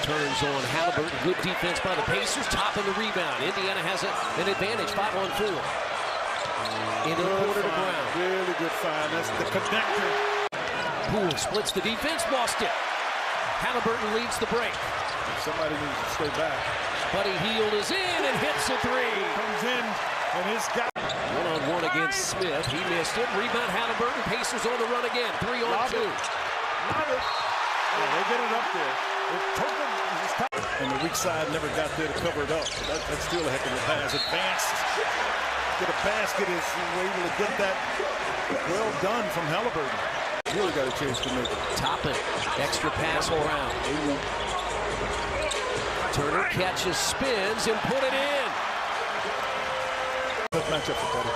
Turns on Halburton. Good defense by the Pacers. Top of the rebound. Indiana has an advantage. 5-on-4. Into the corner to Brown. Really good find. That's the connector. Poole splits the defense. Lost it. Halburton leads the break. Somebody needs to stay back. Buddy Hield is in and hits a three. Comes in and his guy. One-on-one against Smith. He missed it. Rebound Halburton. Pacers on the run again. 3-on-2. Love it. Yeah, they get it up there. And the weak side never got there to cover it up. That's still a heck of a pass. Advanced. Get a basket. Is able to get that well done from Halburton. Really got a chance to make it. Toppin. Extra pass around. Turner catches, spins, and put it in. Tough matchup for Petty.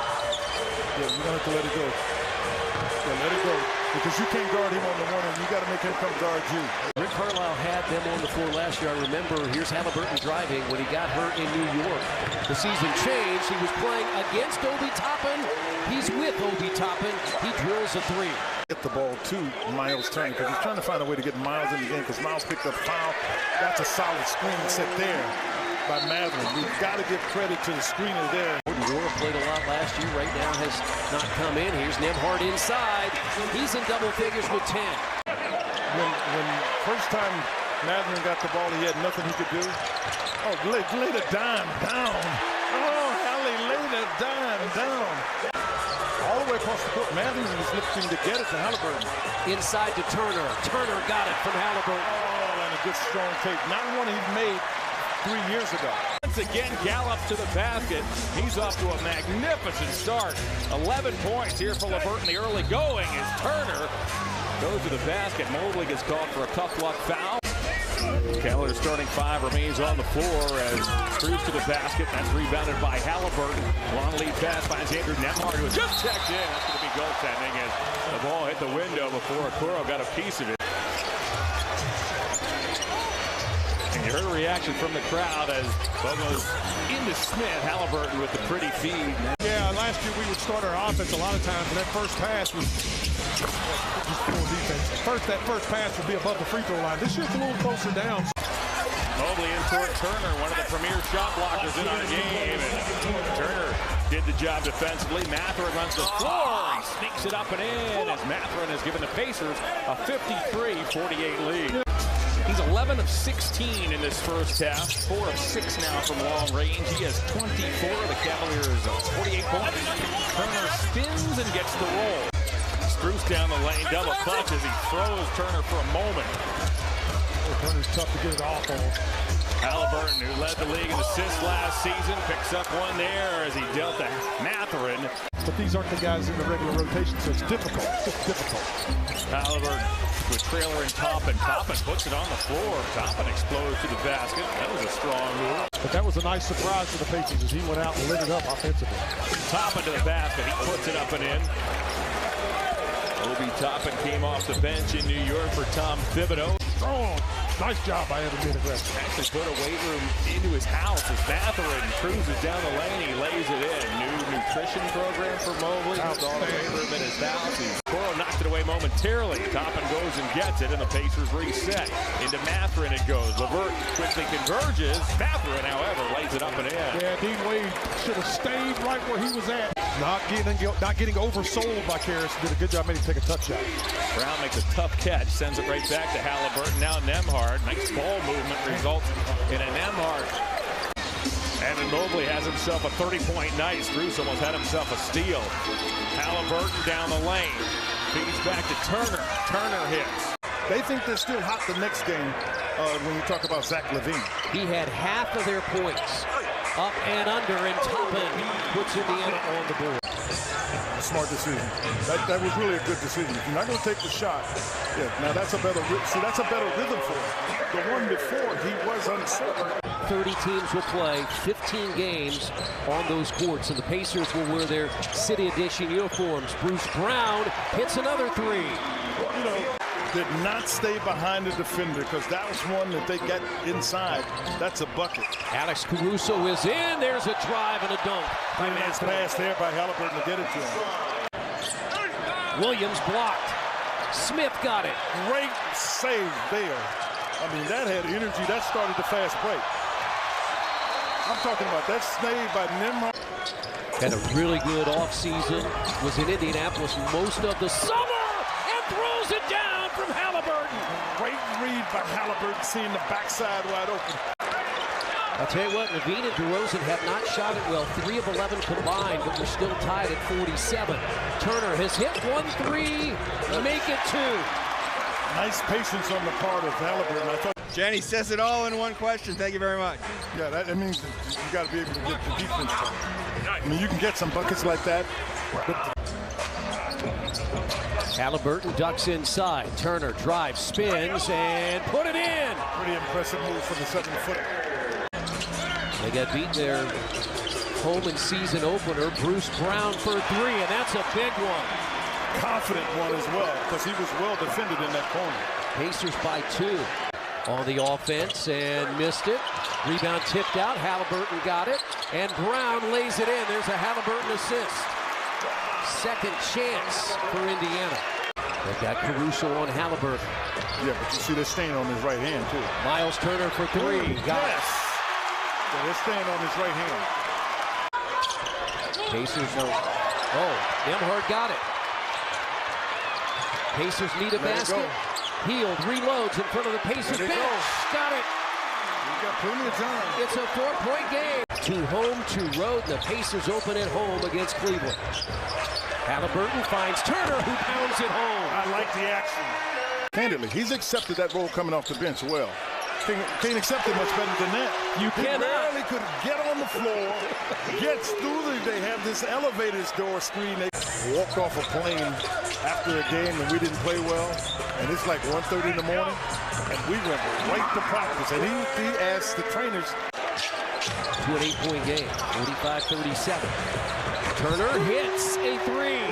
Yeah, you're going to have to let it go. Yeah, let it go. Because you can't guard him on the one, and you got to make him come guard you. Rick Carlisle had them on the floor last year. I remember, here's Halburton driving when he got hurt in New York. The season changed. He was playing against Obi Toppin. He's with Obi Toppin. He drills a three. Get the ball to Miles Turner because he's trying to find a way to get Miles in the game because Miles picked up foul. That's a solid screen set there by Matherin. We've got to give credit to the screener there. Ward played a lot last year. Right now has not come in. Here's Nembhard inside. He's in double figures with 10. When first time Matherin got the ball, he had nothing he could do. Oh, laid a dime down. Oh, Hallie laid a dime down. All the way across the court. Matherin was looking to get it to Halburton. Inside to Turner. Turner got it from Halburton. Oh, and a good strong take. Not one he made 3 years ago. Once again, Gallup to the basket. He's off to a magnificent start. 11 points here for Halburton. The early going is Turner. Goes to the basket. Mobley gets called for a tough luck foul. Keller's starting five remains on the floor as Cruz to the basket. That's rebounded by Halburton. Long lead pass by Andrew Nembhard, who was just checked in. That's going to be goaltending as the ball hit the window before Okoro got a piece of it. And you heard a reaction from the crowd as Bogo's into Smith. Halburton with the pretty feed. Yeah, last year we would start our offense a lot of times, and that first pass was just poor defense. That first pass would be above the free throw line. This year it's a little closer down. Mobley in toward Turner, one of the premier shot blockers in our game. And Turner did the job defensively. Matherin runs the floor. He sneaks it up and in as Matherin has given the Pacers a 53-48 lead. He's 11 of 16 in this first half. 4 of 6 now from long range. He has 24. The Cavaliers 48 points. Turner spins and gets the roll. Strus down the lane, double clutch as he throws Turner for a moment. Turner's tough to get it off on. Halburton, who led the league in assists last season, picks up one there as he dealt to Matherin. But these aren't the guys in the regular rotation, so it's difficult. It's difficult. Halburton with trailer and Toppin. Toppin puts it on the floor. Toppin explodes to the basket. That was a strong move. But that was a nice surprise for the Pacers as he went out and lit it up offensively. Toppin to the basket. He puts it up and in. Obi Toppin came off the bench in New York for Tom Thibodeau. Strong. Nice job by him being aggressive. Actually put a weight room into his house as Matherin cruises down the lane. He lays it in. New nutrition program for Mobley. Installed a weight room in his house. Okoro knocked it away momentarily. Toppin goes and gets it, and the Pacers reset. Into Matherin it goes. LeVert quickly converges. Matherin, however, lays it up and in. Yeah, Dean Wade should have stayed right where he was at. Not getting oversold by Karras. Did a good job making him take a touch shot. Brown makes a tough catch, sends it right back to Halburton. Now Nembhard. Nice ball movement results in a Nembhard. Evan Mobley has himself a 30-point night. Strus almost had himself a steal. Halburton down the lane. Feeds back to Turner. Turner hits. They think they're still hot the next game when you talk about Zach LaVine. He had half of their points. Up and under, and Toppin puts Indiana on the board. Smart decision. That was really a good decision. If you're not going to take the shot, yeah. Now that's a better rhythm for him. The one before, he was uncertain. 30 teams will play 15 games on those courts, and the Pacers will wear their City Edition uniforms. Bruce Brown hits another three. You know, did not stay behind the defender because that was one that they got inside. That's a bucket. Alex Caruso is in. There's a drive and a dunk. Nice pass there by Halburton to get it to him. Williams blocked. Smith got it. Great save there. I mean, that had energy. That started the fast break. I'm talking about that snag by Nimrod. Had a really good offseason. Was in Indianapolis most of the summer and throws it down from Halburton. Great read by Halburton, seeing the backside wide open. I'll tell you what, Levine and DeRozan have not shot it well. 3 of 11 combined, but they're still tied at 47. Turner has hit 1-3, make it 2. Nice patience on the part of Halburton. I thought Jenny says it all in one question. Thank you very much. Yeah, that means you got to be able to get the defense done. I mean, you can get some buckets like that. Halburton ducks inside. Turner drives, spins, and put it in. Pretty impressive move for the 7-footer. They got beat their home and season opener. Bruce Brown for 3, and that's a big one. Confident one as well, because he was well defended in that corner. Pacers by 2 on the offense and missed it. Rebound tipped out. Halburton got it, and Brown lays it in. There's a Halburton assist. Second chance for Indiana. They've got Caruso on Halburton. Yeah, but you see the stain on his right hand, too. Miles Turner for 3. Got it. Yeah, they're staying on his right hand. Pacers know. Oh, Nemhard got it. Pacers need a basket. Healed, reloads in front of the Pacers bench. Got it. We've got plenty of time. It's a 4-point game. 2 home, 2 road. The Pacers open at home against Cleveland. Halburton finds Turner, who pounds it home. I like the action. Candidly, he's accepted that role coming off the bench well. Can't accept it much better than that. You cannot. He barely could get on the floor, gets through they have this elevator's door screen. They walked off a plane after a game and we didn't play well. And it's like 1:30 in the morning. And we went right to practice. And he asked the trainers. To an 8-point game, 45-37. Turner hits a 3.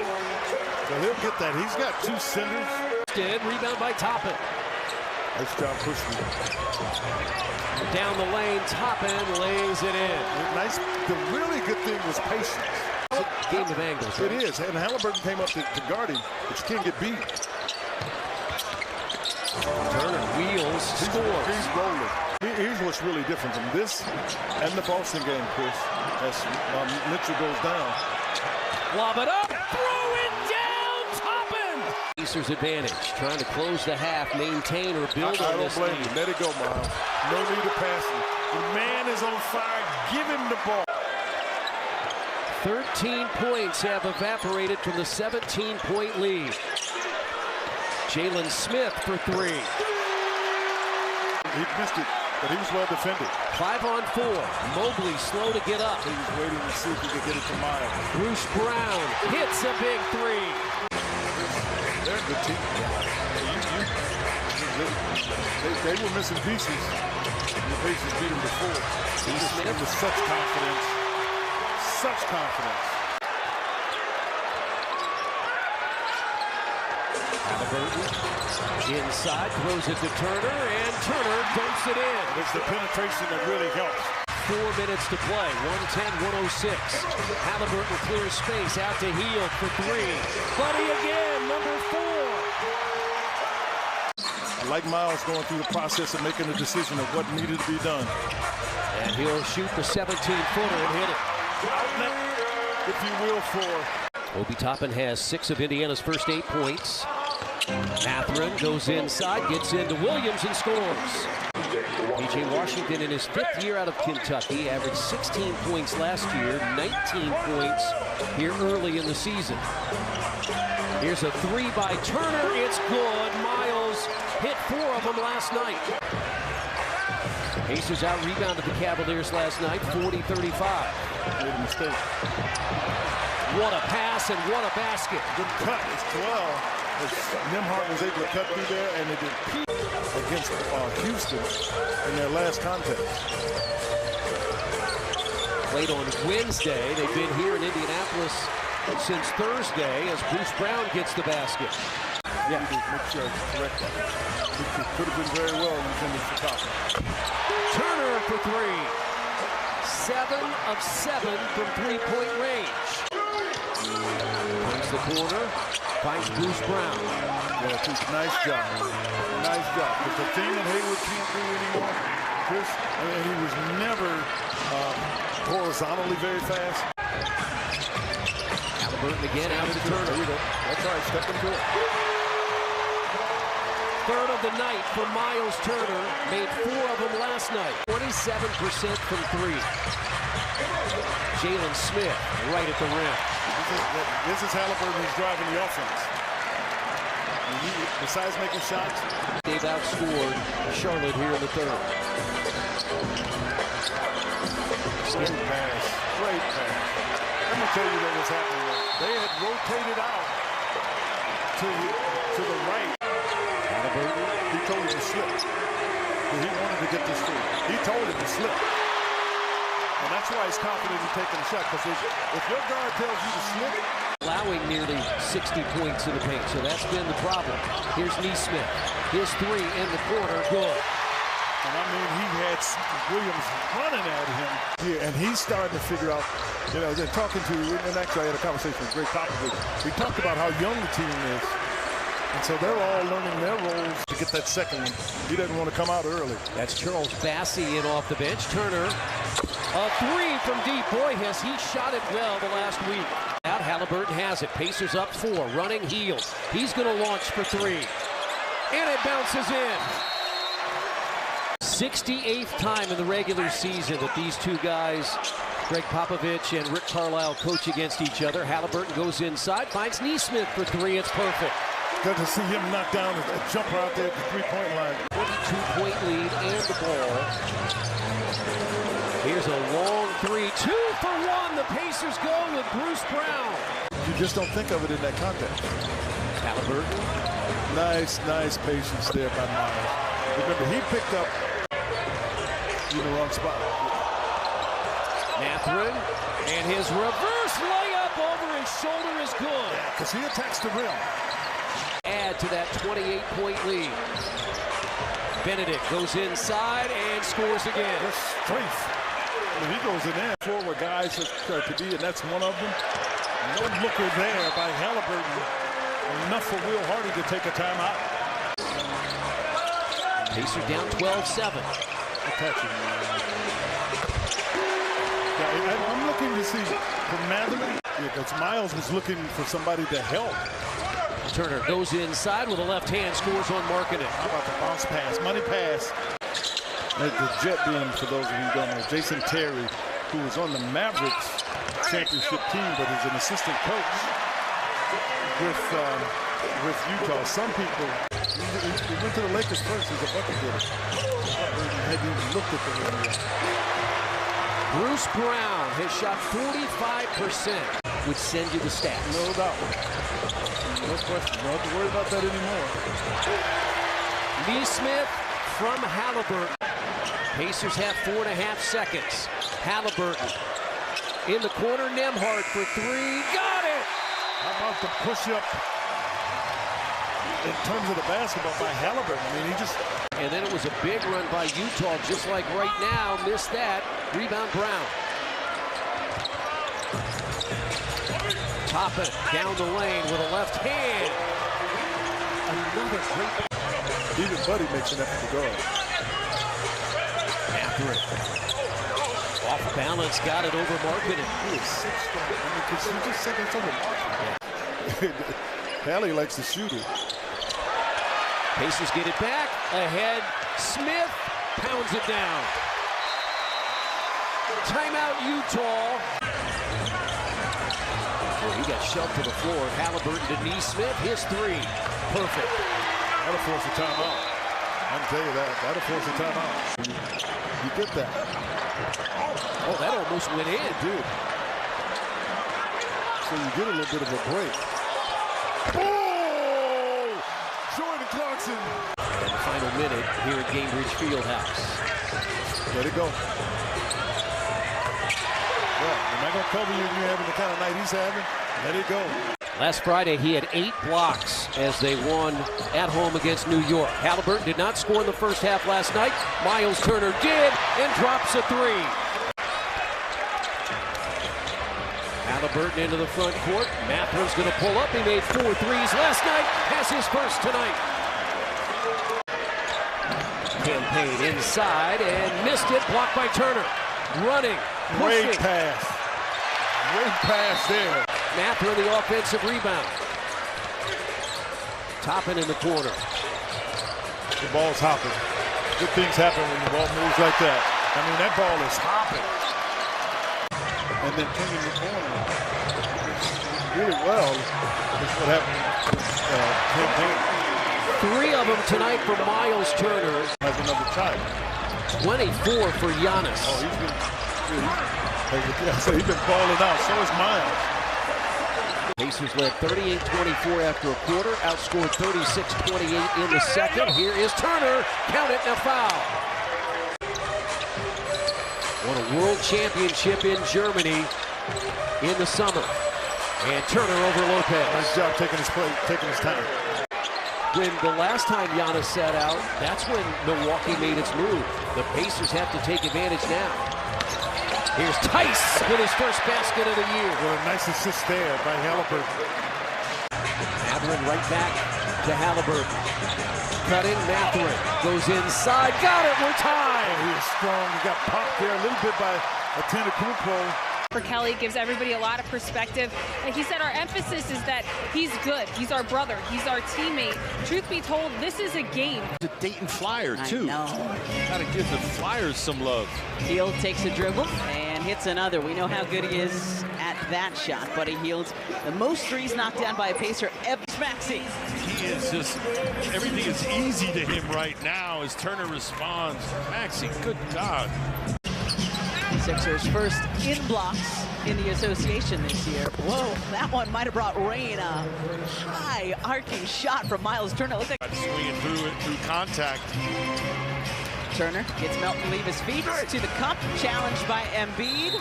So he'll get that. He's got 2 centers. Rebound by Toppin. Nice job pushing. Down the lane, Toppin lays it in. Nice. The really good thing was patience. Game of angles. It is, and Halburton came up to guard him, but you can't get beat. Turner wheels, scores. He's rolling. Here's what's really different from this and the Boston game, Chris, as Mitchell goes down. Lob it up, throw it down, Toppin! Pacers advantage, trying to close the half, maintain or build on this lead. I don't blame you. Let it go, Miles. No need to pass him. The man is on fire. Give him the ball. 13 points have evaporated from the 17-point lead. Jalen Smith for 3. He missed it, but he was well defended. 5 on 4. Mobley slow to get up. He was waiting to see if he could get it to Miles. Bruce Brown hits a big 3. They're a good team. They were missing pieces. And the Pacers beat them before. It was such confidence. Such confidence. Halburton inside, throws it to Turner, and Turner dumps it in. It's the penetration that really helps. 4 minutes to play, 110-106. Halburton clears space out to Hield for 3. Buddy again, number 4. I like Miles going through the process of making a decision of what needed to be done. And he'll shoot the 17-footer and hit it. Outlet, if you will, for Obi Toppin has 6 of Indiana's first 8 points. Mathurin goes inside, gets into Williams and scores. P.J. Washington in his 5th year out of Kentucky averaged 16 points last year, 19 points here early in the season. Here's a 3 by Turner, it's good. Miles hit 4 of them last night. Pacers out-rebounded the Cavaliers last night, 40-35. made a mistake. What a pass and what a basket. Good cut, it's 12. Nemhard was able to cut through there, and they did against Houston in their last contest. Played on Wednesday. They've been here in Indianapolis since Thursday as Bruce Brown gets the basket. Yeah, make sure I correct that. It could have been very well intended for Toppin. Turner for 3. 7 of 7 from 3-point range. Brings the corner. finds Bruce Brown. Yeah, nice job. Nice job. But the thing that Hayward can't do anymore, Chris, he was never horizontally very fast. Halburton again out of the Turner. There you go. That's right, step into it. Third of the night for Miles Turner. Made 4 of them last night. 27% from 3. Jalen Smith right at the rim. This is Halburton who's driving the offense. Besides making shots, they've outscored Charlotte here in the third. Great pass. Great pass. Let me tell you what was happening there. They had rotated out to the right. Halburton. He told him to slip. He wanted to get this through. He told him to slip. And that's why he's confident in taking the shot. Because if your guard tells you to slip, allowing nearly 60 points in the paint, so that's been the problem. Here's Neesmith. His 3 in the corner, good. And I mean, he had Williams running at him here, and he's starting to figure out, they're talking to, and actually I had a conversation with Greg Popovich. We talked about how young the team is, and so they're all learning their roles to get that second one. He doesn't want to come out early. That's Charles Bassey in off the bench. Turner, a 3 from deep. Boy, has he shot it well the last week. Out, Halburton has it. Pacers up 4, running heel. He's going to launch for 3. And it bounces in. 68th time in the regular season that these two guys, Greg Popovich and Rick Carlisle, coach against each other. Halburton goes inside, finds Neesmith for 3. It's perfect. Good to see him knock down a jumper out there at the three-point line. 22-point lead and the ball. Here's a long 3. 2 for 1. The Pacers go with Bruce Brown. You just don't think of it in that context. Halburton. Nice patience there by Miles. Remember, he picked up in the wrong spot. Mathurin, and his reverse layup over his shoulder is good. Because he attacks the rim. Add to that 28-point lead. Benedict goes inside and scores again. That's strength. When he goes in there, 4 where guys are to be, and that's one of them. No looker there by Halburton. Enough for Will Hardy to take a timeout. Pacers down 12-7. Yeah, I'm looking to see from Mathurin, because Miles was looking for somebody to help. Turner goes inside with a left hand, scores on Markkanen. How about the bounce pass, money pass? The jet being, for those of you who don't know, Jason Terry, who was on the Mavericks championship team, but is an assistant coach with Utah. Some people, he went to the Lakers first as a bucket getter. Hadn't even looked at the rim yet. Bruce Brown has shot 45%, which send you the stats. No doubt. No question. Don't have to worry about that anymore. Neesmith from Halburton. Pacers have 4.5 seconds. Halburton in the corner. Nembhard for 3. Got it! How about the push-up in terms of the basketball by Halburton? I mean, he just... And then it was a big run by Utah, just like right now. Missed that. Rebound Brown. Toppin down the lane with a left hand. Another great. Even Buddy makes an effort to guard. Mathurin. Off balance, got it over Markkanen. He is 6 strong. I mean, because he just said that's over Markkanen. Hallie likes to shoot it. Pacers get it back. Ahead. Smith pounds it down. Timeout, Utah. He got shoved to the floor. Halburton to Neesmith. His 3. Perfect. That'll force a timeout. I can tell you that. That'll force a timeout. You get that. Oh, that almost went in. It did. So you get a little bit of a break. Oh! Jordan Clarkson. And the final minute here at Gainbridge Fieldhouse. Let it go. Well, am I going to cover you if you're having the kind of night he's having? Let it go. Last Friday, he had 8 blocks as they won at home against New York. Halburton did not score in the first half last night. Miles Turner did and drops a 3. Halburton into the front court. Matherin's going to pull up. He made 4 threes last night. Has his first tonight. Campaign inside and missed it. Blocked by Turner. Running. Pushing. Great pass. Great pass there. Matherin the offensive rebound. Toppin in the corner. The ball's hopping. Good things happen when the ball moves like that. I mean, that ball is hopping. And then turning the corner really well. That's what happened with campaign. 3 of them tonight for Miles Turner. Has another tie. 24 for Giannis. Oh, he's been balling out. So is Miles. Pacers led 38-24 after a quarter. Outscored 36-28 in the second. Here is Turner. Count it, now foul. Won a world championship in Germany in the summer. And Turner over Lopez. Nice job taking his play, taking his time. When the last time Giannis sat out, that's when Milwaukee made its move. The Pacers have to take advantage now. Here's Tice with his first basket of the year. What a nice assist there by Halburton. Matherin right back to Halburton. Cutting, Matherin goes inside. Got it, we're tied. Oh, he is strong. He got popped there a little bit by a Tanakupo. For Kelly, gives everybody a lot of perspective. Like he said, our emphasis is that he's good. He's our brother. He's our teammate. Truth be told, this is a game. The Dayton Flyer, too. Gotta give the Flyers some love. Hield takes a dribble and hits another. We know how good he is at that shot. Buddy Hield, the most threes knocked down by a Pacer ever. Maxey. He is just, everything is easy to him right now as Turner responds. Maxey, good God. Sixers first in blocks in the association this year. Whoa, that one might have brought rain. A high arcing shot from Miles Turner. Looked like swinging through contact. Turner gets Melton to leave his feet to the cup, challenged by Embiid.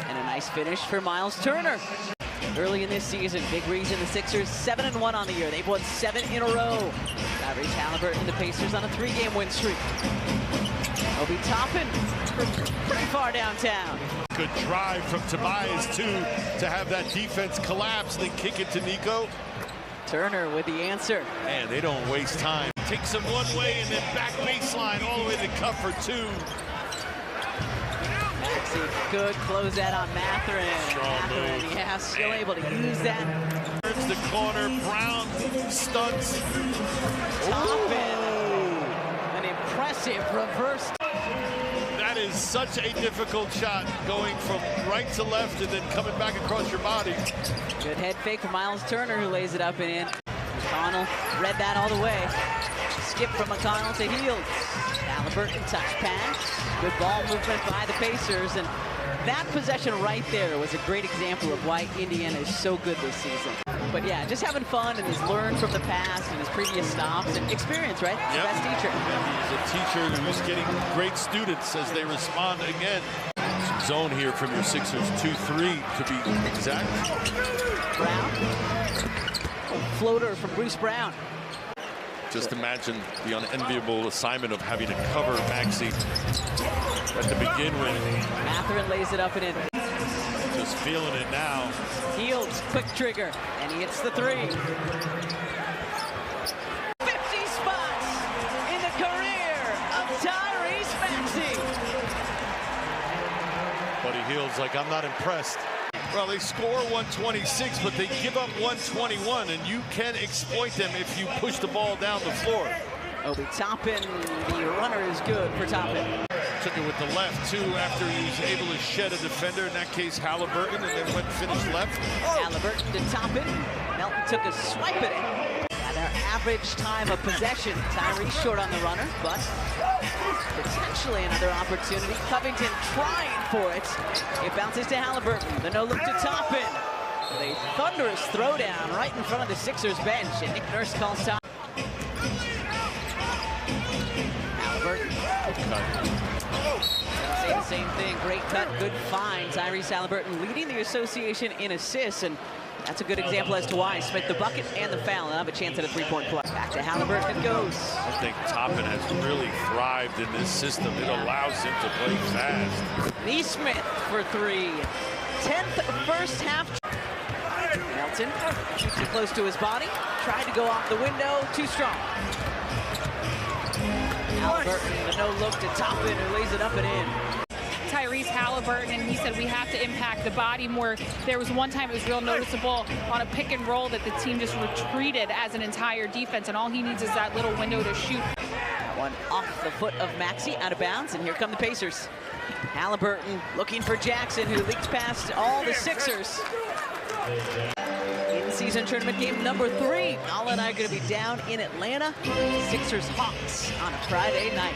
And a nice finish for Miles Turner. Early in this season, big reason the Sixers 7-1 on the year. They've won 7 in a row. Tyrese Haliburton, the Pacers on a 3-game win streak. Obi Toppin from pretty far downtown. Good drive from Tobias, too, to have that defense collapse, then kick it to Nico. Turner with the answer. Man, they don't waste time. Takes them one way and then back baseline all the way to cup for 2. Maxey, good closeout on Matherin. Matherin, yeah, still able to use that. Turns the corner, Brown stunts. Toppin, an impressive reverse. That is such a difficult shot, going from right to left and then coming back across your body. Good head fake from Miles Turner, who lays it up and in. McConnell read that all the way. Skip from McConnell to Hield. Halburton touch pass. Good ball movement by the Pacers, and that possession right there was a great example of why Indiana is so good this season. But yeah, just having fun and has learned from the past and his previous stops and experience, right? He's the best teacher. Yeah, he's a teacher who's getting great students as they respond again. Some zone here from your Sixers, 2-3 to be exact. Brown. Floater from Bruce Brown. Just imagine the unenviable assignment of having to cover Maxey at the begin with. Matherin lays it up and in. Just feeling it now. Hields, quick trigger, and he hits the 3. 50 spots in the career of Tyrese Maxey. Buddy Hield's like, I'm not impressed. Well, they score 126, but they give up 121, and you can exploit them if you push the ball down the floor. Obi Toppin, the runner is good for Toppin. Took it with the left, too, after he was able to shed a defender, in that case Halburton, and then went finished left. Halburton to Toppin. Melton took a swipe at it. At our average time of possession, Tyrese short on the runner, but potentially another opportunity. Covington trying for it. It bounces to Halburton. The no look to Toppin. A thunderous throwdown right in front of the Sixers bench, and Nick Nurse calls time. Halburton. Say the same thing. Great cut, good find. Tyrese Haliburton leading the association in assists, and that's a good example as to why. Smith the bucket and the foul. They'll have a chance at a 3-point play. Back to Halburton it goes. I think Toppin has really thrived in this system. It allows him to play fast. Neesmith for 3. 10th first half. Melton shoots it close to his body. Tried to go off the window. Too strong. Halburton, a no-look to Toppin, who lays it up and in. Tyrese Haliburton, and he said we have to impact the body more. There was one time it was real noticeable on a pick and roll that the team just retreated as an entire defense, and all he needs is that little window to shoot. One off the foot of Maxey, out of bounds, and here come the Pacers. Halburton looking for Jackson, who leaks past all the Sixers. In-season tournament game number 3. All and I are going to be down in Atlanta. Sixers Hawks on a Friday night.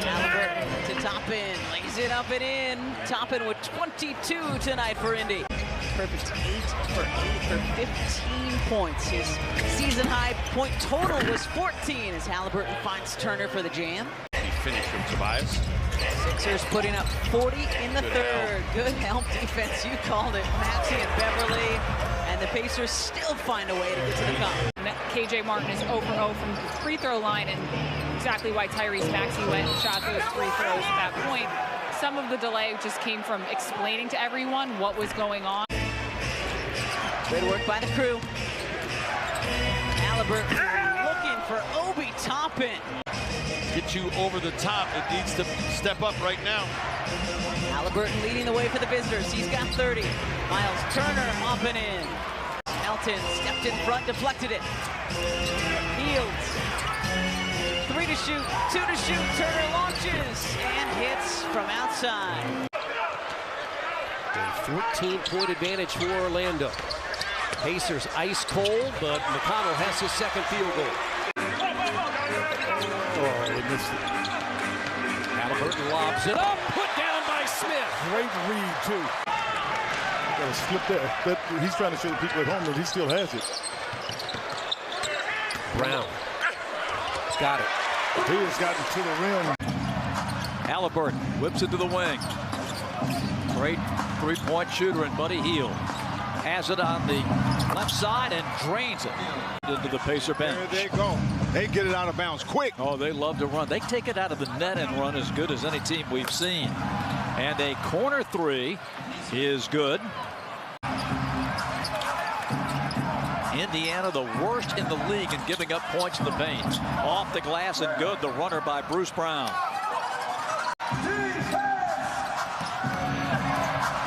Halburton to Toppin, lays it up and in. Toppin with 22 tonight for Indy. Perfect 8 for 8 for 15 points. His season high point total was 14 as Halburton finds Turner for the jam. He finished and survives. Sixers putting up 40 in the third. Good help defense, you called it. Maxey and Beverly, and the Pacers still find a way to get to the cup. KJ Martin is 0 for 0 from the free throw line, and exactly why Tyrese Maxey went and shot those free throws at that point. Some of the delay just came from explaining to everyone what was going on. Good work by the crew. Halburton looking for Obi Toppin. Get you over the top. It needs to step up right now. Halburton leading the way for the visitors. He's got 30. Miles Turner up and in. Melton stepped in front, deflected it. Fields. 3 to shoot, 2 to shoot. Turner launches and hits from outside. A 14-point advantage for Orlando. Pacers ice cold, but McConnell has his second field goal. Oh, they missed it. Halburton lobs it up, put down by Smith. Great read, too. Got to slip that. He's trying to show the people at home that he still has it. Brown. Got it. He has gotten to the rim. Halburton whips it to the wing. Great three-point shooter in Buddy Hield. Has it on the left side and drains it into the Pacer bench. There they go. They get it out of bounds quick. Oh, they love to run. They take it out of the net and run as good as any team we've seen. And a corner 3 is good. Indiana, the worst in the league in giving up points in the paint. Off the glass and good. The runner by Bruce Brown.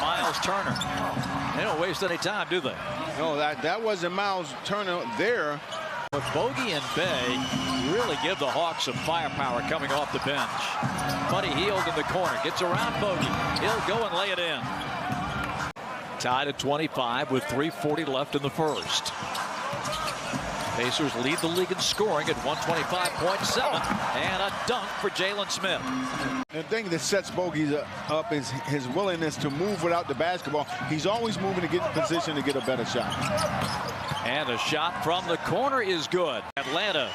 Miles Turner. They don't waste any time, do they? No, that wasn't Miles Turner there. But Bogey and Bay really give the Hawks some firepower coming off the bench. Buddy Hield in the corner. Gets around Bogey. He'll go and lay it in. Tied at 25 with 3:40 left in the first. Pacers lead the league in scoring at 125.7. And a dunk for Jalen Smith. The thing that sets Bogey up is his willingness to move without the basketball. He's always moving to get in position to get a better shot. And a shot from the corner is good. Atlanta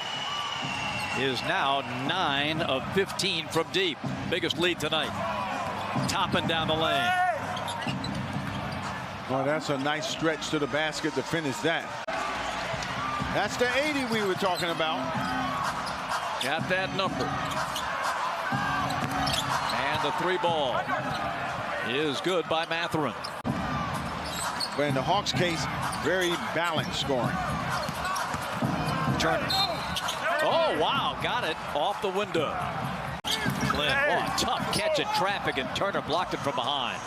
is now 9 of 15 from deep. Biggest lead tonight. Toppin down the lane. Well, that's a nice stretch to the basket to finish that. That's the 80 we were talking about. Got that number. And the 3 ball is good by Mathurin. But in the Hawks case, very balanced scoring. Turner. Oh, wow. Got it off the window. Clint, oh, a tough catch in traffic, and Turner blocked it from behind.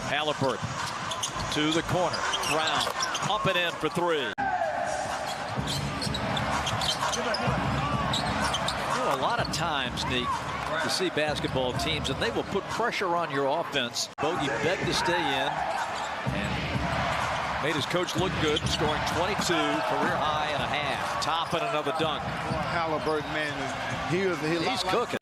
Halburton to the corner. Brown up and in for 3. You know, a lot of times, Nick, you see basketball teams, and they will put pressure on your offense. Bogey begged to stay in and made his coach look good, scoring 22, career high and a half. Toppin another dunk. Halburton, man, he's cooking.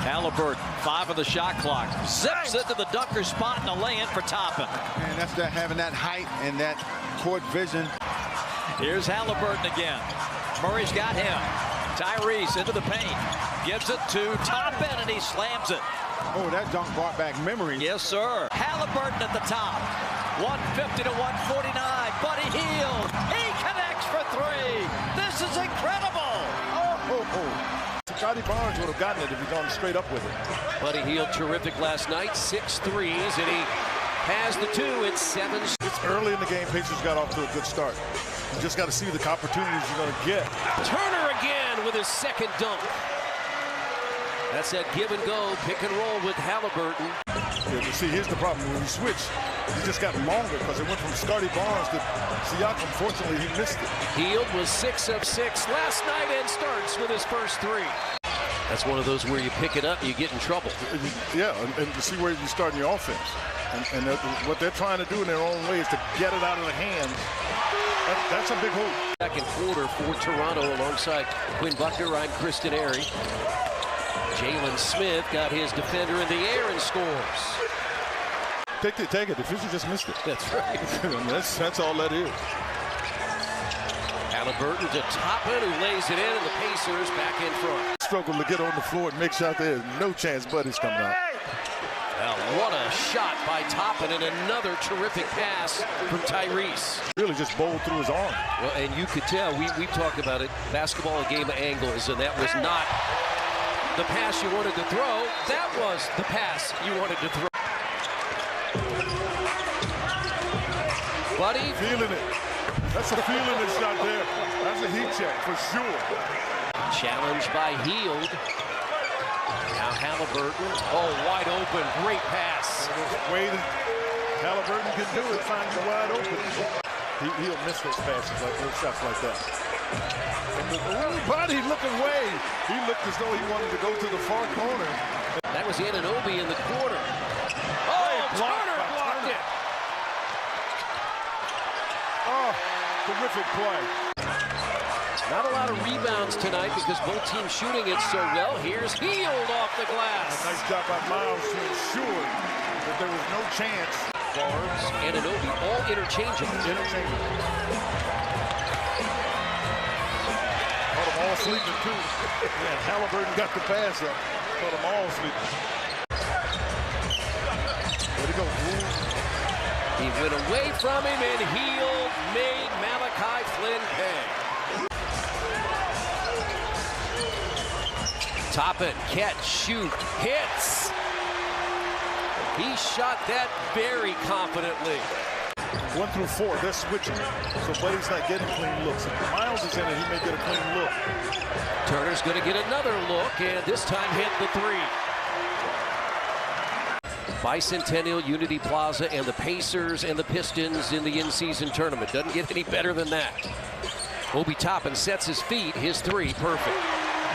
Halburton, 5 on the shot clock. Zips into the dunker spot and a lay-in for Toppin. And that's having that height and that court vision. Here's Halburton again. Murray's got him. Tyrese into the paint. Gives it to Toppin, and he slams it. Oh, that dunk brought back memories. Yes, sir. Halburton at the top. 150 to 149. Buddy Hield. He connects for 3. This is incredible. Oh. Scotty Barnes would have gotten it if he'd gone straight up with it. Buddy Hield terrific last night, 6 threes, and he has the 2. It's 7. It's early in the game. Pacers got off to a good start. You just got to see the opportunities you're going to get. Turner again with his second dunk. That's that give and go, pick and roll with Halburton. Yeah, you see, here's the problem. When you switch, he just got longer because it went from Scotty Barnes to Siakam. Unfortunately, he missed it. Hield was 6 of 6 last night and starts with his first 3. That's one of those where you pick it up, you get in trouble. Yeah, and to see where you start in your offense. And what they're trying to do in their own way is to get it out of the hands. That's a big hoop. Second quarter for Toronto alongside Quinn Buckner. I'm Kristen Airy. Jalen Smith got his defender in the air and scores. Take it. The Fisher just missed it. That's right. that's all that is. Halburton to Toppin, who lays it in, and the Pacers back in front. Struggle to get on the floor and make shots. There's no chance Buddy's coming out. Well, what a shot by Toppin, and another terrific pass from Tyrese. Really just bowled through his arm. Well, and you could tell, we talked about it, basketball, a game of angles, and that was not the pass you wanted to throw. That was the pass you wanted to throw. Buddy. Feeling it. That's a feeling shot there. That's a heat check for sure. Challenged by Hield. Now Halburton. Oh, wide open. Great pass. Wade, Halburton can do it. Finds you wide open. He'll miss those passes, like those shots like that. And Buddy looking away. He looked as though he wanted to go to the far corner. That was Anunoby in the corner. Oh, Turner blocked it. Oh, terrific play. Not a lot of rebounds tonight because both teams shooting it so well. Here's Hield off the glass. A nice job by Miles to ensure that there was no chance. Barnes and Anunoby all interchangeable. Caught them all sleeping too. Yeah, Halburton got the pass up. Caught them all sleeping. Where'd he go? He went away from him, and Hield made Malachi Flynn pay. Toppin, catch, shoot, hits. He shot that very confidently. 1 through 4, they're switching. So Buddy's not getting clean looks. If Miles is in it, he may get a clean look. Turner's going to get another look, and this time hit the 3. Bicentennial, Unity Plaza, and the Pacers and the Pistons in the in-season tournament. Doesn't get any better than that. Obi Toppin sets his feet, his 3, perfect.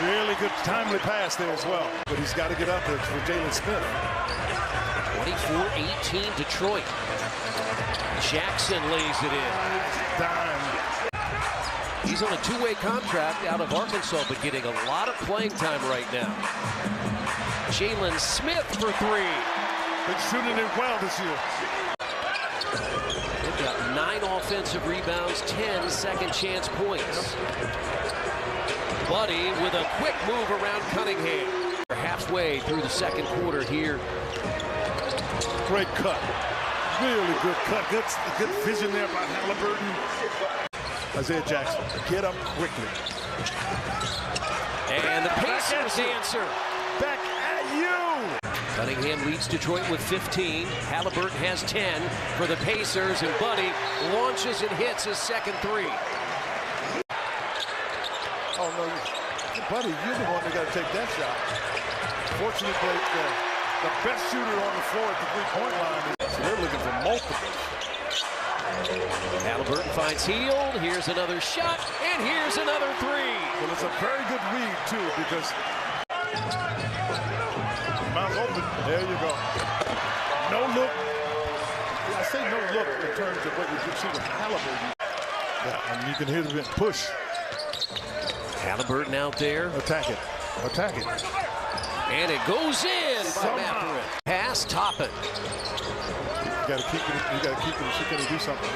Really good timely pass there as well. But he's got to get up there for Jalen Smith. 24-18 Detroit. Jackson lays it in. Dime. He's on a 2-way contract out of Arkansas, but getting a lot of playing time right now. Jalen Smith for 3. Been shooting it well this year. They've got 9 offensive rebounds, 10 second chance points. Buddy with a quick move around Cunningham. Halfway through the second quarter here. Great cut. Really good cut. Good vision there by Halburton. Isaiah Jackson, get up quickly. And the Pacers answer. Back at you. Cunningham leads Detroit with 15. Halburton has 10 for the Pacers, and Buddy launches and hits his second 3. Oh, no. Buddy, you're the one that got to take that shot. Fortunately, the best shooter on the floor at the three-point line. So they're looking for multiple. Halburton finds Hield. Here's another shot, and here's another 3. Well, it's a very good read, too, because mouth open. There you go. No look. I say no look in terms of what you can see with Halburton. Yeah, and you can hear the push. Halburton out there. Attack it. Attack it. And it goes in by Mathurin. Pass, Toppin. You got to keep it. You got to keep it. She's going to do something.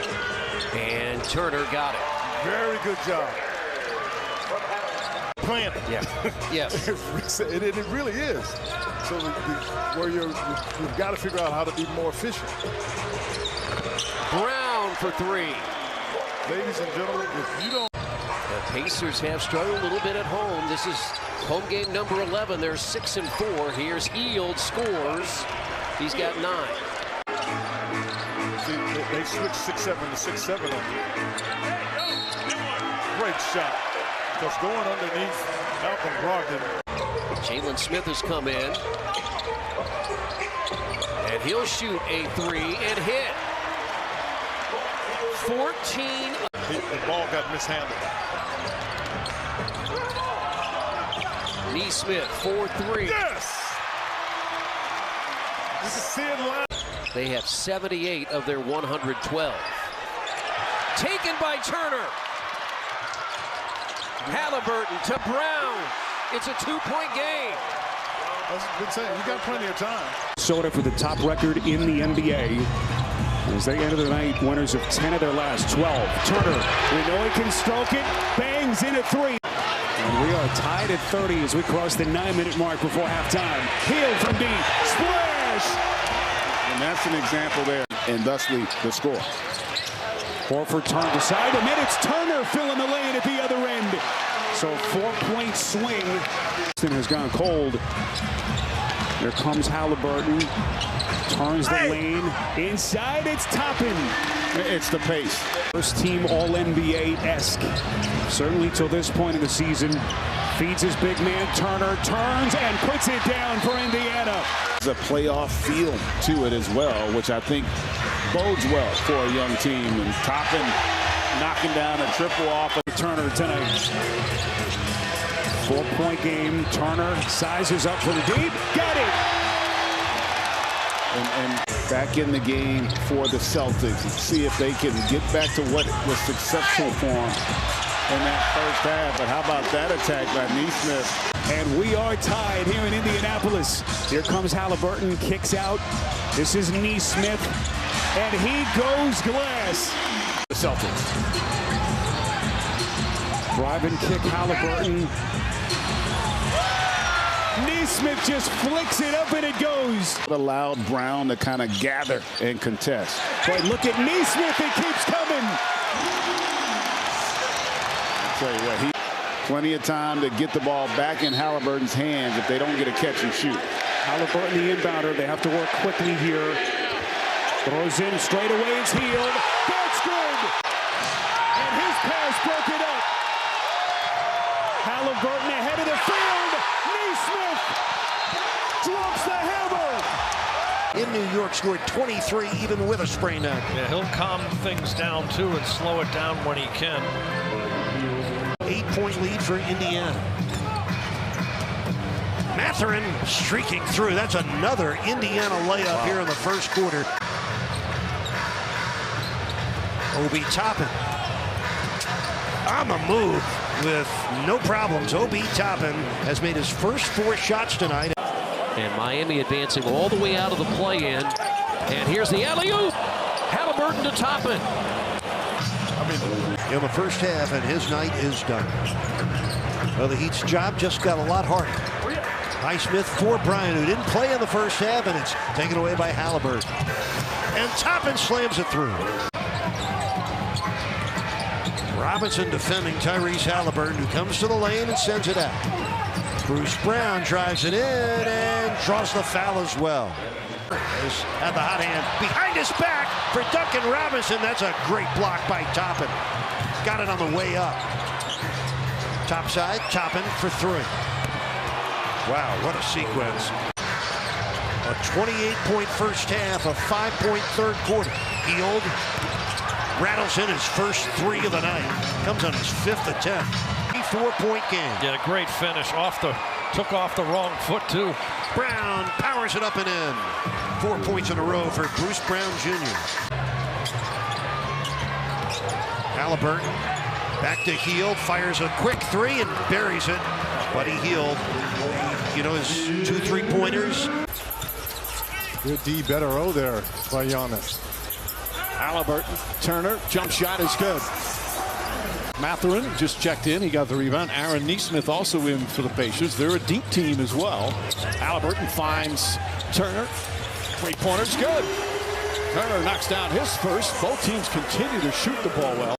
And Turner got it. Very good job. Playing it. Yeah. Yes. it really is. So where you've got to figure out how to be more efficient. Brown for 3. Ladies and gentlemen, if you don't. The Pacers have struggled a little bit at home. This is Home game number 11. They're 6-4. Here's Hield, scores. He's got 9. See, they switched 6-7 to 6-7 on you. Great shot. Just going underneath Malcolm Brogdon. Jalen Smith has come in. And he'll shoot a 3 and hit. 14. The ball got mishandled. Neesmith, 4-3. Yes! This is Sid line. They have 78 of their 112. Taken by Turner. Halburton to Brown. It's a 2-point game. That's a good saying. You got plenty of time. Minnesota for the top record in the NBA. As they enter the night, winners of 10 of their last 12. Turner, we know he can stroke it, bangs in a 3. And we are tied at 30 as we cross the 9-minute mark before halftime. Hield from deep, splash! And that's an example there, and thusly the score. Horford turned aside, and then it's Turner filling the lane at the other end. So 4-point swing. Houston has gone cold. Here comes Halburton. Turns the lane. Inside, it's Toppin. It's the pace. First team All-NBA-esque. Certainly till this point in the season. Feeds his big man, Turner. Turns and puts it down for Indiana. There's a playoff feel to it as well, which I think bodes well for a young team. And Toppin knocking down a triple off of Turner tonight. 4-point game. Turner sizes up for the deep. Got it! and back in the game for the Celtics and see if they can get back to what was successful for them in that first half. But how about that attack by Neesmith? And we are tied here in Indianapolis. Here comes Halburton, kicks out. This is Neesmith, and he goes glass. The Celtics. Drive and kick Halburton. Neesmith just flicks it up and it goes. Allowed Brown to kind of gather and contest. But look at Neesmith, it keeps coming. I'll tell you what, plenty of time to get the ball back in Halliburton's hands if they don't get a catch and shoot. Halburton, the inbounder, they have to work quickly here. Throws in straight away, it's Hield. That's good. And his pass broke it up. Halburton ahead of the field. Neesmith drops the hammer. In New York, scored 23 even with a sprained ankle. Yeah, he'll calm things down too and slow it down when he can. 8-point lead for Indiana. Mathurin streaking through. That's another Indiana layup here in the first quarter. Obi Toppin on the move with no problems. Obi Toppin has made his first 4 shots tonight. And Miami advancing all the way out of the play-in. And here's the alley-oop. Halburton to Toppin. In the first half, and his night is done. Well, the Heat's job just got a lot harder. Highsmith for Bryant, who didn't play in the first half, and it's taken away by Halburton. And Toppin slams it through. Robinson defending Tyrese Haliburton, who comes to the lane and sends it out. Bruce Brown drives it in and draws the foul as well. Had the hot hand behind his back for Duncan Robinson. That's a great block by Toppin. Got it on the way up. Top side, Toppin for 3. Wow, what a sequence. A 28-point first half, a 5-point third quarter. Hield rattles in his first 3 of the night. Comes on his 5th attempt. 4-point game. Yeah, great finish. Took off the wrong foot too. Brown powers it up and in. 4 points in a row for Bruce Brown Jr. Halburton back to Hield, fires a quick 3 and buries it. Buddy Hield, you know, his 2 3-pointers. Good D, better O there by Giannis. Halburton, Turner, jump shot is good. Mathurin just checked in. He got the rebound. Aaron Neesmith also in for the Pacers. They're a deep team as well. Halburton finds Turner. 3-pointer's good. Turner knocks down his first. Both teams continue to shoot the ball well.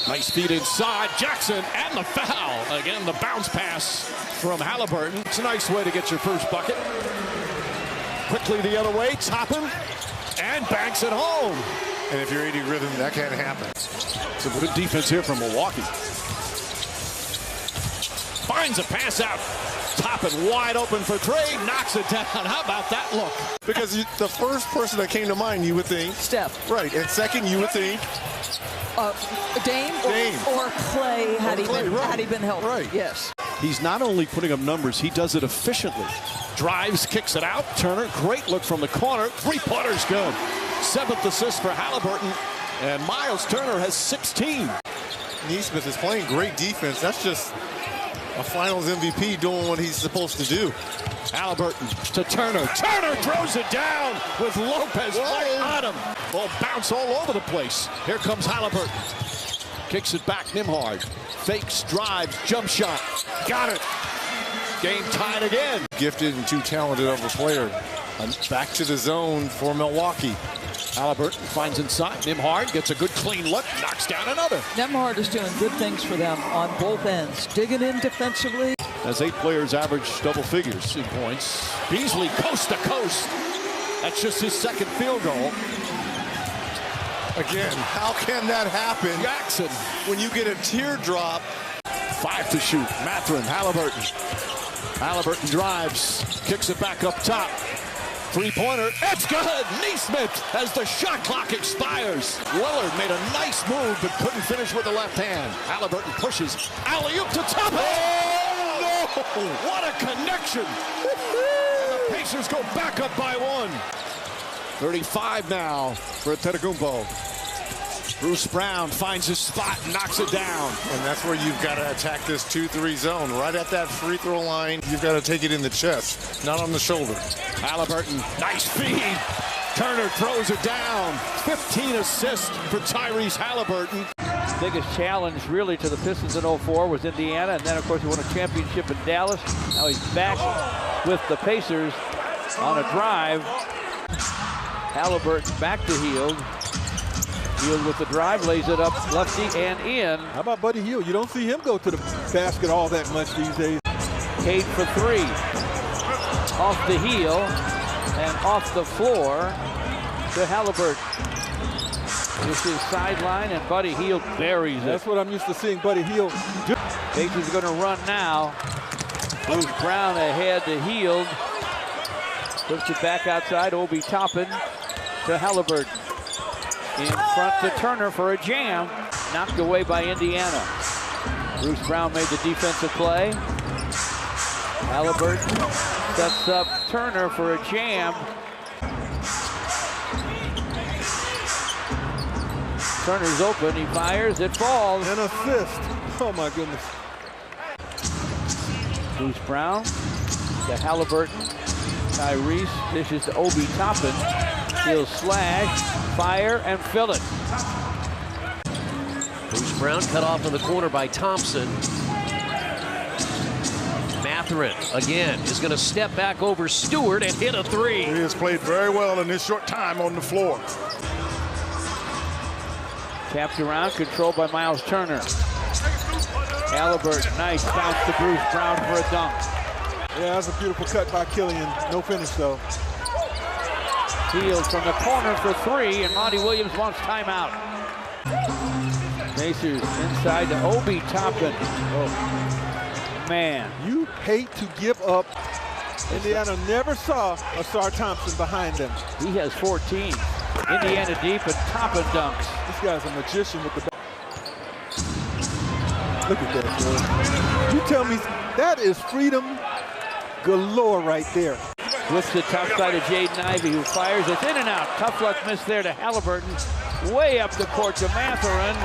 Nice feed inside. Jackson and the foul. Again, the bounce pass from Halburton. It's a nice way to get your first bucket. Quickly the other way, Toppin, and banks it home. And if you're eating rhythm, that can't happen. Some good defense here from Milwaukee. Finds a pass out. Toppin wide open for Trey, knocks it down. How about that look? Because the first person that came to mind, you would think Steph. Right, and second, you would think Dame. Or Clay had he been healthy. Right. Yes. He's not only putting up numbers, he does it efficiently. Drives, kicks it out. Turner, great look from the corner. Three-pointer's good. 7th assist for Halburton, and Miles Turner has 16. Neesmith is playing great defense. That's just a Finals MVP doing what he's supposed to do. Halburton to Turner. Turner throws it down with Lopez right on him. Ball bounce all over the place. Here comes Halburton. Kicks it back, Nimhard. Fakes, drives, jump shot. Got it. Game tied again. Gifted and too talented of a player. Back to the zone for Milwaukee. Halburton finds inside. Nimhard gets a good clean look, knocks down another. Nimhard is doing good things for them on both ends. Digging in defensively. As 8 players average double figures in points. Beasley coast to coast. That's just his 2nd field goal. Again, how can that happen? Jackson. When you get a teardrop. 5 to shoot. Mathurin, Halburton. Halburton drives, kicks it back up top. 3-pointer, it's good! Neesmith as the shot clock expires. Willard made a nice move but couldn't finish with the left hand. Halburton pushes, alley-oop to top. Oh, no! What a connection! And the Pacers go back up by 1. 35 now for Antetokounmpo. Bruce Brown finds his spot, knocks it down. And that's where you've got to attack this 2-3 zone. Right at that free throw line, you've got to take it in the chest, not on the shoulder. Halburton, nice feed. Turner throws it down. 15 assists for Tyrese Haliburton. Biggest challenge really to the Pistons in 04 was Indiana, and then of course he won a championship in Dallas. Now he's back with the Pacers on a drive. Halburton back to Hield. Hield with the drive, lays it up lefty and in. How about Buddy Hield? You don't see him go to the basket all that much these days. Cade for 3. Off the heel and off the floor to Halburton. This is sideline, and Buddy Hield buries it. That's what I'm used to seeing Buddy Hield do. Pacers are going to run now. Bruce Brown ahead to Hield. Puts it back outside. Obi Toppin to Halburton. In front to Turner for a jam. Knocked away by Indiana. Bruce Brown made the defensive play. Halburton sets up Turner for a jam. Turner's open, he fires, it falls. An assist. Oh my goodness. Bruce Brown to Halburton. Tyrese dishes to Obi Toppin. He'll slash, fire, and fill it. Bruce Brown cut off in the corner by Thompson. Mathurin again is going to step back over Stewart and hit a 3. He has played very well in this short time on the floor. Tapped around, controlled by Miles Turner. Halburton, nice bounce to Bruce Brown for a dunk. Yeah, that's a beautiful cut by Killian. No finish though. Hield from the corner for 3, and Monty Williams wants timeout. Pacers inside to Obi Toppin. Oh, man. You hate to give up. Indiana never saw a Sar Thompson behind them. He has 14. Indiana deep, and Toppin dunks. This guy's a magician with the ball. Look at that, boy. You tell me that is freedom galore right there. Flips the top side of Jaden Ivey, who fires it in and out. Tough luck miss there to Halburton. Way up the court to Mathurin.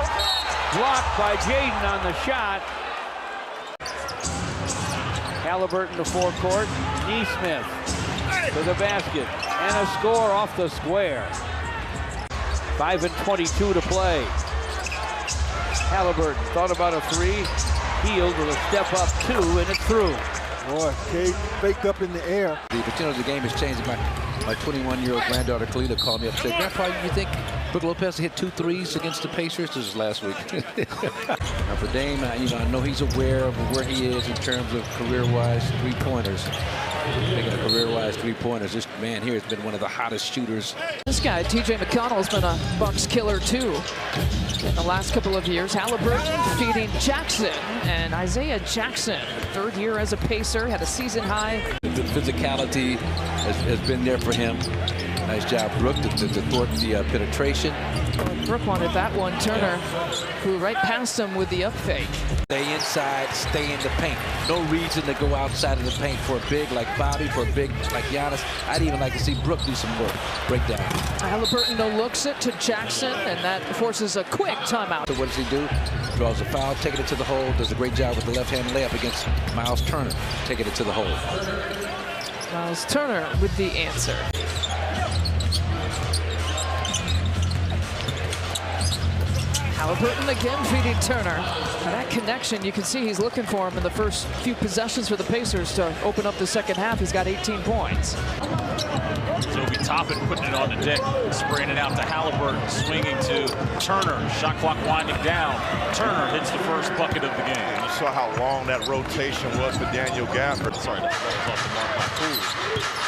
Blocked by Jaden on the shot. Halburton to forecourt. Neesmith to the basket. And a score off the square. 5:22 to play. Halburton thought about a 3. Hield with a step up 2, and it's through. Boy, Cade faked up in the air. But you know, the game is changing. My 21-year-old granddaughter Kalila called me up and said, "Grandpa, you think Brook Lopez hit 2 threes against the Pacers. This is last week. Now for Dame, I know he's aware of where he is in terms of career-wise three-pointers. Making a career-wise three-pointers. This man here has been one of the hottest shooters. This guy, T.J. McConnell's been a Bucks killer too in the last couple of years. Halburton feeding Jackson, and Isaiah Jackson, third year as a Pacer, had a season high. The physicality has been there for him. Nice job, Brook, to thwart the penetration. Well, Brook wanted that one. Turner, who right past him with the up fake. Stay inside, stay in the paint. No reason to go outside of the paint for a big like Bobby, for a big like Giannis. I'd even like to see Brook do some work. Breakdown. Halburton though looks it to Jackson, and that forces a quick timeout. So what does he do? Draws a foul, taking it to the hole. Does a great job with the left-hand layup against Miles Turner, taking it to the hole. Miles Turner with the answer. Halburton again feeding Turner. And that connection, you can see he's looking for him in the first few possessions for the Pacers to open up the second half. He's got 18 points. Obi Toppin putting it on the deck, spraying it out to Halburton, swinging to Turner. Shot clock winding down. Turner hits the first bucket of the game. You saw how long that rotation was for Daniel Gafford. Sorry, that ball was off the mark by Poole.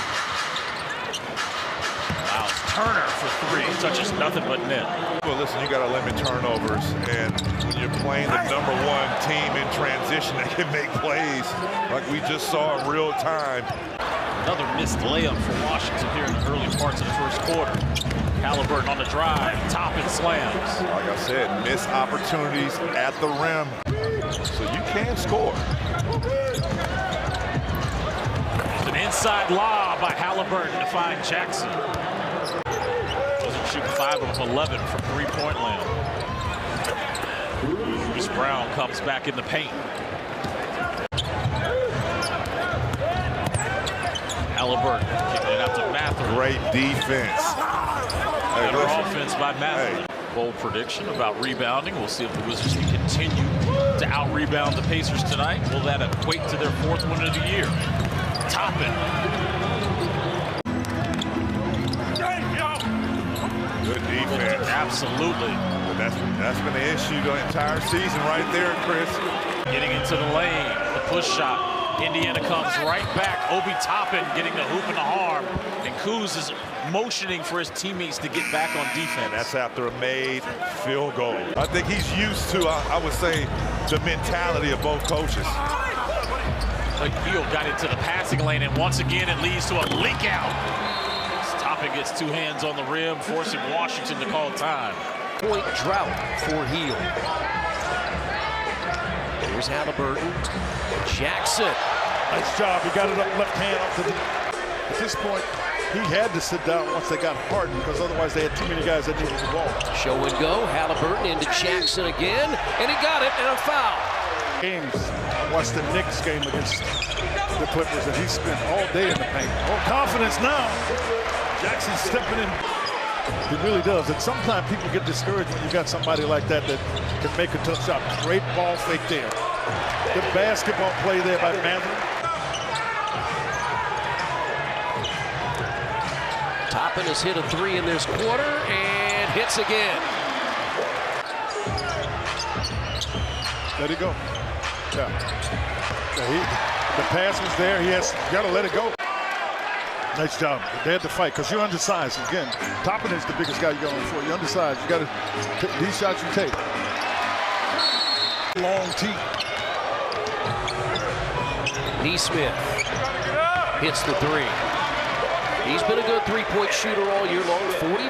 Turner for 3, touches nothing but net. Well, listen, you got to limit turnovers, and when you're playing the #1 team in transition that can make plays like we just saw in real time. Another missed layup for Washington here in the early parts of the first quarter. Halburton on the drive, Toppin slams. Like I said, missed opportunities at the rim, so you can score. There's an inside lob by Halburton to find Jackson. Shooting 5 of 11 from three-point land. Bruce Brown comes back in the paint. Halburton kicking it out to Mather. Great defense. Better offense by Mather. Bold prediction about rebounding. We'll see if the Wizards can continue to out-rebound the Pacers tonight. Will that equate to their 4th win of the year? Toppin. Good defense. Absolutely. But that's been the issue the entire season right there, Chris. Getting into the lane, the push shot. Indiana comes right back. Obi Toppin getting the hoop and the harm. And Kuz is motioning for his teammates to get back on defense. That's after a made field goal. I think he's used to, I would say, the mentality of both coaches. Hield got into the passing lane, and once again it leads to a leak out. Toppin gets 2 hands on the rim, forcing Washington to call time. Point drought for Hield. Here's Halburton. Jackson. Nice job. He got it up left hand up to the. At this point, he had to sit down once they got Harden, because otherwise they had too many guys that needed the ball. Show and go. Halburton into Jackson again, and he got it, and a foul. Games. Watch the Knicks game against the Clippers, and he spent all day in the paint. More confidence now. Jackson's stepping in. He really does. And sometimes people get discouraged when you got somebody like that that can make a tough shot. Great ball fake there. Good basketball play there by Mather. Toppin has hit a 3 in this quarter and hits again. Let it go. Yeah. The pass was there. You got to let it go. Nice job. They had to fight because you're undersized. Again, Toppin is the biggest guy you're going for. You're undersized. You got to these shots you take. Long tee. Neesmith hits the 3. He's been a good 3-point shooter all year long. 40.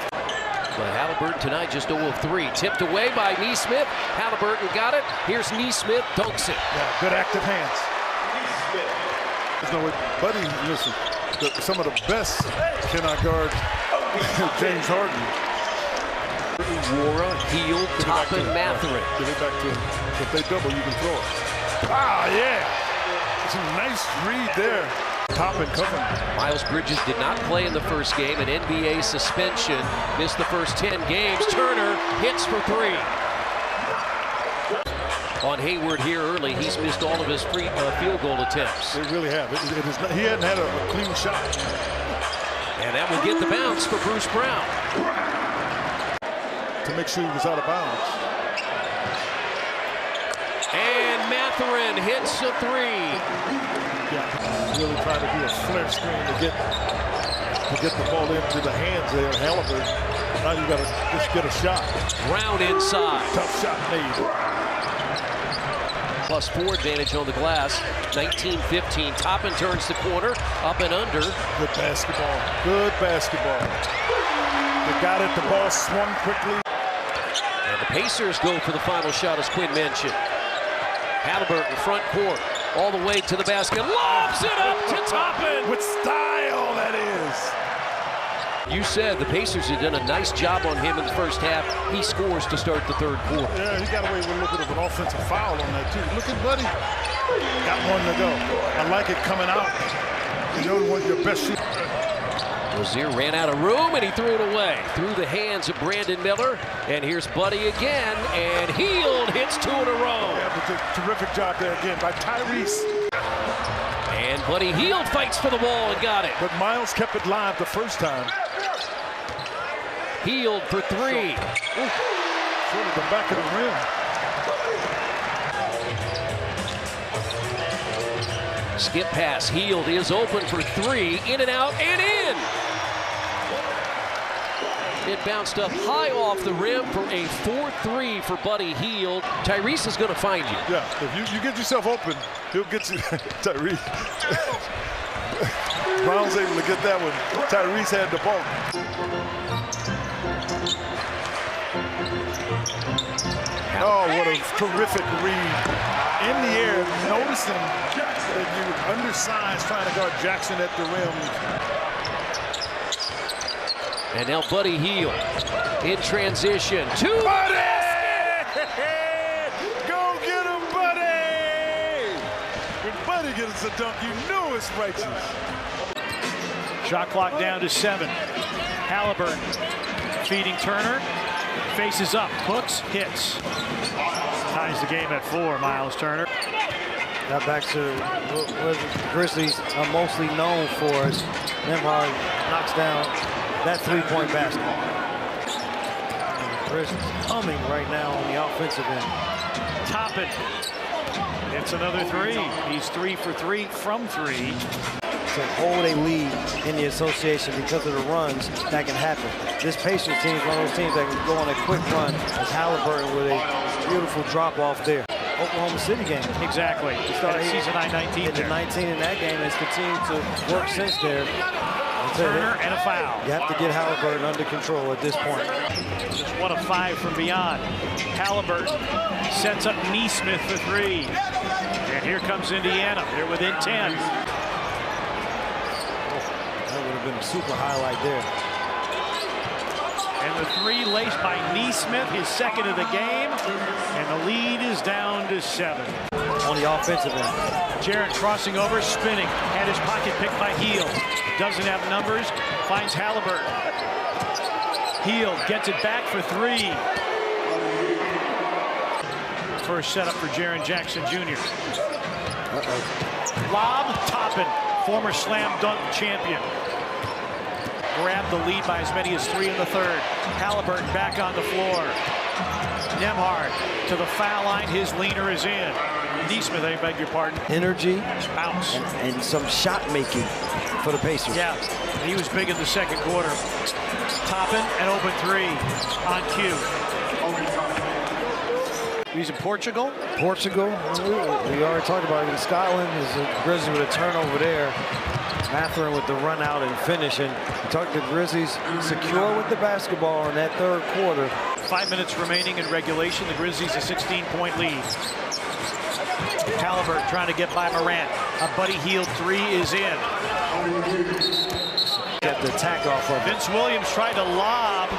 But Halburton tonight just 0 of 3. Tipped away by Neesmith. Halburton got it. Here's Neesmith. Dunks it. Yeah, good active hands. There's no way. Buddy, listen. Some of the best cannot guard James Harden. Wara, Hield, Toppin, Mathurin. Get it back to him. If they double, you can throw it. Ah, yeah. It's a nice read there. Toppin covering. Miles Bridges did not play in the first game. An NBA suspension. Missed the first 10 games. Turner hits for 3. On Hayward here early, he's missed all of his field goal attempts. They really have. He hadn't had a clean shot. And that will get the bounce for Bruce Brown. to make sure he was out of bounds. And Mathurin hits a three. Yeah, really trying to do a flare screen to get the ball into the hands there, Halibutton. Now you got to just get a shot. Brown inside. Tough shot made. +4 advantage on the glass. 19-15. Toppin turns the corner, up and under. Good basketball. Good basketball. They got it. The ball swung quickly. And the Pacers go for the final shot, as Quinn mentioned. Halburton, front court, all the way to the basket. Lobs it up to Toppin. With style, that is. You said the Pacers had done a nice job on him in the first half. He scores to start the third quarter. Yeah, he got away with a little bit of an offensive foul on that, too. Look at Buddy. Got one to go. I like it coming out. You know what your best shooter. Rozier ran out of room, and he threw it away. Through the hands of Brandon Miller. And here's Buddy again, and Hield hits 2 in a row. Yeah, but a terrific job there again by Tyrese. And Buddy Hield fights for the ball and got it. But Miles kept it live the first time. Hield for 3. Sort of the back of the rim. Skip pass. Hield is open for 3. In and out and in. It bounced up high off the rim for a 4-3 for Buddy Hield. Tyrese is going to find you. Yeah, if you get yourself open, he'll get you. Tyrese. Brown's able to get that one. Tyrese had the ball. Oh, what a terrific read. In the air, noticing that you were undersized trying to guard Jackson at the rim. And now Buddy Hield in transition. Buddy! Go get him, Buddy! When Buddy gets a dunk, you know it's righteous. Shot clock down to 7. Halburton feeding Turner. Faces up, hooks, hits. Ties the game at 4, Miles Turner. Now back to what the Grizzlies are mostly known for is Nemhard knocks down that three-point basket. And the Grizzlies humming right now on the offensive end. Toppin. It's another 3. He's 3 for 3 from 3. To hold a lead in the association because of the runs that can happen. This Pacers team is one of those teams that can go on a quick run, as Halburton with a beautiful drop-off there. Oklahoma City game. Exactly. He started season 19 there. 19 in that game, and has continued to work since there. Turner and a foul. You have to get Halburton under control at this point. Just 1 of 5 from beyond. Halburton sets up Neesmith for 3. And here comes Indiana. They're within 10. That would have been a super highlight there. And the 3 laced by Neesmith, his second of the game. And the lead is down to 7. On the offensive end. Jarrett crossing over, spinning. Had his pocket picked by Hield. Doesn't have numbers. Finds Halburton. Hield gets it back for 3. First setup for Jaren Jackson Jr. Lob, Toppin, former slam dunk champion. Grabbed the lead by as many as 3 in the third. Halburton back on the floor. Nemhard to the foul line. His leaner is in. Neesmith, I beg your pardon. Energy. Bounce. And some shot making for the Pacers. Yeah, he was big in the second quarter. Toppin, an open 3 on cue. He's in Portugal. Portugal. We already talked about it in Scotland. Is a Grizzlies with a turnover there. Mathurin with the run out and finish. And you talk to Grizzlies secure with the basketball in that third quarter. 5 minutes remaining in regulation. The Grizzlies a 16-point lead. Halburton trying to get by Morant. A Buddy Hield 3 is in. Get the attack off of Vince Williams tried to lob.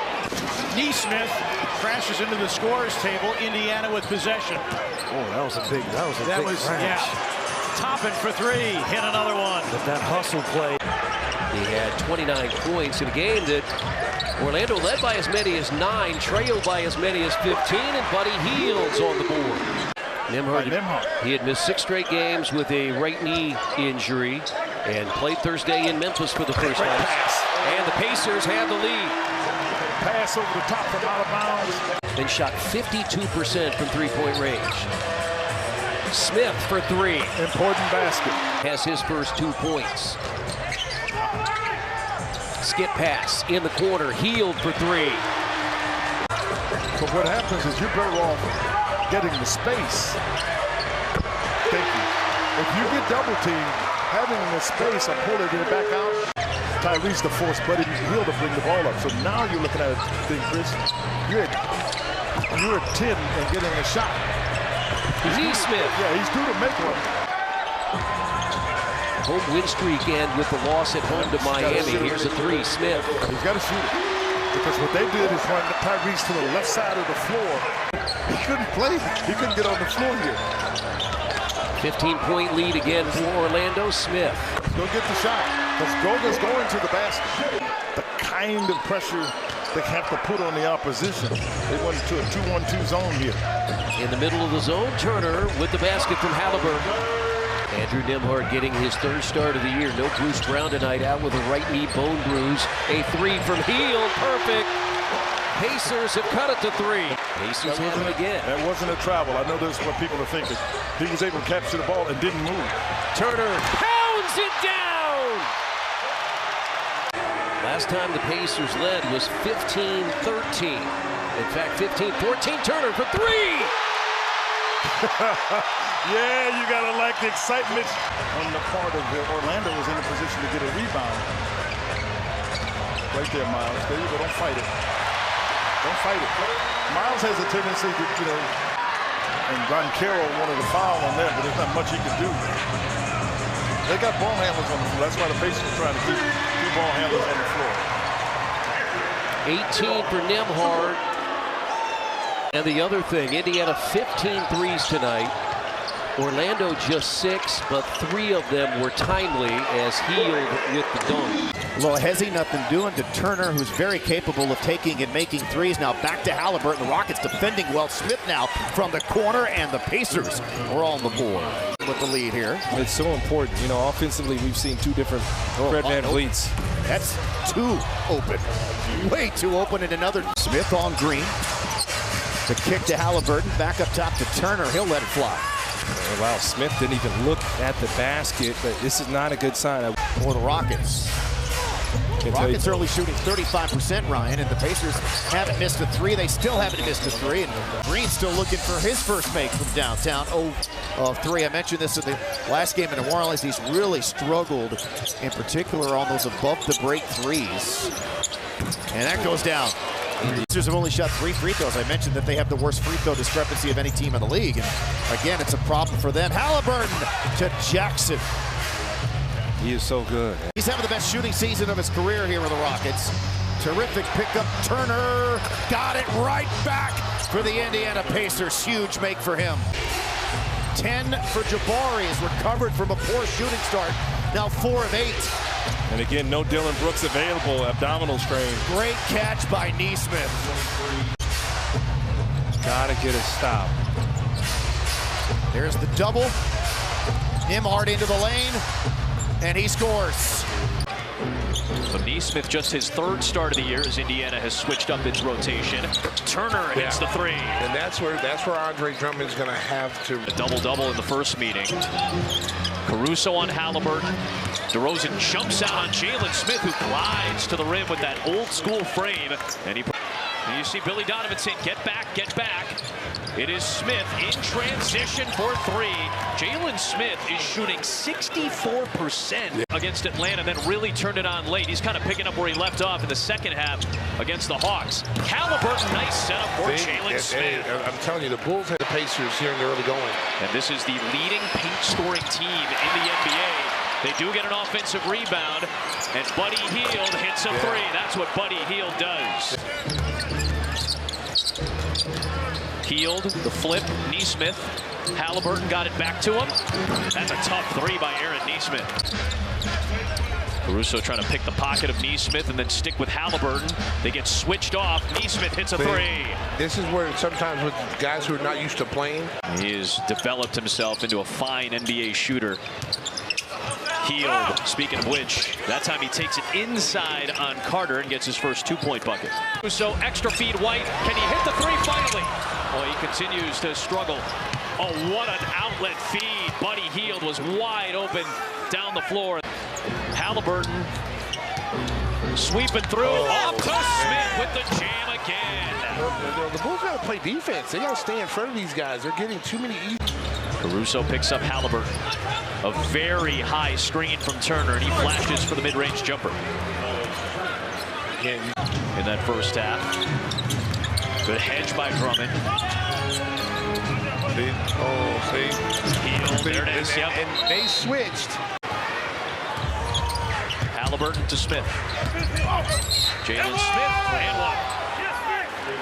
Neesmith crashes into the scorer's table. Indiana with possession. Oh, that was a big crash. Yeah. Toppin for 3. Hit another one. But that hustle play. He had 29 points in a game that Orlando led by as many as 9, trailed by as many as 15, and Buddy Hield's on the board. Nemhard, he had missed 6 straight games with a right knee injury and played Thursday in Memphis for the first time. And the Pacers have the lead. pass over the top from out of bounds. And shot 52% from three-point range. Smith for three. Important basket. Has his first 2 points. Skip pass in the corner. Healed for three. But what happens is you're better off getting the space. Thank you. If you get double teamed, having the space and pulling it back out, Tyrese to force Buddy Hield to bring the ball up. So now you're looking at a thing, Chris. You're at 10 and getting a shot. Smith. Yeah, he's due to make one. Home win streak end with the loss at home to Miami. Here's a three, Smith. He's got to shoot it. Because what they did is run Tyrese to the left side of the floor. He couldn't play. He couldn't get on the floor here. 15-point lead again for Orlando. Smith. Go get the shot. Because Goga's going to the basket. The kind of pressure they have to put on the opposition. They went to a 2-1-2 zone here. In the middle of the zone, Turner with the basket from Halburton. Andrew Nembhard getting his third start of the year. No Bruce Brown tonight, out with a right knee bone bruise. A three from Hield, perfect. Pacers have cut it to three. Pacers hit him again. That wasn't a travel. I know that's what people are thinking. He was able to capture the ball and didn't move. Turner pounds it down. Last time the Pacers led was 15-13. In fact, 15-14. Turner for three. Yeah, you gotta like the excitement on the part of Orlando was in a position to get a rebound. Right there, Miles. There you go. Don't fight it. Don't fight it. Miles has a tendency to, and Ron Carroll wanted to foul on there, but there's not much he can do. They got ball handlers on the floor. That's why the Pacers are trying to keep two ball handlers on the floor. 18 for Nembhard. And the other thing, Indiana 15 threes tonight. Orlando just 6, but 3 of them were timely as Hield with the dunk. Well, Hezzy, nothing doing to Turner, who's very capable of taking and making threes. Now back to Halibutron. The Rockets defending well. Smith now from the corner, and the Pacers are on the board with the lead here. It's so important. Offensively, we've seen two different Fred VanVleets. That's too open. Way too open, and another. Smith on Green. The kick to Halibutron. Back up top to Turner. He'll let it fly. Wow, Smith didn't even look at the basket, but this is not a good sign. For the Rockets. Rockets early shooting 35%, Ryan, and the Pacers haven't missed a three. They still haven't missed a three, and Green's still looking for his first make from downtown. 0 of 3. I mentioned this in the last game in New Orleans. He's really struggled, in particular, on those above-the-break threes. And that goes down. The Pacers have only shot 3 free throws. I mentioned that they have the worst free throw discrepancy of any team in the league. And again, it's a problem for them. Halburton to Jackson. He is so good. He's having the best shooting season of his career here with the Rockets. Terrific pickup. Turner got it right back for the Indiana Pacers. Huge make for him. 10 for Jabari, has recovered from a poor shooting start. Now 4 of 8. And again, no Dylan Brooks available, abdominal strain. Great catch by Nesmith. Gotta get a stop. There's the double. Nembhard into the lane, and he scores. So Nesmith, just his 3rd start of the year as Indiana has switched up its rotation. Turner hits the 3. And that's where Andre Drummond's going to have to. A double-double in the first meeting. Caruso on Halburton. DeRozan jumps out on Jalen Smith, who glides to the rim with that old-school frame. And you see Billy Donovan saying, get back, get back. It is Smith in transition for 3. Jalen Smith is shooting 64% against Atlanta, then really turned it on late. He's kind of picking up where he left off in the second half against the Hawks. Halburton, nice setup for Jalen Smith. I'm telling you, the Bulls had the Pacers here in the early going. And this is the leading paint scoring team in the NBA. They do get an offensive rebound, and Buddy Hield hits a 3. That's what Buddy Hield does. Hield, the flip, Nesmith. Halburton got it back to him. That's a tough 3 by Aaron Nesmith. Caruso trying to pick the pocket of Nesmith and then stick with Halburton. They get switched off. Nesmith hits a 3. This is where sometimes with guys who are not used to playing. He has developed himself into a fine NBA shooter. Hield, speaking of which, that time he takes it inside on Carter and gets his first 2-point bucket. So extra feed White. Can he hit the three finally? Well, he continues to struggle. Oh, what an outlet feed. Buddy Hield was wide open down the floor. Halburton sweeping through. Off to Smith with the jam again. The Bulls got to play defense. They got to stay in front of these guys. They're getting too many easy. Caruso picks up Halburton. A very high screen from Turner, and he flashes for the mid-range jumper. In that first half. Good hedge by Drummond. Hield, there it is, yep. And they switched. Halburton to Smith. Jalen Smith, and one.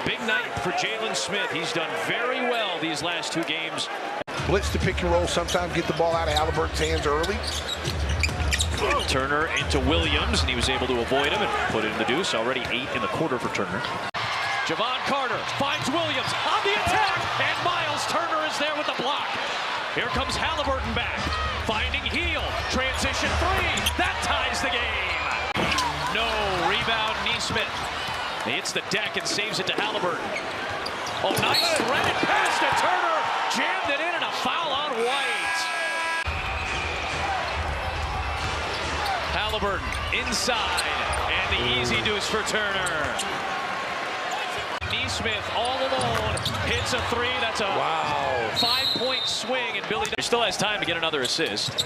Big night for Jalen Smith. He's done very well these last 2 games. Blitz to pick and roll, sometimes get the ball out of Haliburton's hands early. Turner into Williams, and he was able to avoid him and put it in the deuce. Already 8 in the quarter for Turner. Javon Carter finds Williams on the attack, and Miles Turner is there with the block. Here comes Halburton back, finding Hield. Transition 3, that ties the game. No, rebound Nesmith. He hits the deck and saves it to Halburton. Oh, nice threaded pass to Turner. Jammed it in, and a foul on White. Halburton inside, and the easy deuce for Turner. Nesmith all alone hits a 3. That's a 5-point swing, and Billy still has time to get another assist.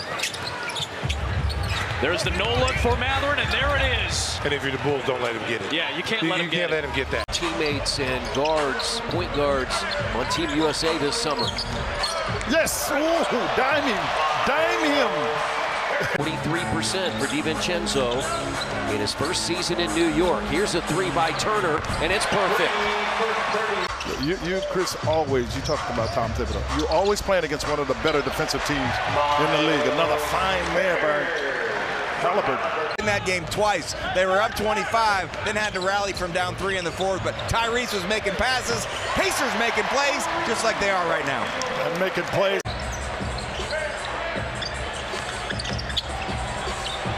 There's the no-look for Matherin, and there it is. And if you're the Bulls, don't let him get it. Yeah, you can't let him get it. You can't let him get that. Teammates and guards, point guards on Team USA this summer. Yes! Ooh, dime him! 43% for DiVincenzo in his first season in New York. Here's a 3 by Turner, and it's perfect. You, Chris, always, you talked about Tom Thibodeau. You're always playing against one of the better defensive teams in the league. Another fine man by Halburton. In that game twice. They were up 25, then had to rally from down 3 in the fourth, but Tyrese was making passes. Pacers making plays just like they are right now. And making plays.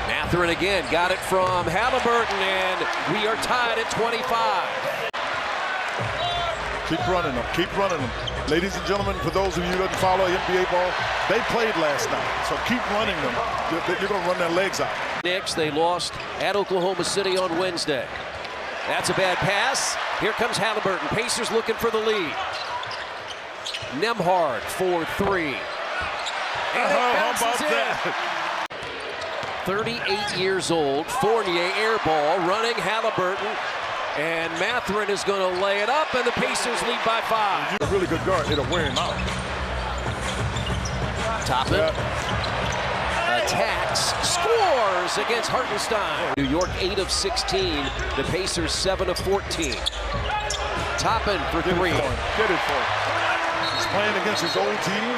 Matherin again, got it from Halburton, and we are tied at 25. Keep running them. Keep running them. Ladies and gentlemen, for those of you who don't follow NBA ball, they played last night, so keep running them. You're going to run their legs out. Knicks, they lost at Oklahoma City on Wednesday. That's a bad pass. Here comes Halburton. Pacers looking for the lead. Nembhard for 3. And how about that? 38 years old. Fournier air ball running Halburton. And Matherin is going to lay it up, and the Pacers lead by 5. You're a really good guard. It'll wear him out. Toppin attacks, scores against Hartenstein. New York 8 of 16. The Pacers 7 of 14. Toppin for 3. Get it for him. He's playing against his old team.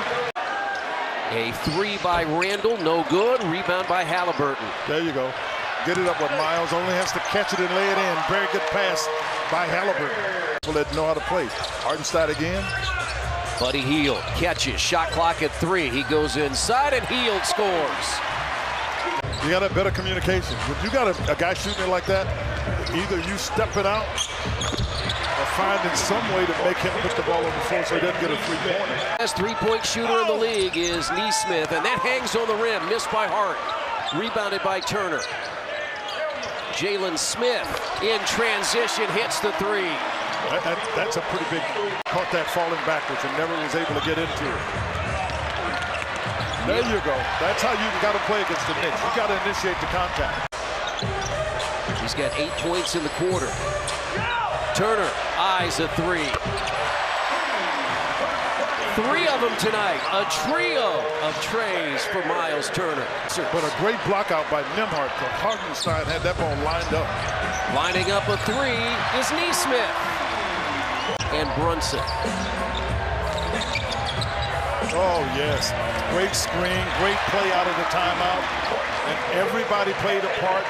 A 3 by Randall, no good. Rebound by Halburton. There you go. Get it up with Miles, only has to catch it and lay it in. Very good pass by Halburton. So they know how to play. Hartenstein again. Buddy Hield catches, shot clock at 3. He goes inside and Hield scores. You got a better communication. When you got a guy shooting it like that, either you step it out or finding some way to make him put the ball on the floor so he doesn't get a 3-pointer. Best 3-point shooter in the league is Nesmith, and that hangs on the rim, missed by Hart. Rebounded by Turner. Jalen Smith in transition hits the 3. That's a pretty big, caught that falling backwards and never was able to get into it. There you go. That's how you got to play against the Knicks. You got to initiate the contact. He's got 8 points in the quarter. Turner eyes a 3. 3 of them tonight. A trio of trays for Miles Turner. But a great block out by Nembhard. Hartenstein had that ball lined up. Lining up a 3 is Nesmith. And Brunson. Oh, yes. Great screen, great play out of the timeout. And everybody played a part.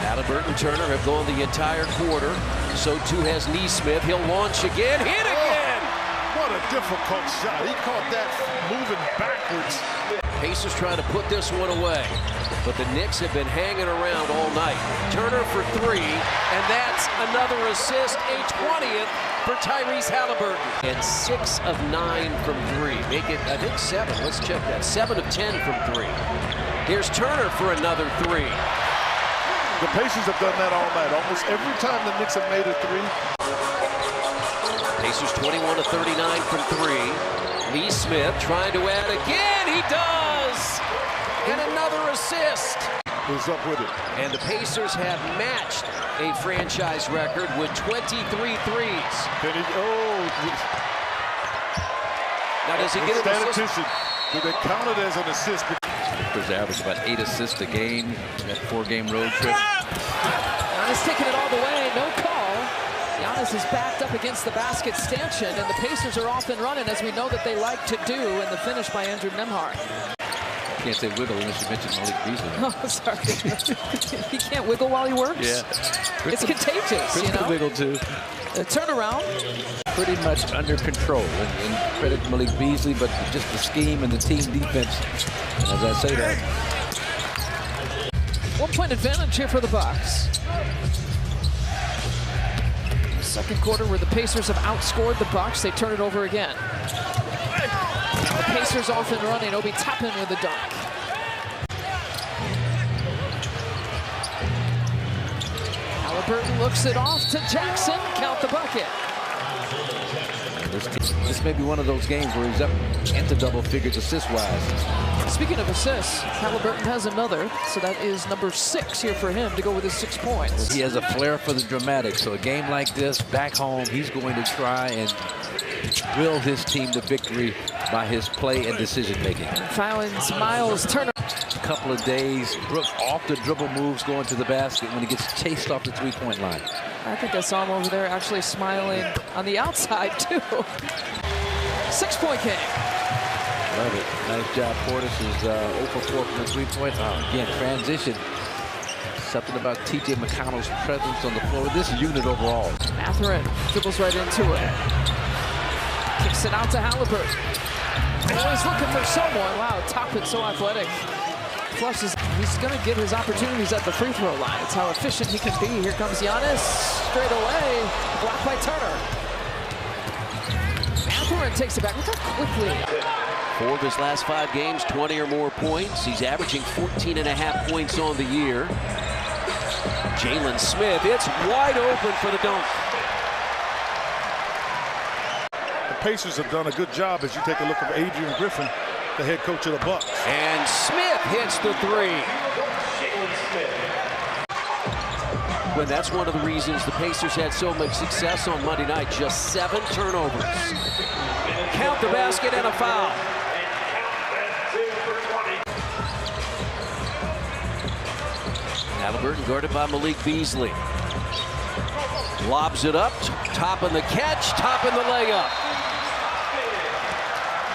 Halburton and Turner have gone the entire quarter. So too has Nesmith. He'll launch again. Hit again! What a difficult shot. He caught that moving backwards. Pacers trying to put this one away, but the Knicks have been hanging around all night. Turner for three, and that's another assist, a 20th for Tyrese Haliburton. And 6 of 9 from three. Make it, I think, 7. Let's check that. 7 of 10 from three. Here's Turner for another three. The Pacers have done that all night. Almost every time the Knicks have made a three. Pacers 21 of 39 from three. Lee Smith trying to add again. He does! And another assist. Who's up with it? And the Pacers have matched a franchise record with 23 threes. Now does he get an assist? Do they count it as an assist? Pacers average about 8 assists a game. That 4-game road trip. Giannis taking it all the way, no call. Giannis is backed up against the basket stanchion, and the Pacers are off and running, as we know that they like to do, in the finish by Andrew Nembhard. Can't say wiggle unless you mention Malik Beasley. Oh, sorry. He can't wiggle while he works? Yeah. It's contagious, Chris you know? can wiggle too. The turnaround. Pretty much under control. And credit to Malik Beasley, but just the scheme and the team defense, as I say that. 1-point advantage here for the Bucks. Second quarter where the Pacers have outscored the Bucks, they turn it over again. Now the Pacers off and running. Obi Toppin with a dunk. Halburton looks it off to Jackson. Count the bucket. This may be one of those games where he's up into double figures assist-wise. Speaking of assists, Halburton has another, so that is number 6 here for him to go with his 6 points. He has a flair for the dramatic, so a game like this, back home, he's going to try and will his team to victory by his play and decision-making. Finds Miles Turner. A couple of days off the dribble moves going to the basket when he gets chased off the three-point line. I think I saw him over there actually smiling on the outside, too. 6-point game. Love it. Nice job. Portis is 0 for 4 from the three-point. Again, transition. Something about T.J. McConnell's presence on the floor. This unit overall. Mathurin dribbles right into it. Kicks it out to Halibutron. Always looking for someone. Wow, Toppin so athletic. Flushes. He's going to get his opportunities at the free throw line. It's how efficient he can be. Here comes Giannis. Straight away. Blocked by Turner. Mathurin takes it back. Look how quickly. 4 of his last 5 games, 20 or more points. He's averaging 14.5 points on the year. Jalen Smith, it's wide open for the dunk. The Pacers have done a good job as you take a look at Adrian Griffin, the head coach of the Bucks. And Smith hits the 3. Well, that's one of the reasons the Pacers had so much success on Monday night. Just 7 turnovers. Count the basket and a foul. Halburton guarded by Malik Beasley. Lobs it up, topping the catch, topping the layup.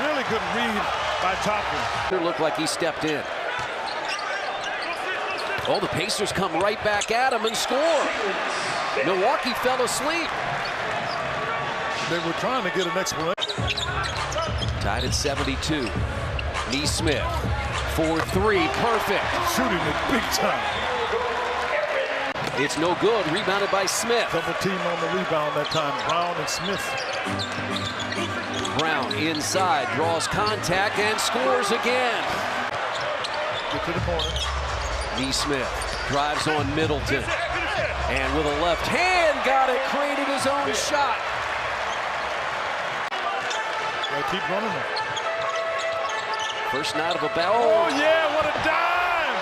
Really good read by Toppin. It looked like he stepped in. Oh, the Pacers come right back at him and score. Milwaukee fell asleep. They were trying to get an explanation. Tied at 72. Lee Smith, 4-3, perfect. Shooting it big time. It's no good, rebounded by Smith. Double team on the rebound that time, Brown and Smith. Brown inside, draws contact and scores again. Get to the corner. Lee Smith drives on Middleton. And with a left hand, got it, created his own shot. Gotta keep running it. First night of a battle. Oh yeah, what a dime!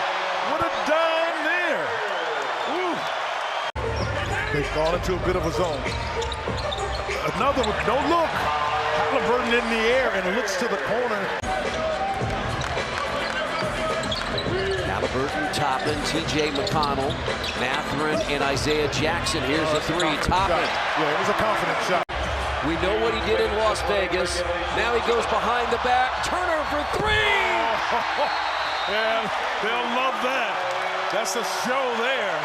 What a dime there! Ooh. They've gone into a bit of a zone. Another one, no look. Halburton in the air and looks to the corner. Halburton, Toppin, T.J. McConnell, Mathurin, and Isaiah Jackson. Here's a 3. Toppin. Yeah, it was a confident shot. We know what he did in Las Vegas. Now he goes behind the back. Turner for 3. Yeah, they'll love that. That's a show there.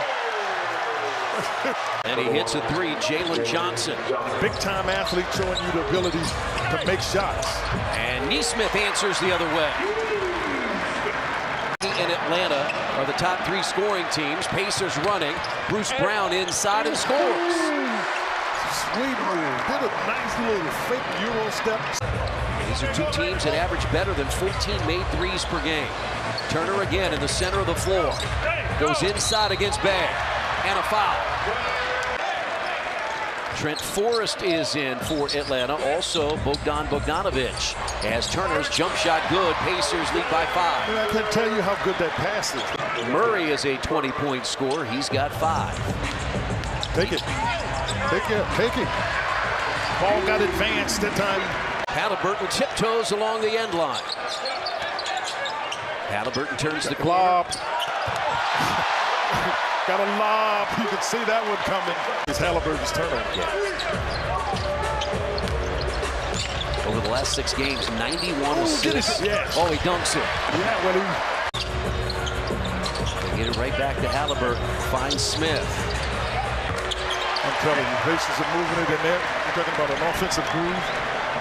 And he hits a three, Jalen Johnson. Big-time athlete showing you the ability to make shots. And Neesmith answers the other way. In Atlanta are the top three scoring teams. Pacers running. Bruce Brown inside and scores. Sweet move. Did a nice little fake Euro step. These are two teams that average better than 14 made threes per game. Turner again in the center of the floor. Goes inside against Bay. And a foul. Trent Forrest is in for Atlanta. Also Bogdan Bogdanovic. As Turner's jump shot good. Pacers lead by 5. I can't tell you how good that pass is. Murray is a 20-point scorer. He's got 5. Take it. Take it. Take it. Ball got advanced that time. Halburton tiptoes along the end line. Halburton turns the lob. Got a lob. You can see that one coming. It's Halburton's turnover. Yeah. Over the last 6 games, 91 assists. Yes. Oh, he dunks it. Yeah, well, They get it right back to Halburton. Finds Smith. I'm telling you, Pacers are moving it in there. We're talking about an offensive groove.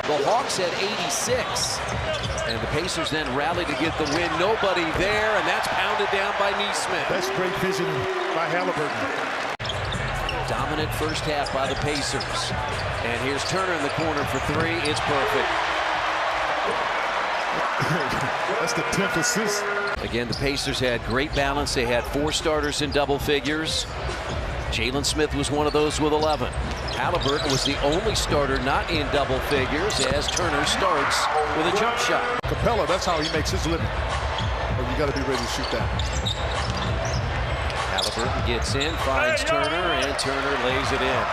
The Hawks had 86. And the Pacers then rally to get the win. Nobody there, and that's pounded down by Neesmith. That's great vision by Halburton. Dominant first half by the Pacers. And here's Turner in the corner for 3. It's perfect. That's the 10th assist. Again, the Pacers had great balance. They had 4 starters in double figures. Jalen Smith was one of those with 11. Halburton was the only starter not in double figures as Turner starts with a jump shot. Capella, that's how he makes his living. But you got to be ready to shoot that. Halburton gets in, finds Turner, and Turner lays it in.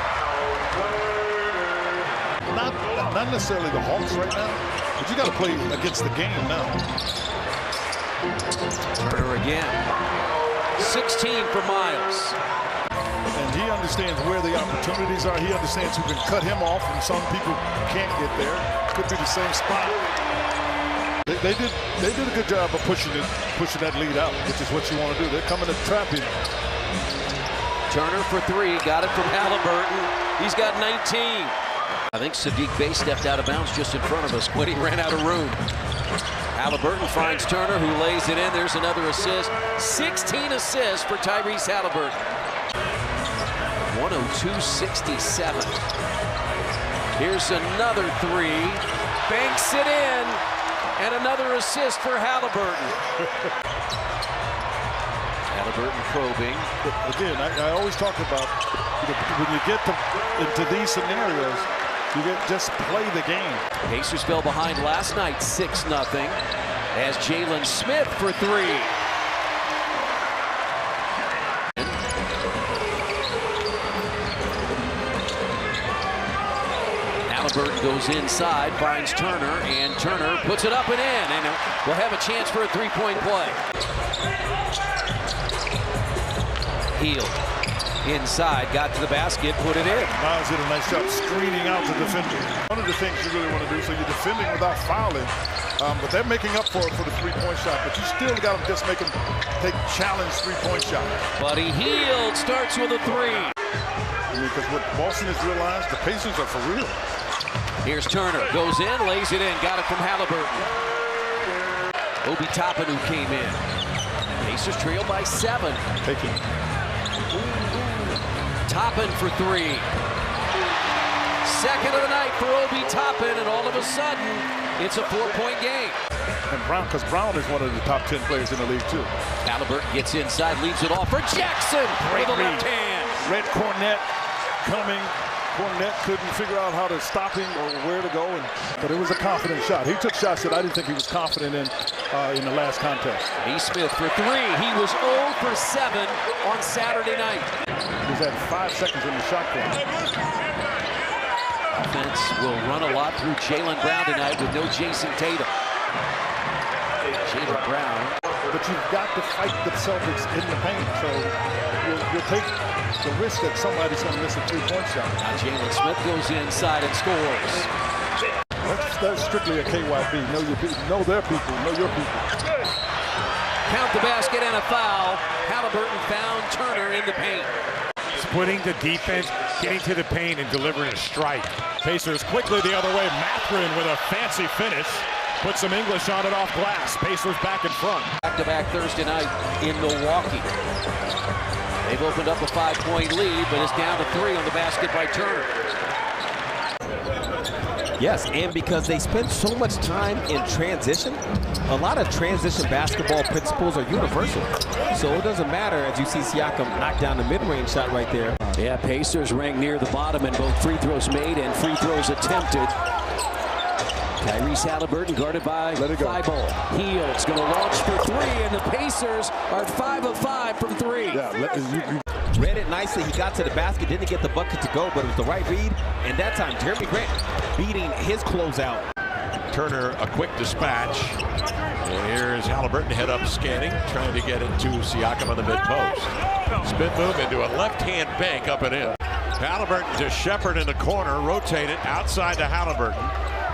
Not necessarily the Hawks right now, but you got to play against the game now. Turner again. 16 for Miles. And he understands where the opportunities are. He understands who can cut him off, and some people can't get there. Could be the same spot. They did a good job of pushing that lead out, which is what you want to do. They're coming to trap him. Turner for 3, got it from Halburton. He's got 19. I think Sadiq Bey stepped out of bounds just in front of us when he ran out of room. Halburton finds Turner, who lays it in. There's another assist. 16 assists for Tyrese Haliburton. 102-67. Here's another 3. Banks it in. And another assist for Halburton. Halburton probing. Again, I always talk about, when you get into these scenarios, you just play the game. Pacers fell behind last night 6-0 as Jalen Smith for 3. Halburton goes inside, finds Turner, and Turner puts it up and in, and we'll have a chance for a 3-point play. Hield inside, got to the basket, put it in. Miles did a nice job screening out the defender. One of the things you really want to do, so you're defending without fouling, but they're making up for it for the 3-point shot, but you still got to just make them take challenge 3-point shot. Buddy Hield starts with a 3. Because what Boston has realized, the Pacers are for real. Here's Turner, goes in, lays it in, got it from Halburton. Obi Toppin who came in. Pacers trail by 7. Take it. Toppin for 3. Second of the night for Obi Toppin, and all of a sudden, it's a 4-point game. And Brown, because Brown is one of the top 10 players in the league too. Halburton gets inside, leaves it off for Jackson. Great with the left hand. Red Cornette coming. Cornette couldn't figure out how to stop him or where to go, but it was a confident shot. He took shots that I didn't think he was confident in the last contest. Neesmith for 3. He was 0 for 7 on Saturday night. He was at 5 seconds in the shot clock. Offense will run a lot through Jaylen Brown tonight with no Jason Tatum. Jaylen Brown. But you've got to fight the Celtics in the paint, so you'll take the risk that somebody's going to miss a 3-point shot. Now Jalen Smith goes inside and scores. That's strictly a KYB. Know your people, know their people, know your people. Count the basket and a foul. Halburton found Turner in the paint. Splitting the defense, getting to the paint, and delivering a strike. Pacers quickly the other way. Mathurin with a fancy finish. Put some English on it off glass. Pacers back in front. Back-to-back Thursday night in Milwaukee. They've opened up a 5-point lead, but it's down to 3 on the basket by Turner. Yes, and because they spend so much time in transition, a lot of transition basketball principles are universal. So it doesn't matter as you see Siakam knock down the mid-range shot right there. Yeah, Pacers rank near the bottom in both free throws made and free throws attempted. Tyrese Haliburton guarded by Thibault. Hield's going to launch for 3, and the Pacers are 5 of 5 from 3. Yeah, read it nicely. He got to the basket, didn't get the bucket to go, but it was the right read. And that time, Jeremy Grant beating his closeout. Turner, a quick dispatch. And here's Halburton head up scanning, trying to get it to Siakam on the mid-post. Spin move into a left-hand bank up and in. Halburton to Shepherd in the corner, rotated outside to Halburton.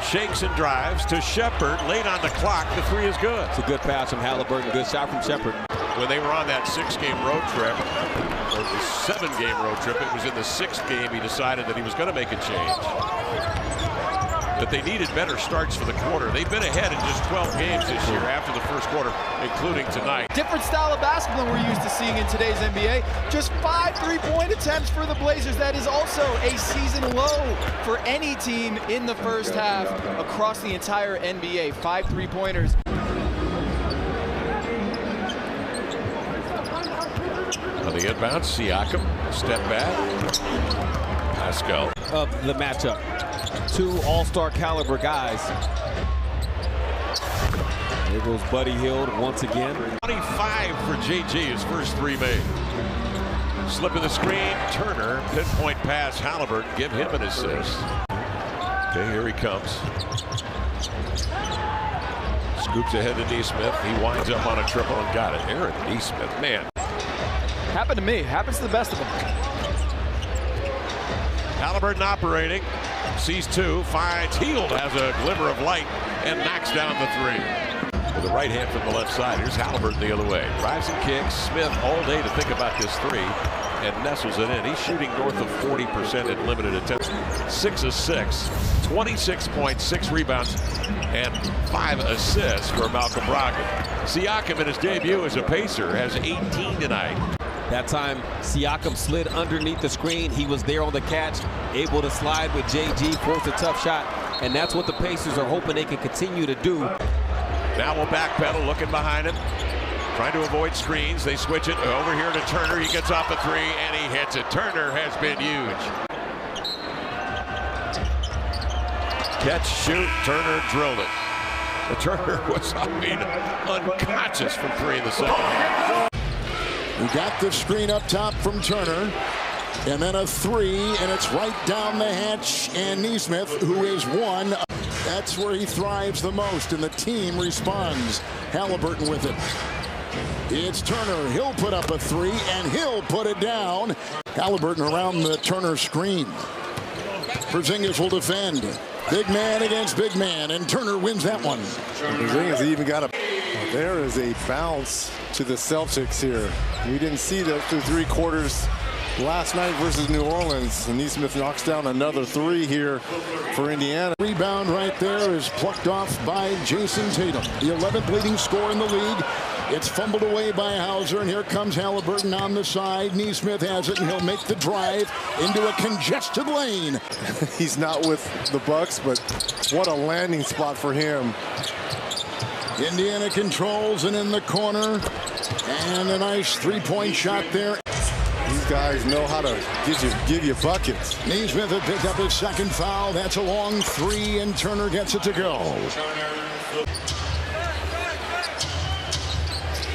Shakes and drives to Shepherd, late on the clock. The 3 is good. It's a good pass from Halburton, good shot from Shepherd. When they were on that 6-game road trip, or the 7-game road trip, it was in the 6th game he decided that he was going to make a change. That they needed better starts for the quarter. They've been ahead in just 12 games this year after the first quarter, including tonight. Different style of basketball we're used to seeing in today's NBA. Just 5 3-point attempts for the Blazers. That is also a season low for any team in the first half across the entire NBA. 5 3-pointers. On the inbound, Siakam, step back. Pascal. Of the matchup. 2 all-star caliber guys. There goes Buddy Hield once again. 25 for JG, his first 3 made. Slipping the screen, Turner, pinpoint pass, Halibutron, give him an assist. Okay, here he comes. Scoops ahead to Neesmith. He winds up on a triple and got it. Aaron Neesmith, man. Happened to me. Happens to the best of them. Halburton operating, sees 2, finds Hield, has a glimmer of light, and knocks down the 3. With the right hand from the left side, here's Halburton the other way. Drives and kicks. Smith all day to think about this 3, and nestles it in. He's shooting north of 40% in limited attempts. 6 of 6, 26 points, 6 rebounds, and 5 assists for Malcolm Brogdon. Siakam in his debut as a Pacer has 18 tonight. That time, Siakam slid underneath the screen. He was there on the catch, able to slide with JG, force a tough shot, and that's what the Pacers are hoping they can continue to do. Now we'll backpedal, looking behind him, trying to avoid screens. They switch it over here to Turner. He gets off a 3, and he hits it. Turner has been huge. Catch, shoot, Turner drilled it. But Turner was, unconscious from 3 in the second half. We got the screen up top from Turner. And then a 3, and it's right down the hatch. And Neesmith, who is 1. That's where he thrives the most, and the team responds. Halburton with it. It's Turner. He'll put up a 3, and he'll put it down. Halburton around the Turner screen. Porzingis will defend. Big man against big man, and Turner wins that one. Porzingis even got a... There is a bounce to the Celtics here. We didn't see that through 3 quarters last night versus New Orleans. And Neesmith knocks down another 3 here for Indiana. Rebound right there is plucked off by Jason Tatum, the 11th leading scorer in the league. It's fumbled away by Hauser, and here comes Halburton on the side. Neesmith has it, and he'll make the drive into a congested lane. He's not with the Bucks, but what a landing spot for him. Indiana controls, and in the corner, and a nice 3-point shot there. These guys know how to give you buckets. Neesmith had picked up his 2nd foul. That's a long 3, and Turner gets it to go.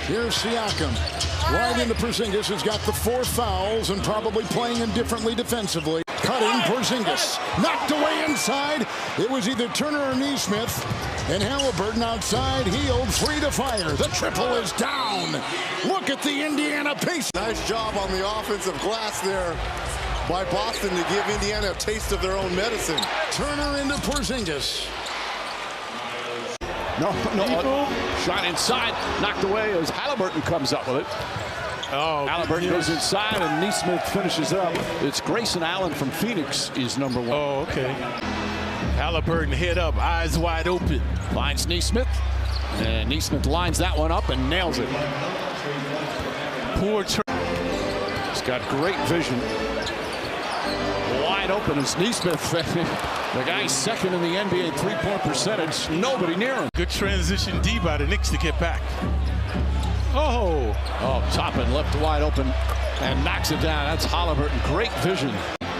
Here's Siakam. Right into Porzingis, who's got the 4 fouls and probably playing indifferently defensively. Cutting Porzingis. Knocked away inside. It was either Turner or Neesmith. And Halburton outside. Hield, 3 to fire. The triple is down. Look at the Indiana Pacers. Nice job on the offensive glass there by Boston to give Indiana a taste of their own medicine. Turner into Porzingis. No. Shot inside, knocked away as Halburton comes up with it. Oh, Halburton goes inside, and Neesmith finishes up. It's Grayson Allen from Phoenix is number 1. Oh, okay. Halburton head up, eyes wide open. Finds Neesmith, and Neesmith lines that one up and nails it. Poor He's got great vision. Wide open is Neesmith. The guy's second in the NBA three-point percentage. Nobody near him. Good transition D by the Knicks to get back. Oh, Toppin left wide open and knocks it down. That's Halibutron. Great vision.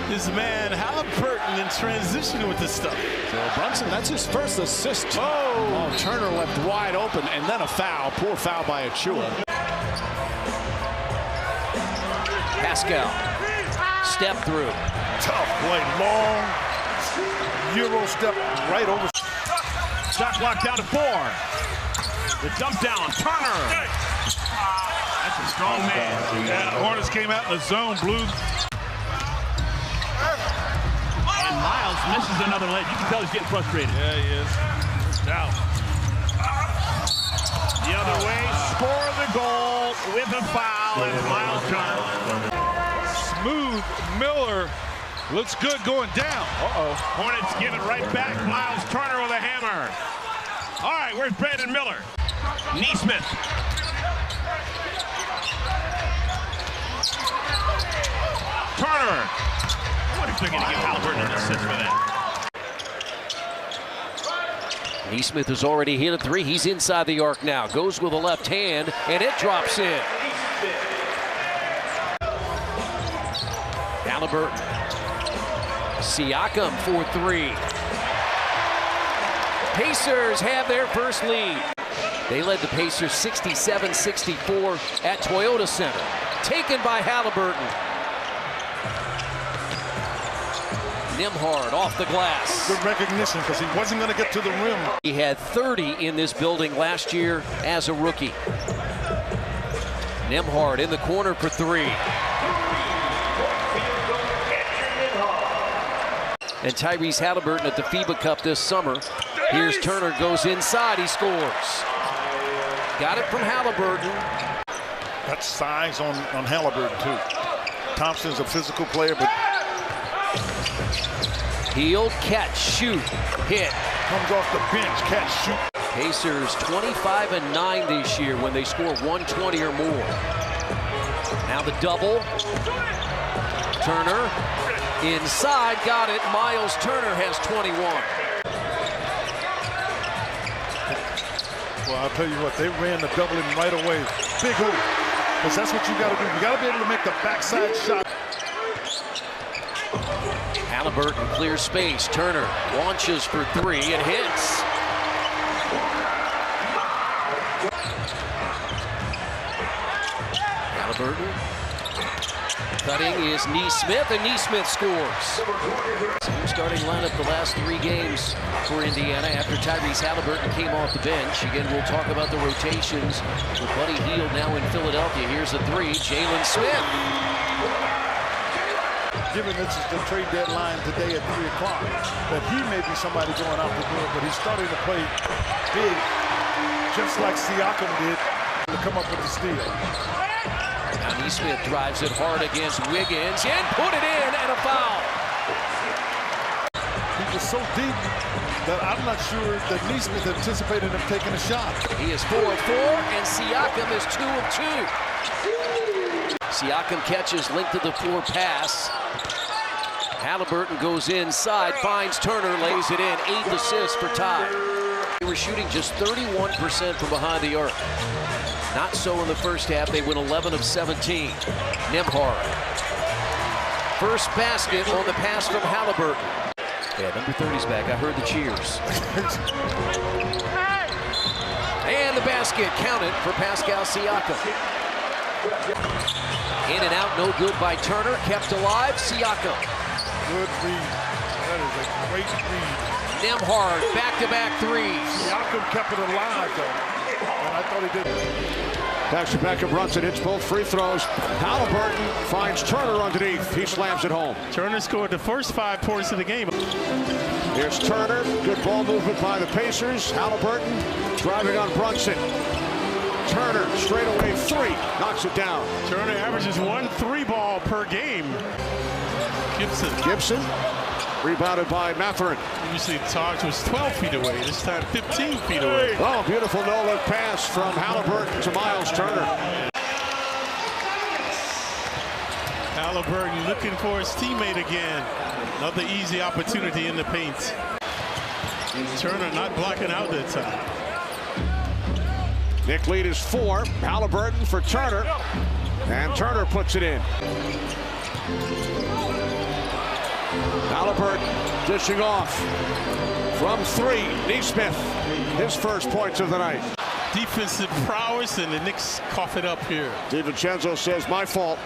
This man Halburton in transition with this stuff. So Brunson, that's his first assist. Oh, Turner left wide open, and then a foul. Poor foul by Achua. Pascal, step through. Tough play, long Euro step right over. Shot clock down to 4. The dump down, Turner. That's a strong man. Yeah, Hornets came out in the zone, blue. And Miles misses another leg. You can tell he's getting frustrated. Yeah, he is. Down. The other way, score the goal with a foul, and Miles Turner. Smooth Miller looks good going down. Hornets give it right back. Miles Turner with a hammer. All right, where's Brandon Miller? Neesmith. Turner. I wonder if they're going to give Halburton an assist for that. Neesmith has already hit a 3. He's inside the arc now. Goes with the left hand, and it drops in. Halburton. Siakam for 3. Pacers have their first lead. They led the Pacers 67-64 at Toyota Center. Taken by Halburton. Nembhard off the glass. Good recognition because he wasn't going to get to the rim. He had 30 in this building last year as a rookie. Nembhard in the corner for 3. And Tyrese Haliburton at the FIBA Cup this summer. Here's Turner, goes inside, he scores. Got it from Halburton. That's size on Halburton too. Thompson's a physical player, but Heel, catch, shoot, hit. Comes off the bench, catch, shoot. Pacers 25-9 this year when they score 120 or more. Now the double. Turner inside, got it. Miles Turner has 21. Well, I'll tell you what, they ran the double in right away. Big hoop, because that's what you got to do. You got to be able to make the backside shot. Halburton clears space. Turner launches for 3 and hits. Halburton. Cutting is Neesmith, and Neesmith scores. Same starting lineup the last 3 games for Indiana after Tyrese Haliburton came off the bench. Again, we'll talk about the rotations with Buddy Hield now in Philadelphia. Here's a 3, Jalen Smith. Given this is the trade deadline today at 3 o'clock, that he may be somebody going out the door, but he's starting to play big, just like Siakam did to come up with the steal. Now Neesmith drives it hard against Wiggins and put it in, and a foul. He was so deep that I'm not sure that Neesmith anticipated him taking a shot. He is 4 of 4, and Siakam is 2 of 2. Siakam catches, linked to the floor pass. Halburton goes inside, finds Turner, lays it in. 8 assists for Ty. They were shooting just 31% from behind the arc. Not so in the first half. They went 11 of 17. Nembhard. First basket on the pass from Halburton. Yeah, number 30's back. I heard the cheers. And the basket counted for Pascal Siakam. In and out, no good by Turner. Kept alive, Siakam. Good read. That is a great read. Nembhard, back-to-back 3s. Siakam kept it alive, though. And I thought he did. Back to Beckham, Brunson hits both free throws. Halburton finds Turner underneath. He slams it home. Turner scored the first 5 points of the game. Here's Turner. Good ball movement by the Pacers. Halburton driving on Brunson. Turner, straightaway three, knocks it down. Turner averages 1 3-ball per game. Gibson, rebounded by Matherin. Usually Taj was 12 feet away. This time 15 feet away. Oh, beautiful no-look pass from Halburton to Miles Turner. Halburton looking for his teammate again. Another easy opportunity in the paint. Turner not blocking out that time. Nick lead is 4. Halburton for Turner. And Turner puts it in. Halburton dishing off from 3. Neesmith, his first points of the night. Defensive prowess, and the Knicks cough it up here. DiVincenzo says, my fault.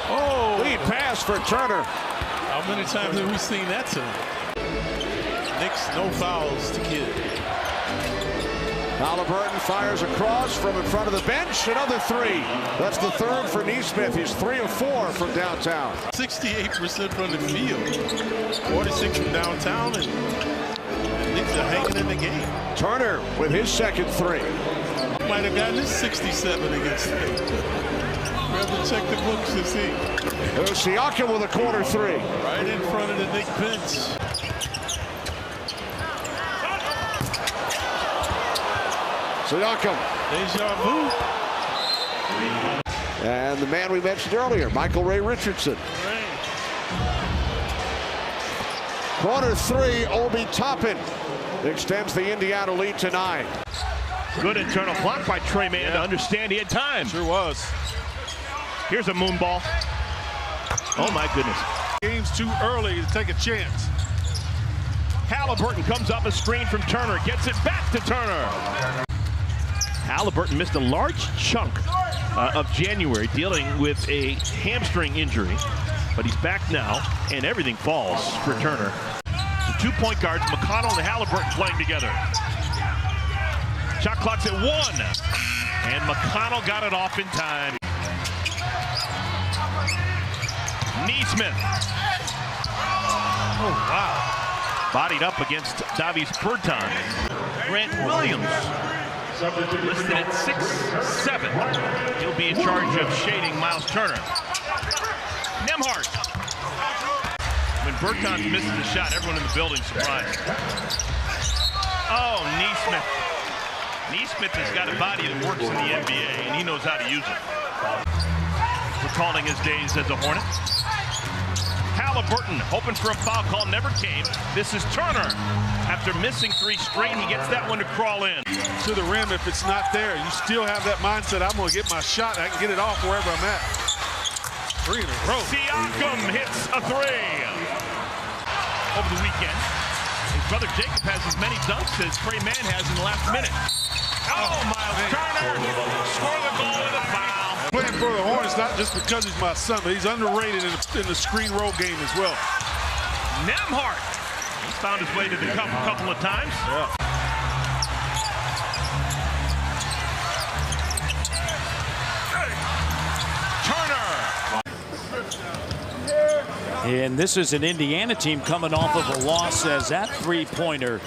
Oh! Lead pass for Turner. How many times have we seen that tonight? Knicks, no fouls to give. Halburton fires across from in front of the bench. Another 3. That's the third for Neesmith. He's 3 of 4 from downtown. 68% from the field. 46 from downtown, and the Knicks are hanging in the game. Turner with his second 3. Might have gotten his 67 against the Knicks. We have to check the books to see. There's Siakam with a corner 3. Right in front of the Knicks bench. Siakam. Deja vu. And the man we mentioned earlier, Michael Ray Richardson. Corner 3, Obi Toppin extends the Indiana lead to 9. Good internal block by Trey Mann to understand he had time. Sure was. Here's a moon ball. Oh my goodness. Game's too early to take a chance. Halburton comes up a screen from Turner, gets it back to Turner. Halburton missed a large chunk of January dealing with a hamstring injury, but he's back now, and everything falls for Turner. The 2 point guards, McConnell and Halburton playing together. Shot clock's at 1, and McConnell got it off in time. Neesmith. Oh, wow. Bodied up against Tyrese Halibutron. Grant Williams. Listed at 6'7". He'll be in charge of shading Miles Turner. Nembhard. When Berton's missing the shot, everyone in the building's surprised. Oh, Neesmith. Neesmith has got a body that works in the NBA, and he knows how to use it. Recalling his days as a Hornet. Halburton hoping for a foul call, never came. This is Turner. After missing 3 straight, he gets that one to crawl in. To the rim, if it's not there, you still have that mindset, I'm going to get my shot. I can get it off wherever I'm at. 3 in a row. Siakam hits a 3. Over the weekend, his brother Jacob has as many dunks as Trey Mann has in the last minute. Oh, Miles Turner score the goal with a foul. Playing for the Hornets, not just because he's my son, but he's underrated in the screen roll game as well. Nembhard. He's found his way to the cup a couple of times. Yeah. And this is an Indiana team coming off of a loss, as that three-pointer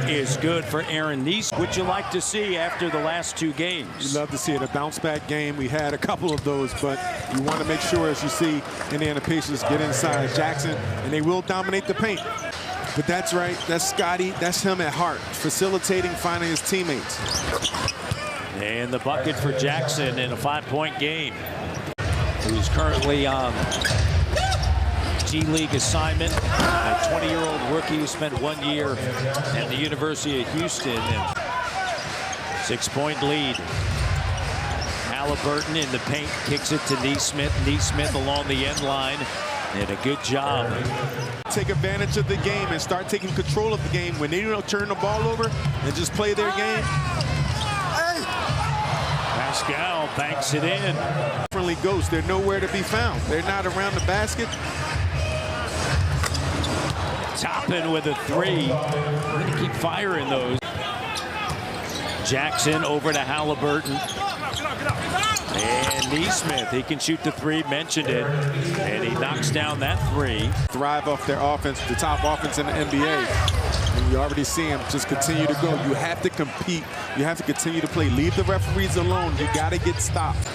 is good for Aaron Neesmith. Would you like to see after the last 2 games? You'd love to see it, a bounce-back game. We had a couple of those, but you want to make sure, as you see, Indiana Pacers get inside Jackson, and they will dominate the paint. But that's right. That's Scotty. That's him at heart, facilitating, finding his teammates. And the bucket for Jackson in a 5-point game. Who's currently on G League assignment, a 20-year-old rookie who spent 1 year at the University of Houston. And 6-point lead. Halburton in the paint, kicks it to Neesmith. Neesmith along the end line. Did a good job. Take advantage of the game and start taking control of the game. When they don't turn the ball over and just play their game. Pascal banks it in. Friendly ghosts, they're nowhere to be found. They're not around the basket. Toppin with a 3. We're going to keep firing those. Jackson over to Halburton. And Neesmith, he can shoot the 3, mentioned it. And he knocks down that 3. Thrive off their offense, the top offense in the NBA. And you already see him just continue to go. You have to compete. You have to continue to play. Leave the referees alone. You got to get stopped.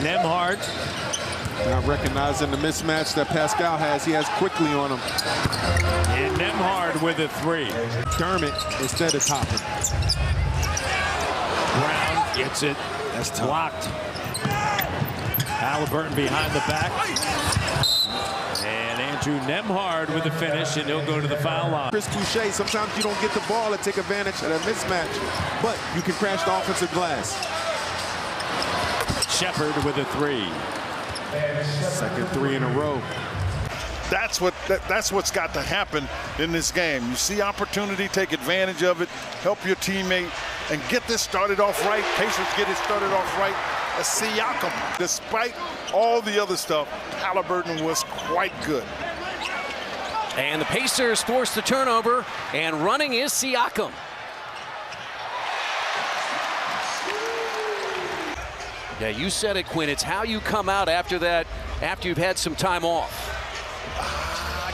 Nembhard. Not recognizing the mismatch that Pascal has. He has quickly on him. And Nembhard with a three. Dermott instead of Toppin. Brown gets it. That's blocked. Halburton behind the back. And Andrew Nembhard with the finish, and he'll go to the foul line. Chris Boucher, sometimes you don't get the ball and take advantage of that mismatch, but you can crash the offensive glass. Shepard with a three. Second three in a row. That's what's got to happen in this game. You see opportunity, take advantage of it, help your teammate, and get this started off right. Pacers get it started off right. Siakam, despite all the other stuff, Halburton was quite good. And the Pacers force the turnover, and running is Siakam. Yeah, you said it, Quinn. It's how you come out after that, after you've had some time off.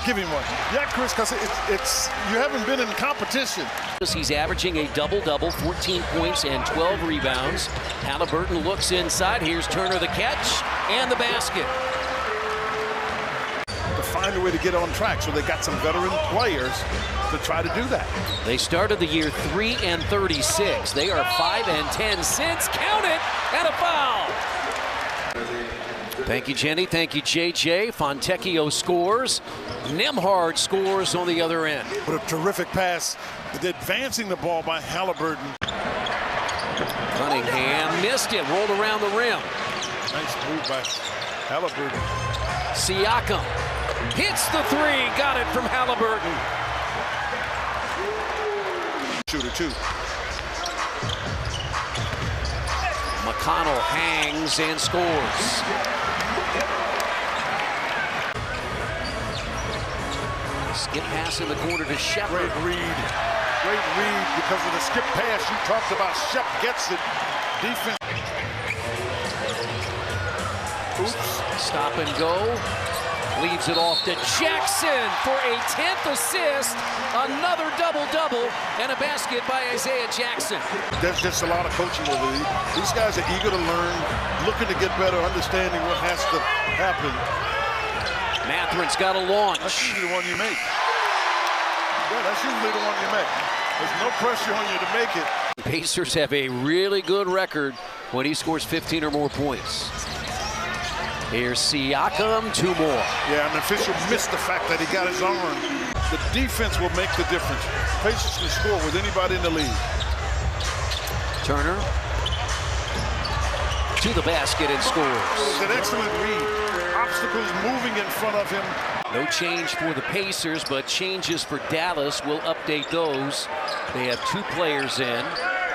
Give him one. Yeah, Chris, because it's you haven't been in competition. He's averaging a double-double, 14 points and 12 rebounds. Halburton looks inside. Here's Turner the catch and the basket. To find a way to get on track, so they got some veteran players to try to do that. They started the year 3-36. They are 5-10 since. Count it, and a foul. Thank you, Jenny. Thank you, JJ. Fontecchio scores. Nembhard scores on the other end. What a terrific pass. Advancing the ball by Halburton. Cunningham missed it. Rolled around the rim. Nice move by Halburton. Siakam hits the three. Got it from Halburton. Shooter two. McConnell hangs and scores. Skip pass in the corner to Shepard. Great read because of the skip pass. You talked about Shep gets it. Defense. Oops. Stop and go. Leaves it off to Jackson for a 10th assist. Another double-double and a basket by Isaiah Jackson. There's just a lot of coaching over these. These guys are eager to learn, looking to get better, understanding what has to happen. Matherin's got a launch. That's usually the one you make. Yeah, that's usually the one you make. There's no pressure on you to make it. The Pacers have a really good record when he scores 15 or more points. Here's Siakam, two more. Yeah, an official missed the fact that he got his arm. The defense will make the difference. Pacers can score with anybody in the league. Turner to the basket and scores. It's an excellent read. Obstacles moving in front of him. No change for the Pacers, but changes for Dallas. We'll update those. They have two players in.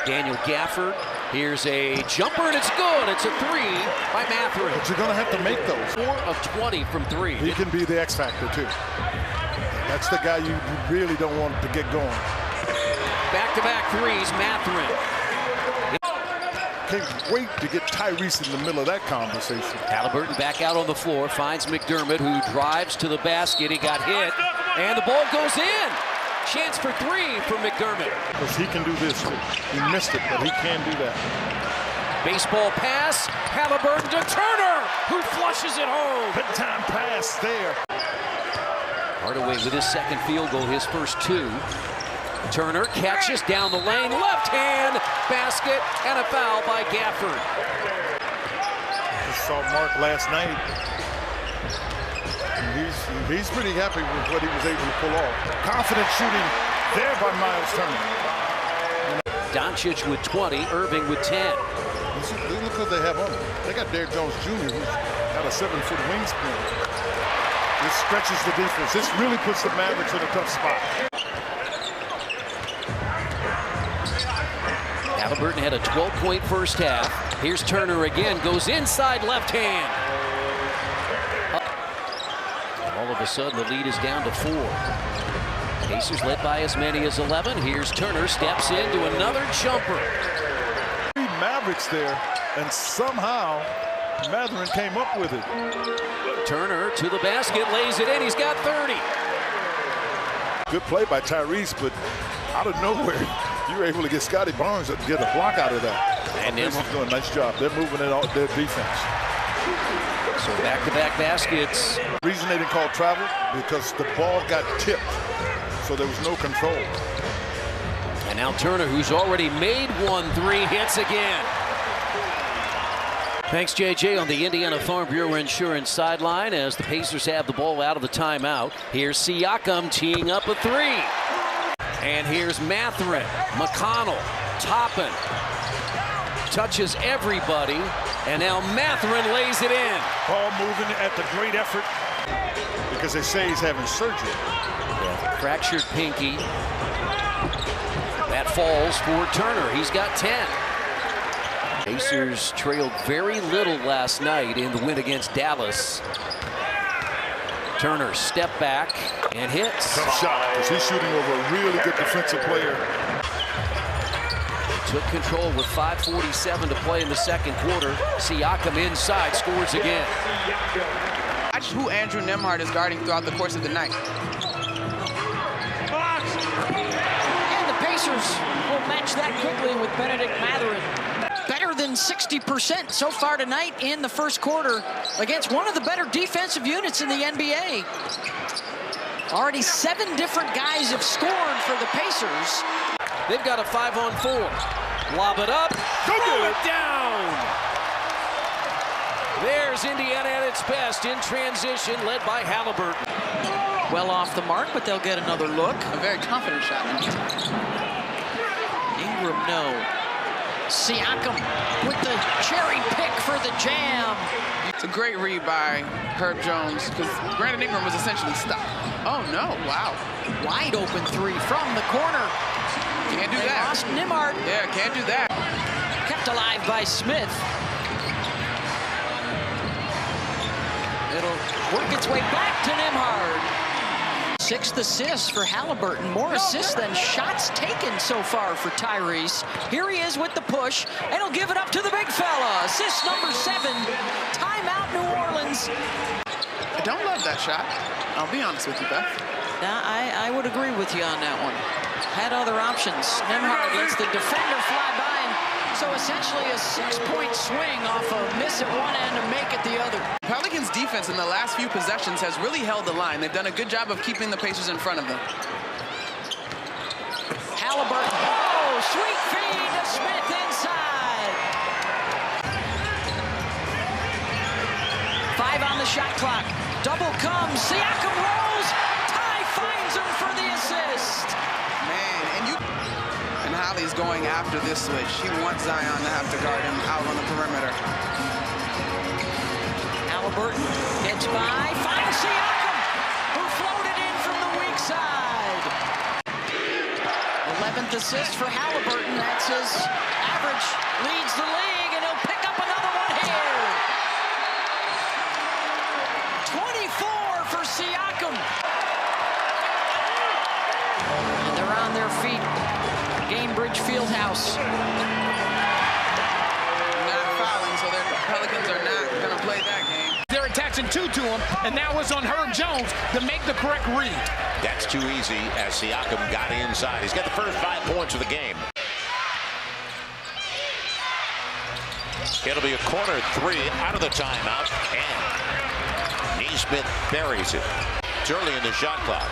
Daniel Gafford. Here's a jumper, and it's good. It's a three by Matherin. But you're going to have to make those. 4 of 20 from three. He can be the X factor, too. That's the guy you really don't want to get going. Back-to-back threes, Matherin. Can't wait to get Tyrese in the middle of that conversation. Halburton back out on the floor, finds McDermott, who drives to the basket. He got hit, and the ball goes in. Chance for three for McDermott. Because he can do this too. He missed it, but he can do that. Baseball pass, Halburton to Turner, who flushes it home. Good time pass there. Hardaway with his second field goal, his first two. Turner catches down the lane, left hand, basket, and a foul by Gafford. I saw Mark last night. He's pretty happy with what he was able to pull off. Confident shooting there by Miles Turner. Doncic with 20, Irving with 10. Look what they have on them. They got Derrick Jones Jr., who's got a 7-foot wingspan. This stretches the defense. This really puts the Mavericks in a tough spot. Halburton had a 12-point first half. Here's Turner again, goes inside left hand. All of a sudden, the lead is down to 4. Pacers led by as many as 11. Here's Turner, steps into another jumper. Mavericks there, and somehow Matherin came up with it. Turner to the basket, lays it in. He's got 30. Good play by Tyrese, but out of nowhere, you were able to get Scotty Barnes to get a block out of that. And they're doing a nice job. They're moving it out their defense. So back-to-back baskets. The reason they didn't call travel, because the ball got tipped, so there was no control. And now Turner, who's already made 1-3, hits again. Thanks, JJ, on the Indiana Farm Bureau Insurance sideline as the Pacers have the ball out of the timeout. Here's Siakam teeing up a three. And here's Mathurin, McConnell, Toppin. Touches everybody, and now Mathurin lays it in. Ball moving at the great effort because they say he's having surgery. Yeah, fractured pinky. That falls for Turner. He's got 10. Pacers trailed very little last night in the win against Dallas. Turner step back and hits. Tough shot because he's shooting over a really good defensive player. Took control with 5:47 to play in the second quarter. Siakam inside, scores again. Watch who Andrew Nembhard is guarding throughout the course of the night. And the Pacers will match that quickly with Benedict Mathurin. Better than 60% so far tonight in the first quarter against one of the better defensive units in the NBA. Already 7 different guys have scored for the Pacers. They've got a 5-on-4. Lob it up, throw it down. There's Indiana at its best in transition, led by Halburton. Well off the mark, but they'll get another look. A very confident shot. Ingram, no. Siakam with the cherry pick for the jam. It's a great read by Herb Jones because Brandon Ingram was essentially stuck. Oh no, wow. Wide open three from the corner. Can't do that. Lost Nembhard. Yeah, can't do that. Kept alive by Smith. It'll work its way back to Nembhard. 6th assist for Halburton. More assists than shots taken so far for Tyrese. Here he is with the push, and he'll give it up to the big fella. Assist number 7. Timeout, New Orleans. I don't love that shot. I'll be honest with you, Beth. Now, I would agree with you on that one. Had other options. Nembhard lets the defender fly by, and so essentially a 6-point swing off a miss at one end and make it the other. Pelicans defense in the last few possessions has really held the line. They've done a good job of keeping the Pacers in front of them. Halburton. Oh, sweet feed to Smith inside. 5 on the shot clock. Double comes. Siakam rolls. Ty finds him for the assist. Man, and Holly's going after this switch. He wants Zion to have to guard him out on the perimeter. Halburton gets by, finds Siakam, who floated in from the weak side. 11th assist for Halburton. That's his average. Leads the league, and he'll pick up another one here. 24 for Siakam. And they're on their feet. Gainbridge Fieldhouse. Not fouling, so the Pelicans are not going to play that game. They're attaching 2 to him, and now it's on Herb Jones to make the correct read. That's too easy as Siakam got inside. He's got the first 5 points of the game. It'll be a corner 3 out of the timeout, and Neesmith buries it. It's early in the shot clock,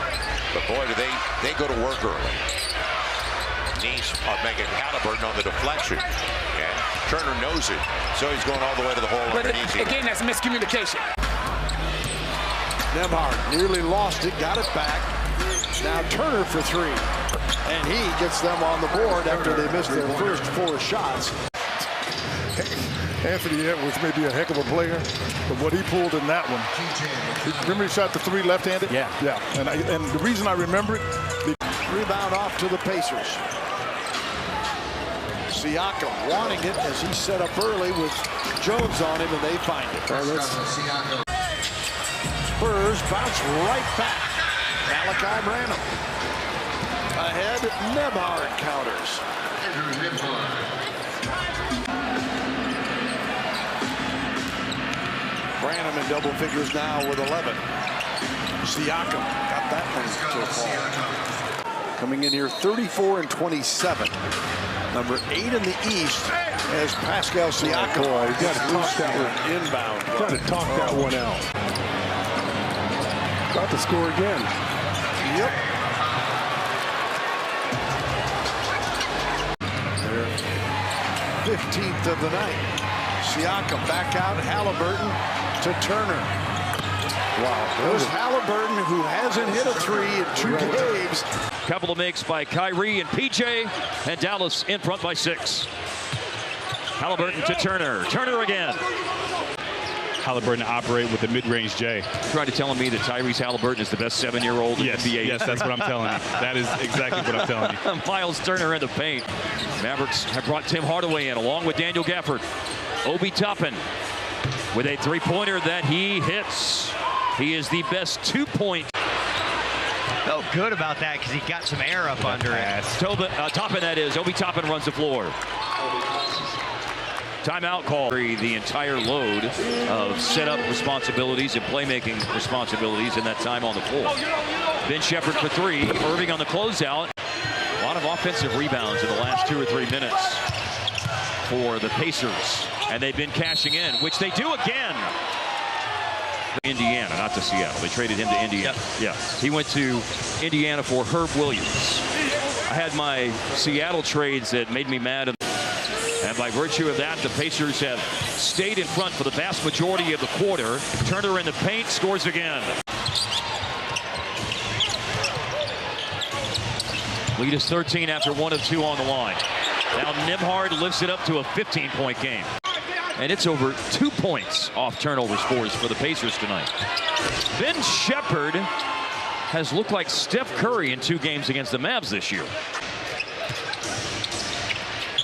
but boy, do they go to work early. Nees are making Halburton on the deflection. And Turner knows it, so he's going all the way to the hole underneath. Again, that's miscommunication. Nembhard nearly lost it, got it back. Now Turner for 3. And he gets them on the board after they missed their first 4 shots. Anthony Edwards may be a heck of a player, but what he pulled in that one. Remember he shot the 3 left-handed? Yeah. Yeah, and the reason I remember it. Rebound off to the Pacers. Siakam wanting it as he set up early with Jones on him, and they find it. Spurs bounce right back. Malachi Branham. Ahead, Nembhard counters. Branham in double figures now with 11. Siakam got that one so far. Coming in here 34 and 27. Number 8 in the East as Pascal Siakam. Boy, you got to talk that one inbound. Got to talk that one out. About to score again. Yep. Their 15th of the night. Siakam back out. Haliburton to Turner. Wow. There's Halburton, who hasn't hit a 3 in 2 games. Couple of makes by Kyrie and PJ, and Dallas in front by 6. Halburton to Turner. Turner again. Halburton operate with the mid-range J. Trying to tell me that Tyrese Haliburton is the best 7-year-old in the NBA. Yes, that's what I'm telling you. That is exactly what I'm telling you. Miles Turner in the paint. Mavericks have brought Tim Hardaway in along with Daniel Gafford. Obi Toppin with a 3-pointer that he hits. He is the best 2-point. Felt good about that because he got some air up under it. Toppin, that is. Obi Toppin runs the floor. Timeout call. The entire load of setup responsibilities and playmaking responsibilities in that time on the floor. Ben Shepherd for 3. Irving on the closeout. A lot of offensive rebounds in the last 2 or 3 minutes for the Pacers. And they've been cashing in, which they do again. Indiana, not to Seattle. They traded him to Indiana. Yeah, he went to Indiana for Herb Williams. I had my Seattle trades that made me mad. And by virtue of that, the Pacers have stayed in front for the vast majority of the quarter. Turner in the paint, scores again. Lead is 13 after 1 of 2 on the line. Now Nembhard lifts it up to a 15-point game. And it's over 2 points off turnover scores for the Pacers tonight. Ben Shepherd has looked like Steph Curry in 2 games against the Mavs this year.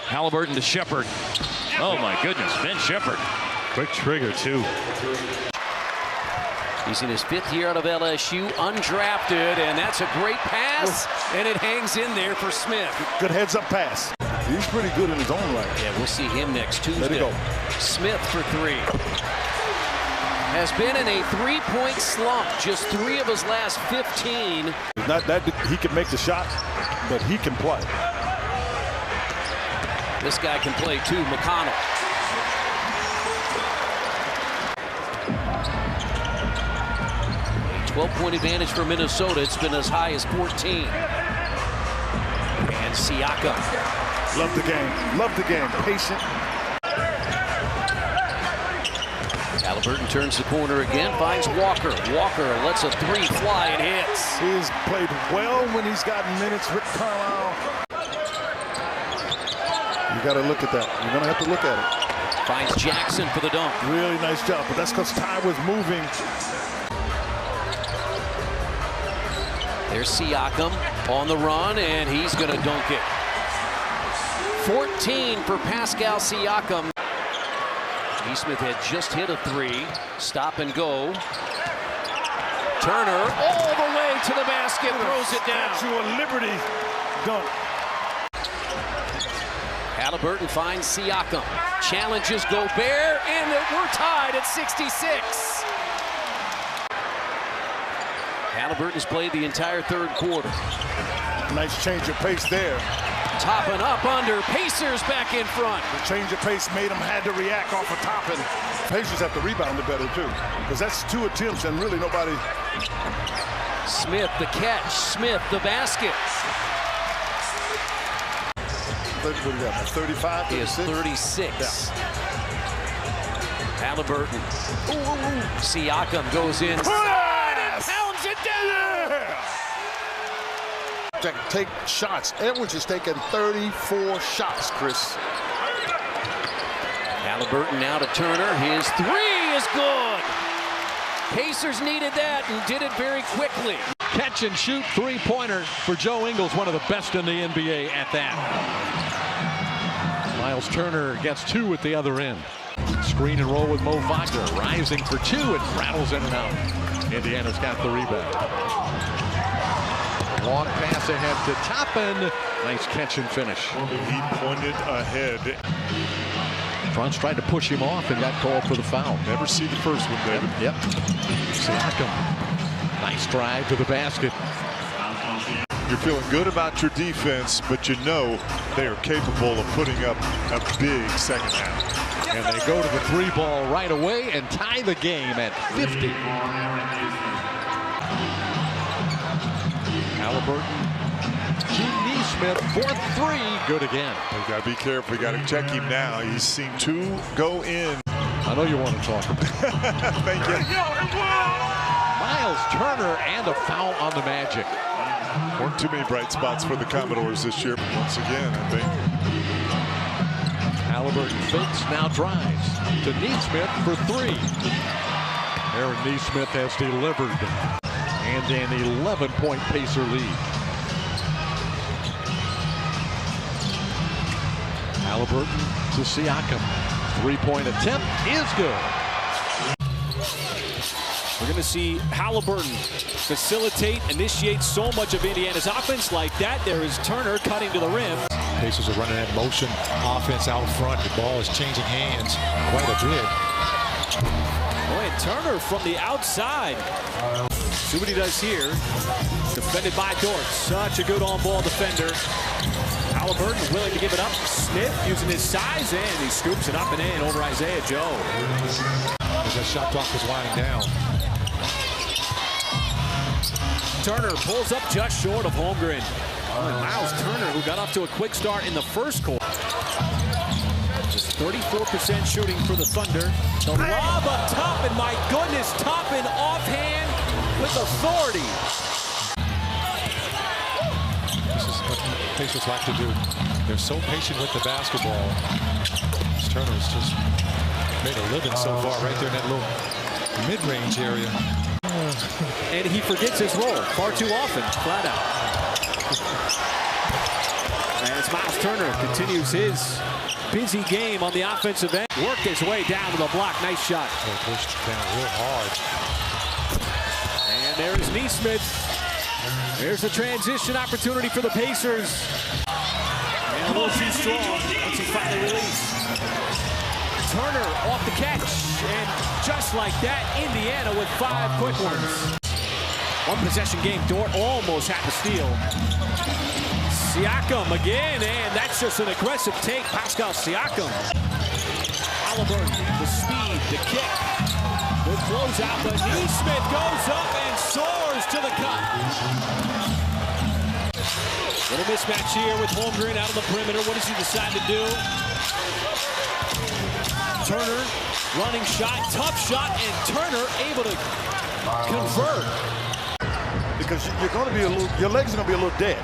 Haliburton to Shepherd. Oh my goodness, Ben Shepherd. Quick trigger too. He's in his 5th year out of LSU, undrafted, and that's a great pass, and it hangs in there for Smith. Good heads-up pass. He's pretty good in his own right. Yeah, we'll see him next Tuesday. Let it go. Smith for 3. Has been in a 3-point slump. Just 3 of his last 15. Not that he can make the shot, but he can play. This guy can play too, McConnell. A 12-point advantage for Minnesota. It's been as high as 14. And Siakam. Love the game. Love the game. Patient. Haliburton turns the corner again, finds Walker. Walker lets a 3 fly and hits. He's played well when he's gotten minutes. Rick Carlisle. You got to look at that. You're going to have to look at it. Finds Jackson for the dunk. Really nice job, but that's because Ty was moving. There's Siakam on the run, and he's going to dunk it. 14 for Pascal Siakam. Neesmith had just hit a 3. Stop and go. Turner all the way to the basket, throws it down. Statue of Liberty dunk. Haliburton finds Siakam. Challenges Gobert, and we're tied at 66. Haliburton's played the entire 3rd quarter. Nice change of pace there. Toppin up under. Pacers back in front. The change of pace made him had to react off of Toppin. Pacers have to rebound it better too, because that's 2 attempts and really nobody. Smith the catch. Smith the basket. What do you got? 35? He is 36. Yeah. Haliburton. Siakam goes inside and pounds it down. Take shots. Edwards has taken 34 shots, Chris. Haliburton now to Turner. His 3 is good. Pacers needed that and did it very quickly. Catch and shoot 3-pointer for Joe Ingles, one of the best in the NBA at that. Miles Turner gets 2 at the other end. Screen and roll with Mo Wagner, rising for 2 and rattles in and out. Indiana's got the rebound. Long pass ahead to Toppin. Nice catch and finish. He pointed ahead. Franz tried to push him off and got called for the foul. Never see the first one, David. Yep. Siakam. Nice drive to the basket. You're feeling good about your defense, but you know they are capable of putting up a big second half. And they go to the 3-ball right away and tie the game at 50. Halburton to Neesmith for 3. Good again. We got to be careful. We got to check him now. He's seen 2 go in. I know you want to talk about it. Thank you. Miles Turner and a foul on the Magic. Weren't too many bright spots for the Commodores this year, but once again, I think. Halburton fakes, now drives to Neesmith for 3. Aaron Neesmith has delivered. And an 11-point Pacer lead. Halburton to Siakam. 3-point attempt is good. We're going to see Halburton facilitate, initiate so much of Indiana's offense like that. There is Turner cutting to the rim. Pacers are running that motion offense out front. The ball is changing hands quite a bit. Boy, and Turner from the outside. See what he does here. Defended by Dort. Such a good on-ball defender. Halburton willing to give it up. Smith using his size, and he scoops it up and in over Isaiah Joe. As that shot clock was winding down. Turner pulls up just short of Holmgren. And Miles Turner, who got off to a quick start in the first quarter. Just 34% shooting for the Thunder. The lob up top, and my goodness, Toppin offhand with authority. This is what Pacers like to do. They're so patient with the basketball. Turner's just made a living so far right there in that little mid-range area. And he forgets his role far too often, flat out. As Miles Turner continues his busy game on the offensive end. Worked his way down to the block. Nice shot. Pushed down real hard. And there's Neesmith. There's the transition opportunity for the Pacers. And a little too strong once he finally released. Turner off the catch. And just like that, Indiana with 5 quick ones. One possession game. Dort almost had the steal. Siakam again, and that's just an aggressive take. Pascal Siakam. Halburton, the speed, the kick. The closeout, but Neesmith goes up and soars to the cup. Little mismatch here with Holmgren out on the perimeter. What does he decide to do? Turner, running shot, tough shot, and Turner able to convert. Because you're going to be a little, your legs are going to be a little dead.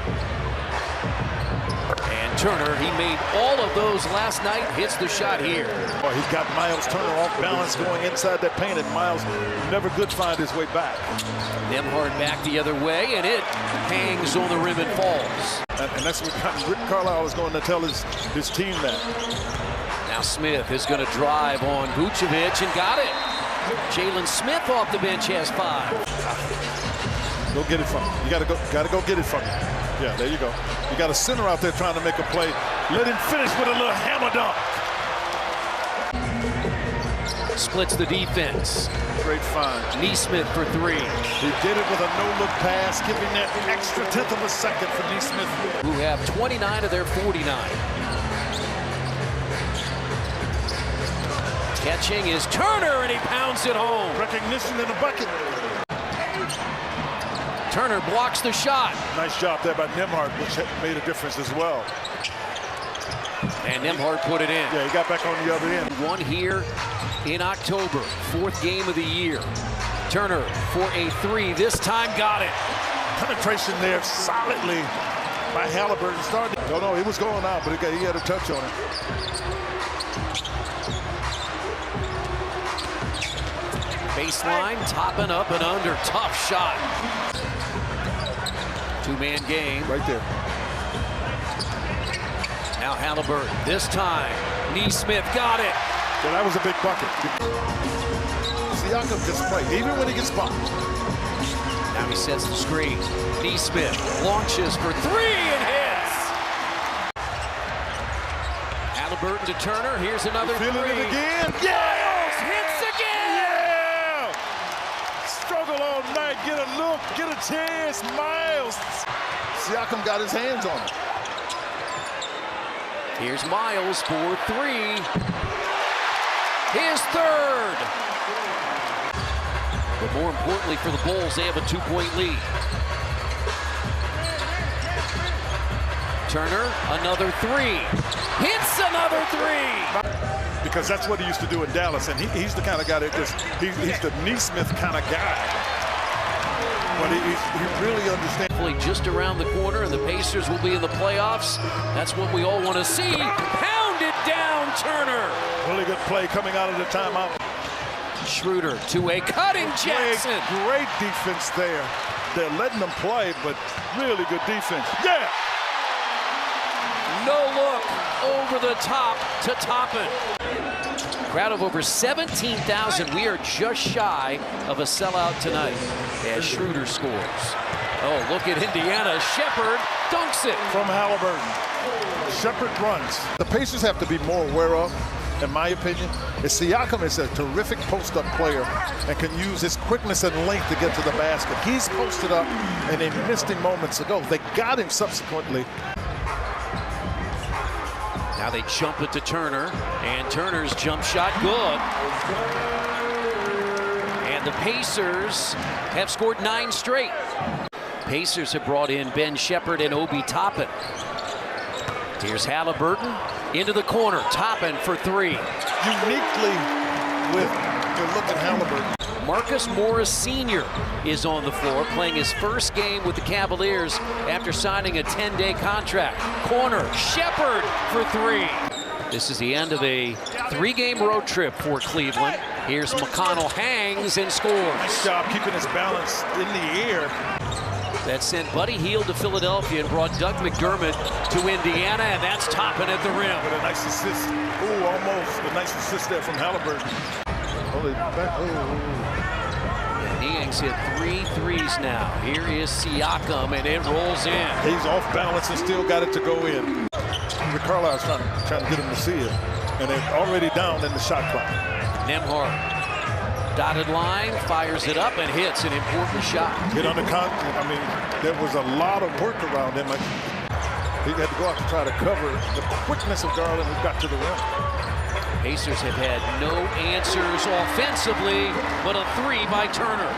And Turner, he made all of those last night, hits the shot here. Oh, he's got Miles Turner off balance going inside that paint, and Miles never could find his way back. Nembhard back the other way, and it hangs on the rim and falls. And that's what Rick Carlisle is going to tell his team that. Now Smith is going to drive on Vucevic and got it. Jalen Smith off the bench has 5. Go get it from him. You gotta go get it from him. Yeah, there you go. You got a center out there trying to make a play. Let him finish with a little hammer dunk. Splits the defense. Great find. Neesmith for 3. He did it with a no-look pass, giving that extra tenth of a second for Neesmith. Who have 29 of their 49. Catching is Turner, and he pounds it home. Recognition in the bucket. Turner blocks the shot. Nice job there by Nembhard, which made a difference as well. And Nembhard put it in. Yeah, he got back on the other end. One here in October, 4th game of the year. Turner for a 3, this time got it. Penetration there solidly by Halburton. Started. No, he was going out, but he had a touch on it. Baseline, topping up and under, tough shot. 2-man game. Right there. Now Halburton, this time, Neesmith got it. Yeah, that was a big bucket. Siakam just play, even when he gets bumped. Now he sets the screen. Neesmith launches for 3 and hits. Halburton to Turner, here's another 3. Feeling it again. Yeah! Hits again! Yeah! Struggle all night, get a look, get a chance, Miles. Siakam got his hands on it. Here's Miles for three. His third. But more importantly for the Bulls, they have a 2-point lead. Turner, another three. Hits another three. Because that's what he used to do in Dallas, and he's the kind of guy that he's the Neesmith kind of guy. But he really understands. Just around the corner, and the Pacers will be in the playoffs. That's what we all want to see. Pounded down, Turner. Really good play coming out of the timeout. Schroeder to a cutting Jackson. Great defense there. They're letting them play, but really good defense. Yeah! No look over the top to Toppin. Crowd of over 17,000. We are just shy of a sellout tonight as Schroeder scores. Oh, look at Indiana. Shepherd dunks it. From Halburton. Shepherd runs. The Pacers have to be more aware of, in my opinion, is Siakam is a terrific post-up player and can use his quickness and length to get to the basket. He's posted up and they missed him moments ago. They got him subsequently. Now they jump it to Turner, and Turner's jump shot good. And the Pacers have scored 9 straight. Pacers have brought in Ben Shepherd and Obi Toppin. Here's Haliburton into the corner. Toppin for three. Uniquely with the look at Haliburton. Marcus Morris Sr. is on the floor, playing his first game with the Cavaliers after signing a 10-day contract. Corner, Shepherd for three. This is the end of a 3-game road trip for Cleveland. Here's McConnell, hangs and scores. Nice job keeping his balance in the air. That sent Buddy Hield to Philadelphia and brought Doug McDermott to Indiana, and that's Toppin at the rim. With a nice assist. Ooh, almost a nice assist there from Halburton. And Niang's hit 3 threes now. Here is Siakam, and it rolls in. He's off balance and still got it to go in. Rick Carlisle's trying to get him to see it, and they're already down in the shot clock. Nembhard. Dotted line, fires it up, and hits an important shot. Hit on the contact. I mean, there was a lot of work around him. He had to go out to try to cover the quickness of Garland who got to the rim. Pacers have had no answers offensively, but a three by Turner.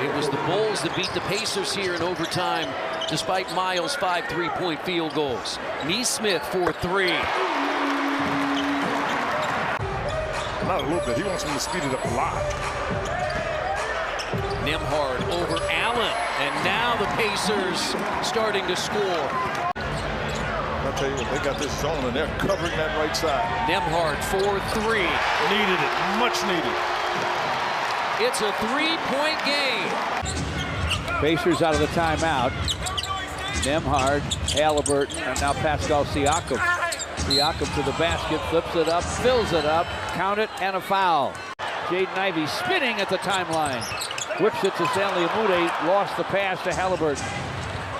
It was the Bulls that beat the Pacers here in overtime, despite Miles' 5 3-point field goals. Neesmith for three. Not a little bit. He wants him to speed it up a lot. Nembhard over Allen, and now the Pacers starting to score. I'll tell you what, they got this zone, and they're covering that right side. Nembhard for three. Needed it, much needed. It's a 3-point game. Pacers out of the timeout. Nembhard, Halburton, and now Pascal Siakam. Siakam to the basket, flips it up, fills it up, count it, and a foul. Jaden Ivey spinning at the timeline. Whips it to Stanley Amude, lost the pass to Halburton.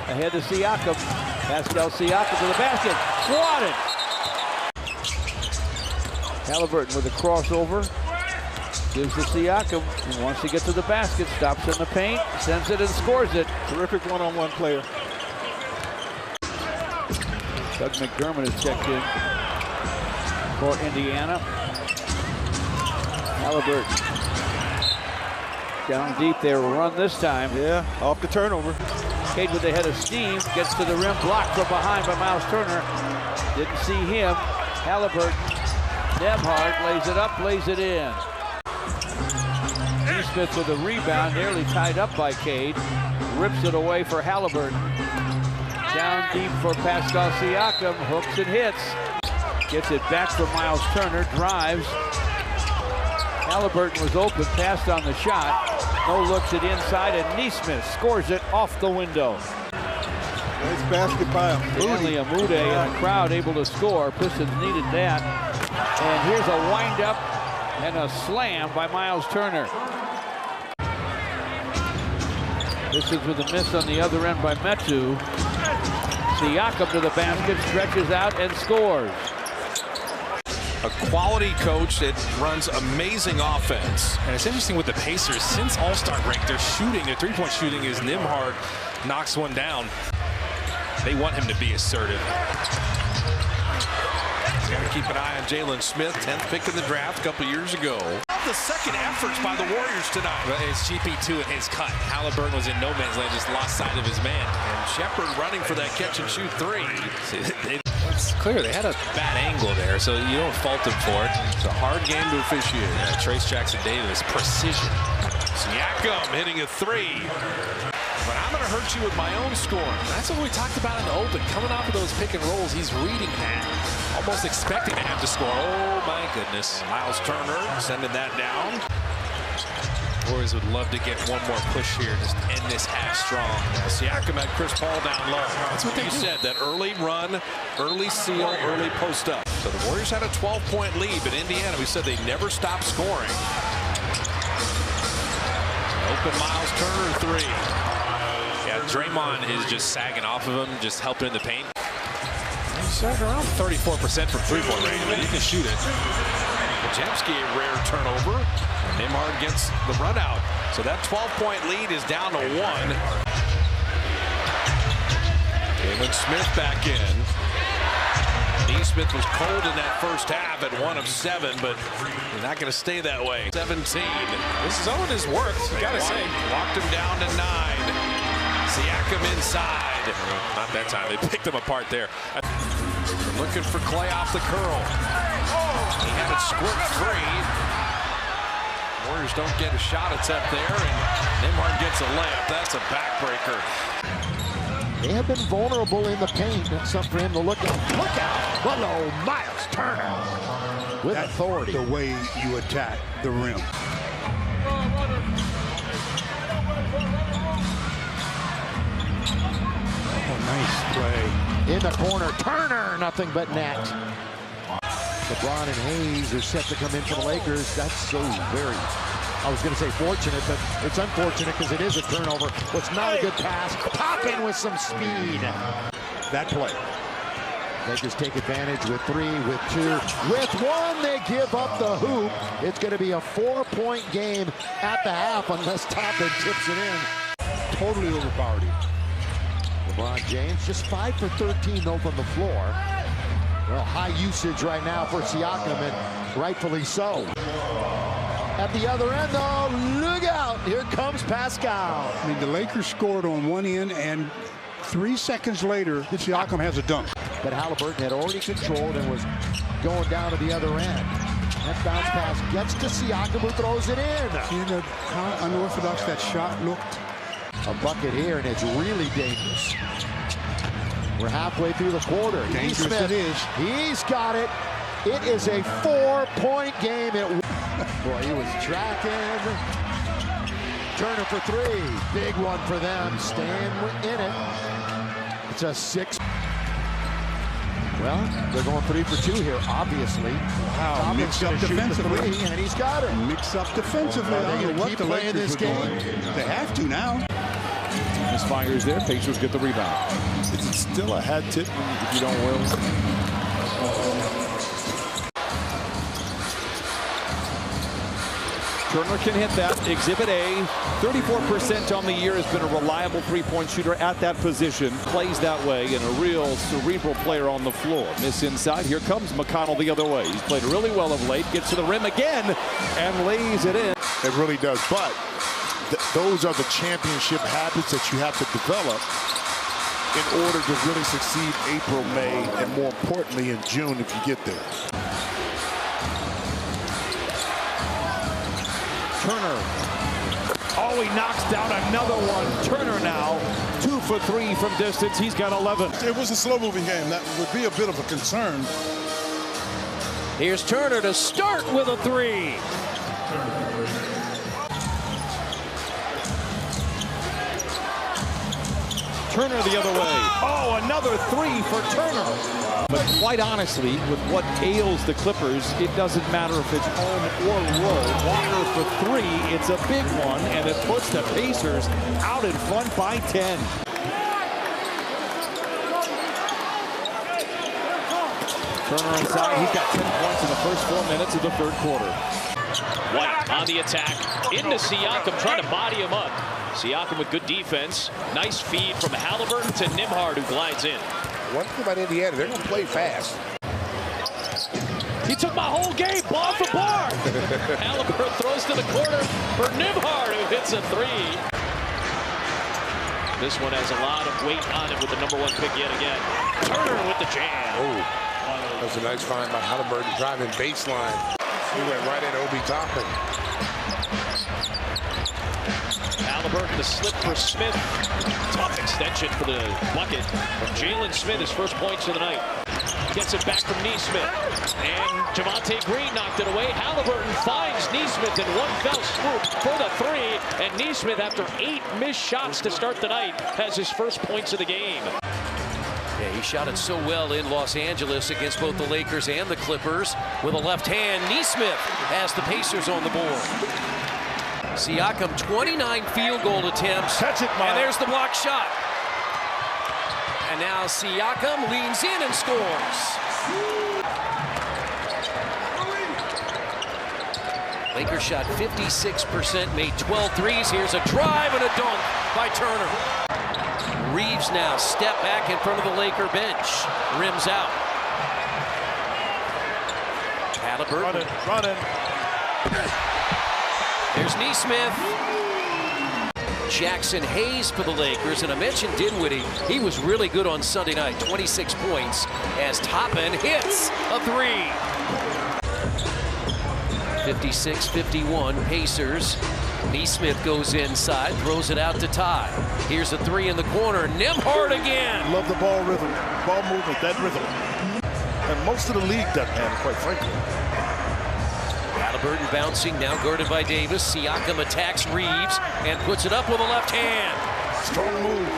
Ahead to Siakam. Pascal Siakam to the basket, swatted. Halburton with a crossover. Gives to Siakam, he wants to get to the basket, stops in the paint, sends it and scores it. Terrific one-on-one player. Doug McDermott is checked in for Indiana. Halburton down deep there, run this time. Yeah, off the turnover. Cade with the head of steam, gets to the rim, blocked from behind by Miles Turner. Didn't see him. Halburton, Nembhard lays it up, lays it in. Neesmith with a rebound, nearly tied up by Cade. Rips it away for Halburton. Down deep for Pascal Siakam, hooks and hits. Gets it back from Miles Turner, drives. Halburton was open, passed on the shot. No looks it inside, and Neesmith scores it off the window. Nice basket by Stanley Amude and the crowd able to score. Pistons needed that. And here's a wind-up and a slam by Miles Turner. This is with a miss on the other end by Metu. Siakam to the basket, stretches out and scores. A quality coach that runs amazing offense. And it's interesting with the Pacers, since All-Star break, their shooting, their three-point shooting is Nembhard knocks one down. They want him to be assertive. Got to keep an eye on Jalen Smith, 10th pick in the draft a couple years ago. The second efforts by the Warriors tonight. Well, it's GP2 in his cut. Halburton was in no man's land, just lost sight of his man. And Shepard running for that catch-and-shoot three. It's clear they had a bad angle there, so you don't fault them for it. It's a hard game to officiate. Yeah, Trace Jackson-Davis, precision. Siakam hitting a three. But I'm going to hurt you with my own score. That's what we talked about in the open. Coming off of those pick and rolls, he's reading that. Almost expecting to have to score. Oh, my goodness. Miles Turner sending that down. Warriors would love to get one more push here, just end this half strong. Siakam had Chris Paul down low. That's what they said, that early run, early seal, early post up. So the Warriors had a 12-point lead, but Indiana, we said they never stopped scoring. Open Miles Turner three. Yeah, Draymond is just sagging off of him, just helping in the paint. He's around 34% from three-point range, but he can shoot it. Podziemski, a rare turnover. Nembhard gets the run out. So that 12-point lead is down to one. Jalen Smith back in. Neesmith was cold in that first half at 1 of 7, but he's not going to stay that way. 17. This zone has worked, you got to say. Walked him down to 9. Siakam inside. Not that time. They picked him apart there. Looking for Clay off the curl. He had it squirt free. Warriors don't get a shot. It's up there, and Nembhard gets a layup. That's a backbreaker. They have been vulnerable in the paint. That's something for him to look at. Look out! Hello, Miles Turner with authority. The way you attack the rim. Oh, nice play. In the corner, Turner, nothing but net. LeBron and Hayes are set to come in for the Lakers. That's so very, I was going to say fortunate, but it's unfortunate because it is a turnover. It's not a good pass. Toppin with some speed. That play. Lakers take advantage with 3, with 2, with 1. They give up the hoop. It's going to be a 4-point game at the half unless Toppin tips it in. Totally overpowered him. LeBron James just 5 for 13 though from the floor. Well, high usage right now for Siakam, and rightfully so. At the other end, though, look out! Here comes Pascal. I mean, the Lakers scored on one end, and 3 seconds later, Siakam has a dunk. But Halburton had already controlled and was going down to the other end. That bounce pass gets to Siakam, who throws it in. See how unorthodox that shot looked? A bucket here, and it's really dangerous. We're halfway through the quarter. Dangerous it is. He's got it. It is a 4-point game. Boy, he was tracking. Turner for 3. Big one for them. Staying in it. It's a 6. Well, they're going 3 for 2 here, obviously. Wow, mix up defensively. 3, and he's got it. Mix up defensively. Are they going to keep playing this game? They have to now. Misfires there. Pacers get the rebound. Is it still a hat tip if you don't win? Turner can hit that. Exhibit A. 34% on the year, has been a reliable three-point shooter at that position. Plays that way, and a real cerebral player on the floor. Miss inside. Here comes McConnell the other way. He's played really well of late. Gets to the rim again and lays it in. It really does. But those are the championship habits that you have to develop in order to really succeed April, May, and more importantly in June if you get there. Turner. Oh, he knocks down another one. Turner now 2 for 3 from distance. He's got 11. It was a slow-moving game. That would be a bit of a concern. Here's Turner to start with a 3. Turner the other way. Oh, another 3 for Turner. But quite honestly, with what ails the Clippers, it doesn't matter if it's home or road. Walker for 3, it's a big one, and it puts the Pacers out in front by 10. Turner inside, he's got 10 points in the first 4 minutes of the third quarter. White on the attack, into Siakam, trying to body him up. Siakam with good defense. Nice feed from Halburton to Nembhard, who glides in. One thing about Indiana, they're going to play fast. He took my whole game, bar for bar. Halburton throws to the corner for Nembhard, who hits a three. This one has a lot of weight on it with the #1 pick yet again. Turner with the jam. Oh, that's a nice find by Halburton driving baseline. He went right at Obi Toppin. Halburton, the slip for Smith. Tough extension for the bucket from Jalen Smith, his first points of the night. Gets it back from Nesmith. And Javonte Green knocked it away. Halburton finds Nesmith in one fell swoop for the three. And Nesmith, after 8 missed shots to start the night, has his first points of the game. Yeah, he shot it so well in Los Angeles against both the Lakers and the Clippers. With a left hand, Nesmith has the Pacers on the board. Siakam, 29 field goal attempts. Catch it, Mike. And there's the block shot. And now Siakam leans in and scores. Lakers shot 56%, made 12 threes. Here's a drive and a dunk by Turner. Reeves now step back in front of the Laker bench. Rims out. Halburton. Running. There's Nesmith. Jackson Hayes for the Lakers, and I mentioned Dinwiddie. He was really good on Sunday night, 26 points, as Toppin hits a three. 56-51, Pacers. Nesmith goes inside, throws it out to Ty. Here's a three in the corner. Nembhard again. Love the ball rhythm, ball movement, that rhythm. And most of the league doesn't have it, quite frankly. Halburton bouncing, now guarded by Davis. Siakam attacks Reeves and puts it up with a left hand. Strong move.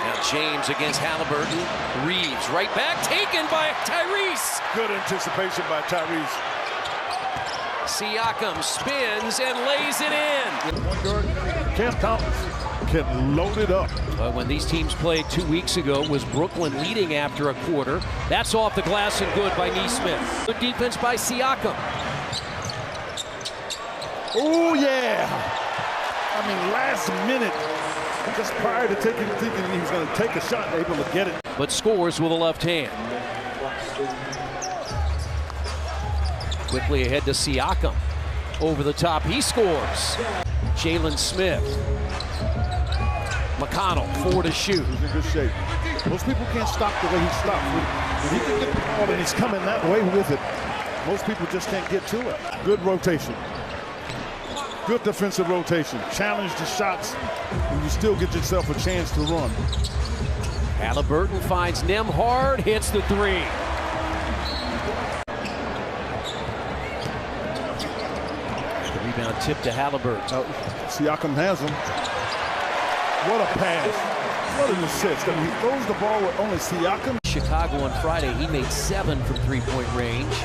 Now James against Halburton. Reeves right back, taken by Tyrese. Good anticipation by Tyrese. Siakam spins and lays it in. Cam Thomas can load it up. When these teams played 2 weeks ago, was Brooklyn leading after a quarter. That's off the glass and good by Nesmith. Good defense by Siakam. Oh, yeah. I mean, last minute, just prior to thinking he was going to take a shot, able to get it. But scores with a left hand. Quickly ahead to Siakam. Over the top, he scores. Jalen Smith. McConnell, 4 to shoot. He's in good shape. Most people can't stop the way he stops. When he can get the ball and he's coming that way with it, most people just can't get to it. Good rotation. Good defensive rotation. Challenge the shots, and you still get yourself a chance to run. Halburton finds Nembhard, hits the three. The rebound tip to Halburton. Siakam has him. What a pass. What an assist. I mean, he throws the ball with only Siakam. Chicago on Friday, he made 7 from three-point range.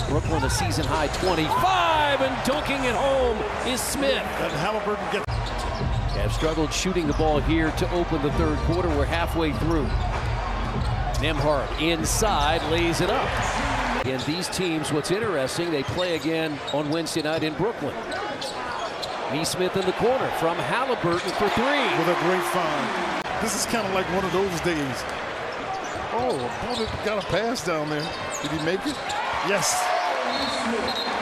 Brooklyn a season high 25, and dunking it home is Smith. And Halburton gets. Have struggled shooting the ball here to open the third quarter. We're halfway through. Nembhard inside, lays it up. And these teams, what's interesting, they play again on Wednesday night in Brooklyn. Nesmith in the corner from Halburton for three. With a great find. This is kind of like one of those days. Oh, opponent got a pass down there. Did he make it? Yes.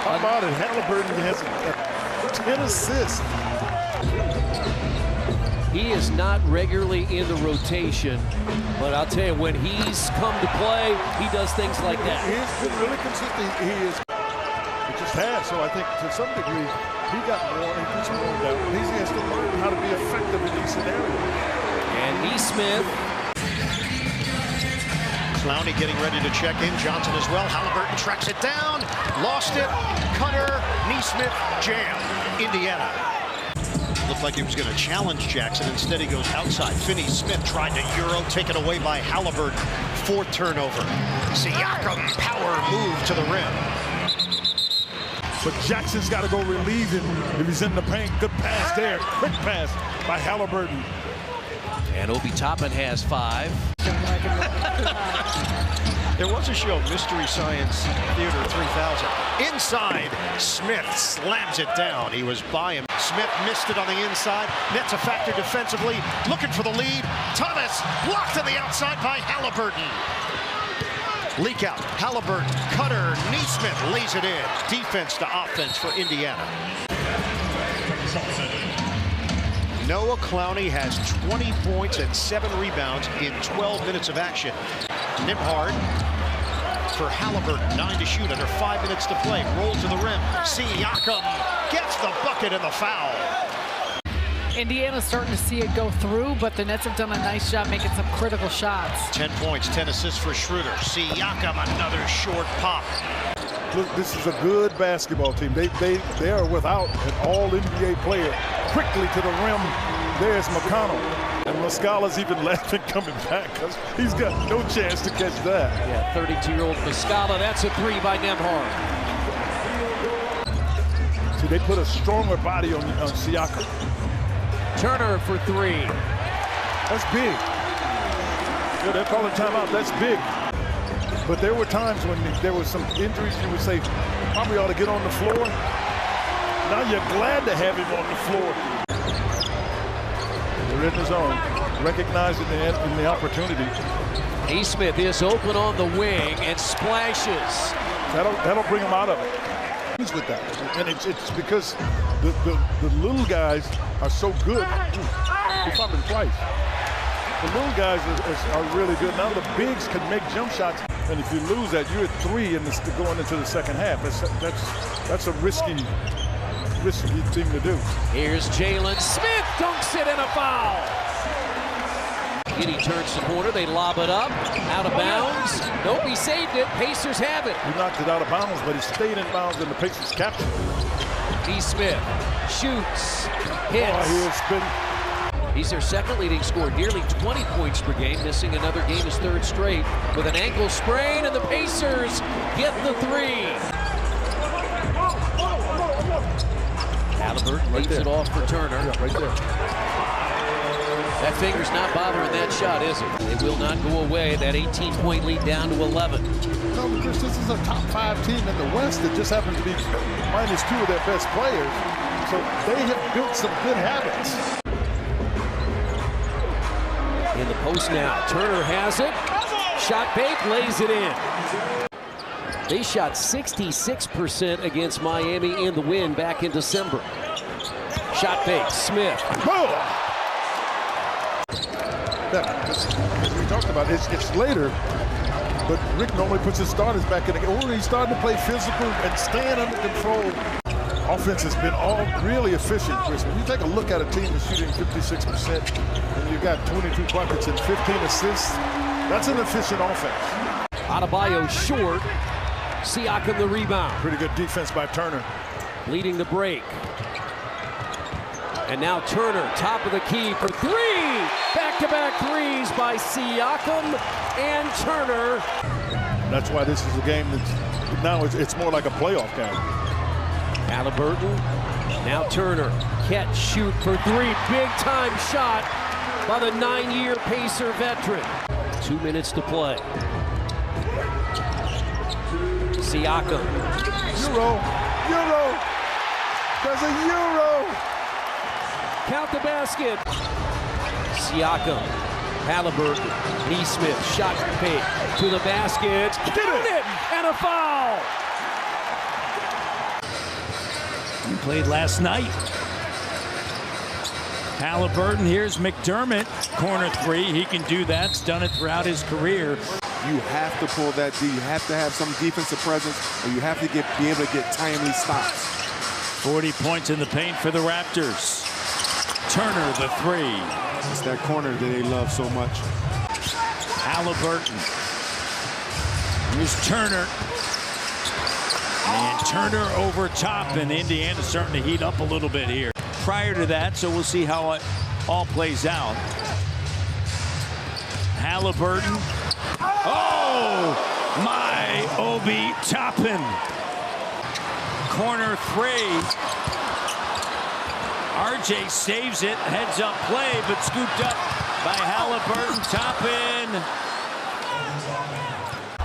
How about it? Halburton has 10 assists. He is not regularly in the rotation, but I'll tell you, when he's come to play, he does things like that. He's been really consistent. He is. It just has, so I think to some degree, he got more and puts more down. He has to learn how to be effective in these scenarios. And Nesmith. Clowney getting ready to check in. Johnson as well. Halburton tracks it down. Lost it. Cutter. Nesmith. Jam. Indiana. Looked like he was going to challenge Jackson. Instead, he goes outside. Finney-Smith tried to Euro. Taken away by Halburton. 4th turnover. Siakam. Power move to the rim. But Jackson's got to go relieve him if he's in the paint. Good pass there. Quick pass by Halburton. And Obi Toppin has 5. There was a show, Mystery Science Theater 3000. Inside, Smith slams it down. He was by him. Smith missed it on the inside. Nets a factor defensively, looking for the lead. Thomas blocked on the outside by Halburton. Leak out, Halburton, cutter, Neesmith lays it in. Defense to offense for Indiana. Noah Clowney has 20 points and 7 rebounds in 12 minutes of action. Nembhard for Halburton, 9 to shoot under 5 minutes to play. Roll to the rim. Siakam gets the bucket and the foul. Indiana's starting to see it go through, but the Nets have done a nice job making some critical shots. 10 points, 10 assists for Schroeder. Siakam, another short pop. Look, this is a good basketball team. They are without an all-NBA player. Quickly to the rim, there's McConnell. And Muscala's even laughing coming back because he's got no chance to catch that. Yeah, 32-year-old Muscala. That's a three by Nembhard. See, they put a stronger body on Siakam. Turner for three. That's big. Yeah, they're calling timeout. That's big. But there were times when there was some injuries, you would say, probably ought to get on the floor. Now you're glad to have him on the floor. They're in the zone, recognizing the opportunity. Neesmith is open on the wing and splashes. That'll bring him out of it. He's with that, and it's because the little guys are so good. He fouled him twice. The little guys are really good. Now the bigs can make jump shots, and if you lose that, you're at 3 and going into the second half. That's a risky thing to do. Here's Jalen Smith, dunks it and a foul. Giddy turns the corner, they lob it up, out of bounds. Nope, he saved it. Pacers have it. He knocked it out of bounds, but he stayed in bounds and the Pacers captured it. Neesmith shoots, hits. He's their second leading scorer, nearly 20 points per game, missing another game his third straight with an ankle sprain, and the Pacers get the three. Halburton leaves it off for Turner. Yeah, right there. That finger's not bothering that shot, is it? It will not go away. That 18-point lead down to 11. No, because this is a top 5 team in the West that just happens to be minus 2 of their best players. So they have built some good habits. In the post now, Turner has it. Shot fake, lays it in. They shot 66% against Miami in the win back in December. Shot fake, Smith. As we talked about, it's later, but Rick normally puts his starters back in the game. He's starting to play physical and staying under control. Offense has been all really efficient, Chris. When you take a look at a team that's shooting 56% and you got 22 buckets and 15 assists, that's an efficient offense. Adebayo short. Siakam the rebound. Pretty good defense by Turner. Leading the break. And now Turner, top of the key for three. Back-to-back threes by Siakam and Turner. That's why this is a game that's now it's more like a playoff game. Halburton, now Turner. Catch, shoot for three. Big-time shot by the 9-year Pacer veteran. 2 minutes to play. Siakam. Euro. There's a Euro. Count the basket. Siakam, Halburton, Neesmith, shot fake to the basket. Count it! And a foul! He played last night. Halburton, here's McDermott. Corner three, he can do that. He's done it throughout his career. You have to pull that D. You have to have some defensive presence, or you have to be able to get timely stops. 40 points in the paint for the Raptors. Turner, the three. It's that corner that they love so much. Halburton. Here's Turner. And Turner over top, and Indiana's starting to heat up a little bit here. Prior to that, so we'll see how it all plays out. Halburton. Oh, my Obi Toppin. Corner three. RJ saves it, heads up play, but scooped up by Halburton. Toppin.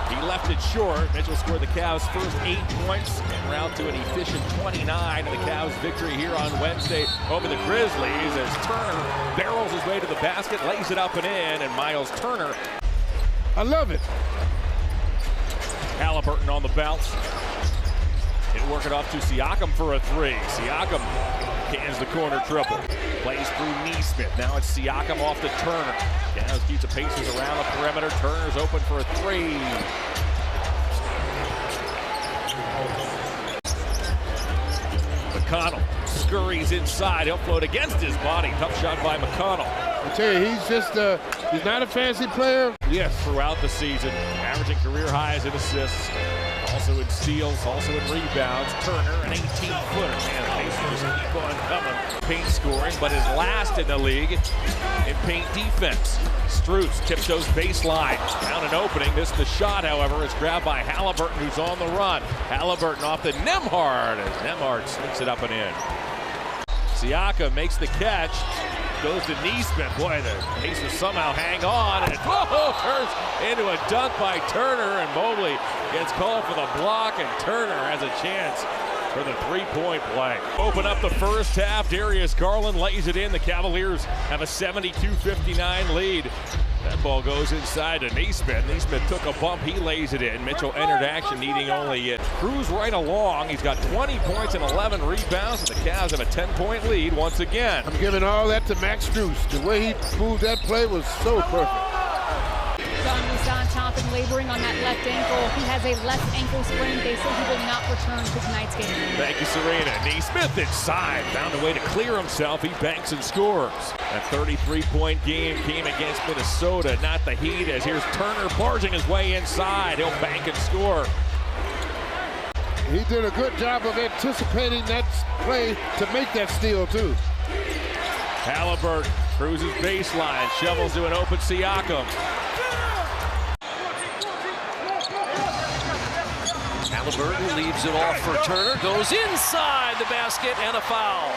He left it short. Mitchell scored the Cavs' first 8 points and round to an efficient 29 in the Cavs' victory here on Wednesday over the Grizzlies as Turner barrels his way to the basket, lays it up and in, and Miles Turner. I love it. Halburton on the bounce. He'll work it off to Siakam for a 3. Siakam cans the corner triple. Plays through Nesmith. Now it's Siakam off to Turner. Cavs keeps the Pacers around the perimeter. Turner's open for a 3. McConnell scurries inside. He'll float against his body. Tough shot by McConnell. I tell you, he's not a fancy player. Yes, throughout the season, averaging career highs in assists, also in steals, also in rebounds. Turner, an 18-footer. Man, the Pacers just keep on coming. Paint scoring, but is last in the league in paint defense. Strus tiptoes baseline. Found an opening. Missed the shot, however. It's grabbed by Halburton, who's on the run. Halburton off to Nembhard as Nembhard sneaks it up and in. Siakam makes the catch. Goes to Nesmith. Boy, the Pacers somehow hang on. And turns into a dunk by Turner. And Mobley gets called for the block. And Turner has a chance for the three-point play. Open up the first half. Darius Garland lays it in. The Cavaliers have a 72-59 lead. That ball goes inside to Nesmith. Nesmith took a bump. He lays it in. Mitchell entered action, needing only it. Cruise right along. He's got 20 points and 11 rebounds, and the Cavs have a 10-point lead once again. I'm giving all that to Max Strus. The way he moved that play was so perfect. Was on top and laboring on that left ankle. He has a left ankle sprain. They say he will not return to tonight's game. Thank you, Serena. Nesmith inside. Found a way to clear himself. He banks and scores. That 33-point game came against Minnesota, not the Heat, as here's Turner barging his way inside. He'll bank and score. He did a good job of anticipating that play to make that steal, too. Halibutron cruises baseline, shovels to an open Siakam. Halburton leaves it off for Turner, goes inside the basket, and a foul.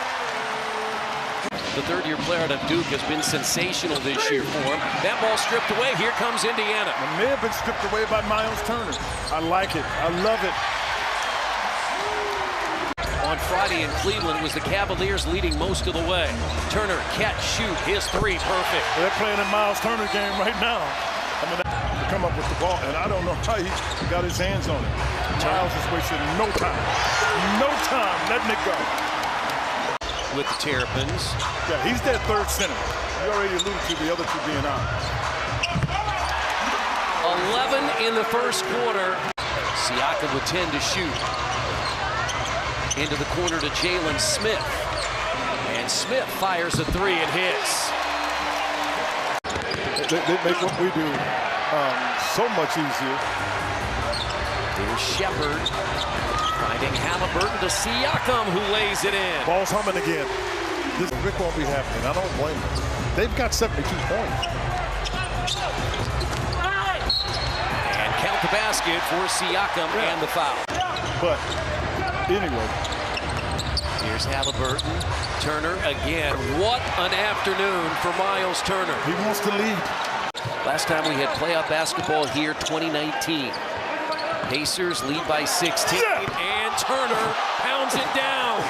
The third-year player out of Duke has been sensational this year for him. That ball stripped away. Here comes Indiana. It may have been stripped away by Miles Turner. I like it. I love it. On Friday in Cleveland, it was the Cavaliers leading most of the way. Turner, catch, shoot, his 3, perfect. They're playing a Miles Turner game right now. I mean, to come up with the ball, and I don't know how he got his hands on it. Miles is wasting no time letting it go. With the Terrapins. Yeah, he's their third center. You already alluded to the other two being out. 11 in the first quarter. Siakam with 10 to shoot. Into the corner to Jalen Smith. And Smith fires a 3 and hits. They make what we do so much easier. Here's Shepard finding Halburton to Siakam, who lays it in. Ball's humming again. This Rick won't be happening. I don't blame them. They've got 72 points. And count the basket for Siakam and the foul. But anyway. Here's Halburton. Turner again. What an afternoon for Miles Turner. He wants to lead. Last time we had playoff basketball here, 2019. Pacers lead by 16, and Turner pounds it down.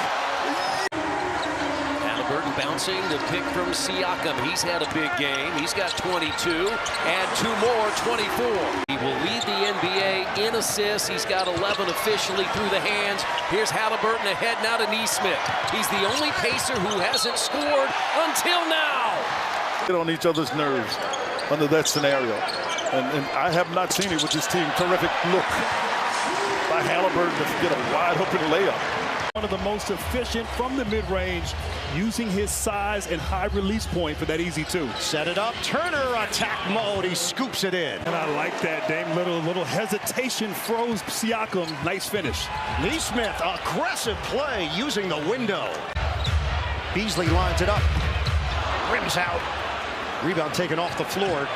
Halburton bouncing the pick from Siakam. He's had a big game. He's got 22. Add 2 more, 24. He will lead the NBA in assists. He's got 11 officially through the hands. Here's Halburton ahead now to Nesmith. He's the only Pacer who hasn't scored until now. Get on each other's nerves under that scenario. And I have not seen it with this team. Terrific look by Halburton to get a wide open layup. One of the most efficient from the mid-range, using his size and high release point for that easy 2. Set it up. Turner attack mode. He scoops it in. And I like that. Dame little hesitation froze Siakam. Nice finish. Nesmith, aggressive play using the window. Beasley lines it up. Rims out. Rebound taken off the floor.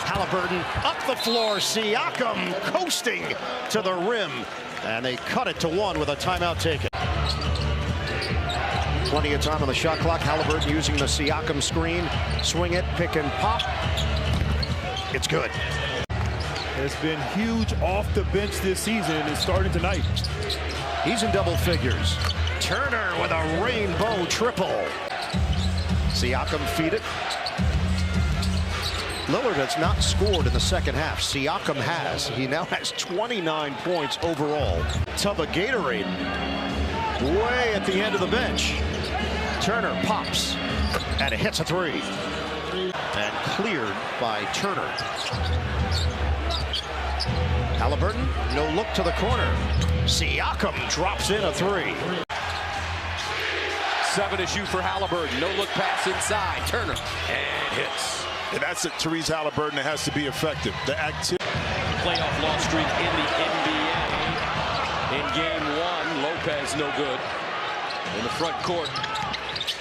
Halburton up the floor. Siakam coasting to the rim. And they cut it to 1 with a timeout taken. Plenty of time on the shot clock. Halburton using the Siakam screen. Swing it, pick and pop. It's good. has been huge off the bench this season and is starting tonight. He's in double figures. Turner with a rainbow triple. Siakam feed it. Lillard has not scored in the second half. Siakam has. He now has 29 points overall. Tub of Gatorade way at the end of the bench. Turner pops and it hits a three. And cleared by Turner. Halburton, no look to the corner. Siakam drops in a three. 7 to shoot for Halburton. No look pass inside. Turner and hits. And that's it, Tyrese Haliburton. It has to be effective. The activity. Playoff loss streak in the NBA. In game 1, Lopez no good. In the front court.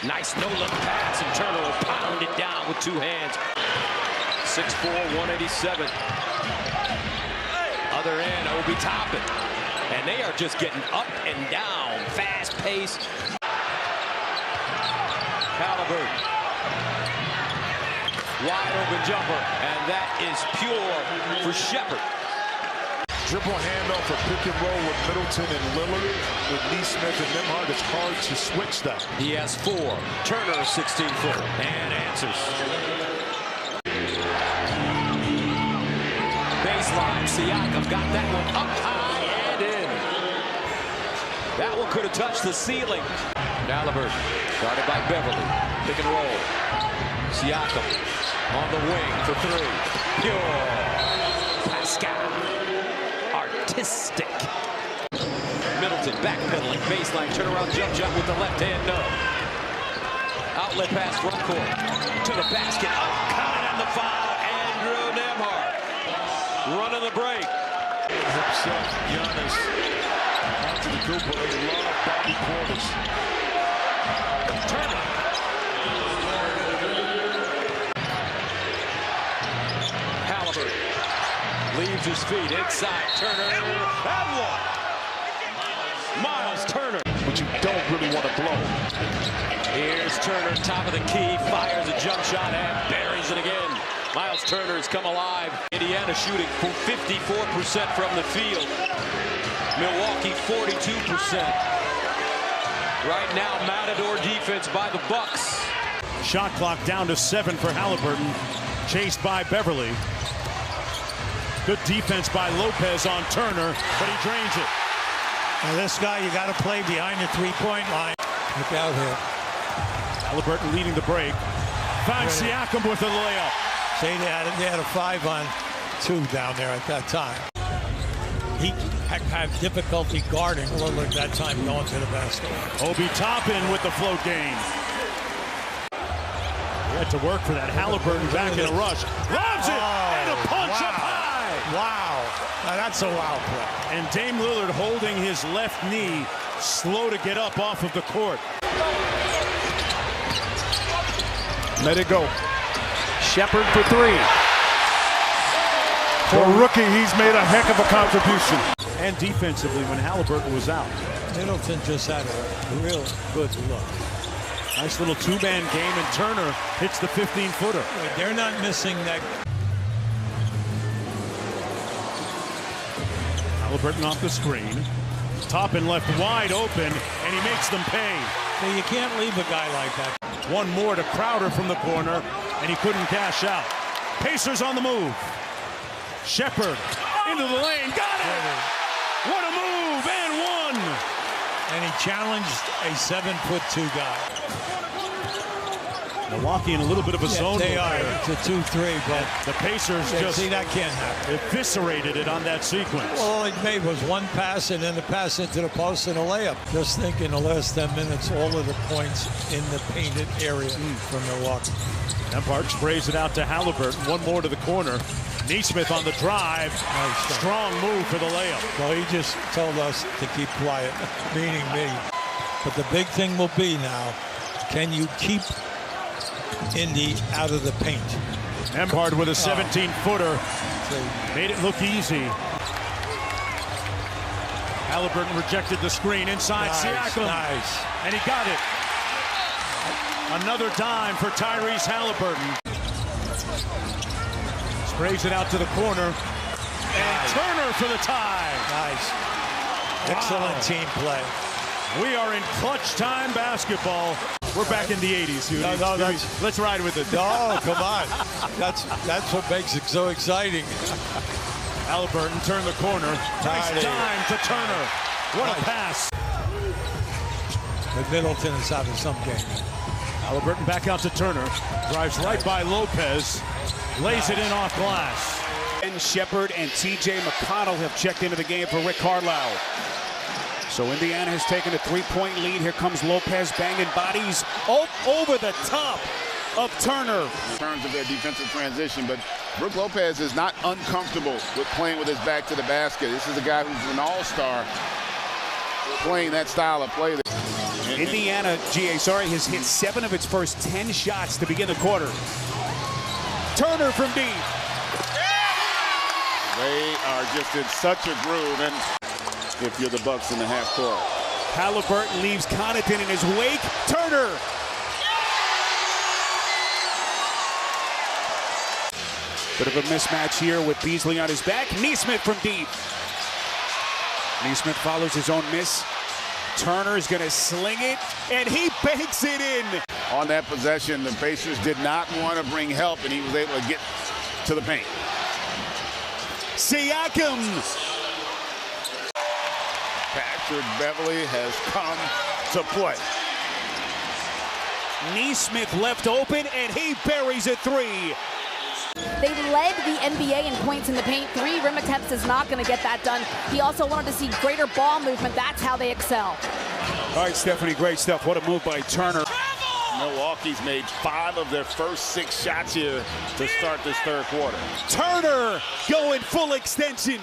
Nice no-look pass, and Turner will pound it down with 2 hands. 6'4", 187. Other end, Obi Toppin. And they are just getting up and down. Fast-paced. Halibutron. Wide open jumper, and that is pure for Shepherd. Dribble handoff for pick and roll with Middleton and Lillard. With Neesmith and Nembhard, it's hard to switch that. He has 4. Turner, 16-footer, and answers. Baseline, Siakam got that one up high and in. That one could have touched the ceiling. Halibutron, guarded by Beverly. Pick and roll. Siakam on the wing for 3. Pure. Pascal. Artistic. Middleton backpedaling. Baseline. Turnaround jump shot with the left hand. No. Outlet pass front court. To the basket. Up. Counted on the foul. Andrew Nembhard. Running the break. Himself, Giannis. Onto the Cooper. They love Bobby Portis. Turner. Leaves his feet inside. Turner and one. Miles Turner. But you don't really want to blow. Here's Turner, top of the key, fires a jump shot and buries it again. Miles Turner has come alive. Indiana shooting 54% from the field. Milwaukee 42%. Right now, Matador defense by the Bucks. Shot clock down to 7 for Halburton. Chased by Beverly. Good defense by Lopez on Turner, but he drains it. Now this guy, you got to play behind the three-point line. Look out here. Halburton leading the break. Finds Siakam with a layup. See, they had a 5-on-2 down there at that time. He had difficulty guarding Lillard that time going to the basket. Obi Toppin with the float game. He had to work for that. Halburton back in a rush. Lobs it! And a punch up high! Wow. Now that's a wild play. And Dame Lillard holding his left knee, slow to get up off of the court. Let it go. Shepherd for 3. For a rookie, he's made a heck of a contribution. And defensively when Halburton was out. Middleton just had a real good look. Nice little 2-man game, and Turner hits the 15-footer. They're not missing that. Halburton off the screen. Toppin left wide open, and he makes them pay. So you can't leave a guy like that. One more to Crowder from the corner, and he couldn't cash out. Pacers on the move. Shepherd into the lane. Got it! What a move, and one! And he challenged a 7'2" guy. Milwaukee in a little bit of a zone. They are. It's a 2-3, but the Pacers just see that can't happen. Eviscerated it on that sequence. Well, all he made was one pass and then the pass into the post and a layup. Just think in the last 10 minutes, all of the points in the painted area from Milwaukee. Nembhard sprays it out to Halburton. One more to the corner. Neesmith on the drive. Nice. Strong move for the layup. Well, he just told us to keep quiet, meaning me. But the big thing will be now, can you keep Indy out of the paint? Nembhard with a 17-footer. Made it look easy. Halburton rejected the screen inside. Siakam. Nice. And he got it. Another dime for Tyrese Haliburton. Sprays it out to the corner. And Turner for the tie. Nice. Excellent team play. We are in clutch time basketball. We're back in the 80s, dude. No, let's ride with it. No, come on. That's what makes it so exciting. Halburton turned the corner. Nice dime to Turner. What a pass. But Middleton is having some game. Halburton back out to Turner. Drives right by Lopez. Lays it in off glass. And Shepard and T.J. McConnell have checked into the game for Rick Carlisle. So Indiana has taken a three-point lead. Here comes Lopez banging bodies over the top of Turner. In terms of their defensive transition, but Brook Lopez is not uncomfortable with playing with his back to the basket. This is a guy who's an all-star playing that style of play. Indiana, has hit 7 of its first 10 shots to begin the quarter. Turner from deep. They are just in such a groove, and if you're the Bucks in the half court. Halburton leaves Connaughton in his wake. Turner. Bit of a mismatch here with Beasley on his back. Nesmith from deep. Nesmith follows his own miss. Turner's going to sling it, and he banks it in. On that possession, the Pacers did not want to bring help, and he was able to get to the paint. Siakam. Patrick Beverly has come to play. Nesmith left open, and he buries a three. They led the NBA in points in the paint. 3 rim attempts is not going to get that done. He also wanted to see greater ball movement. That's how they excel. All right, Stephanie, great stuff. What a move by Turner. Milwaukee's made 5 of their first 6 shots here to start this third quarter. Turner going full extension.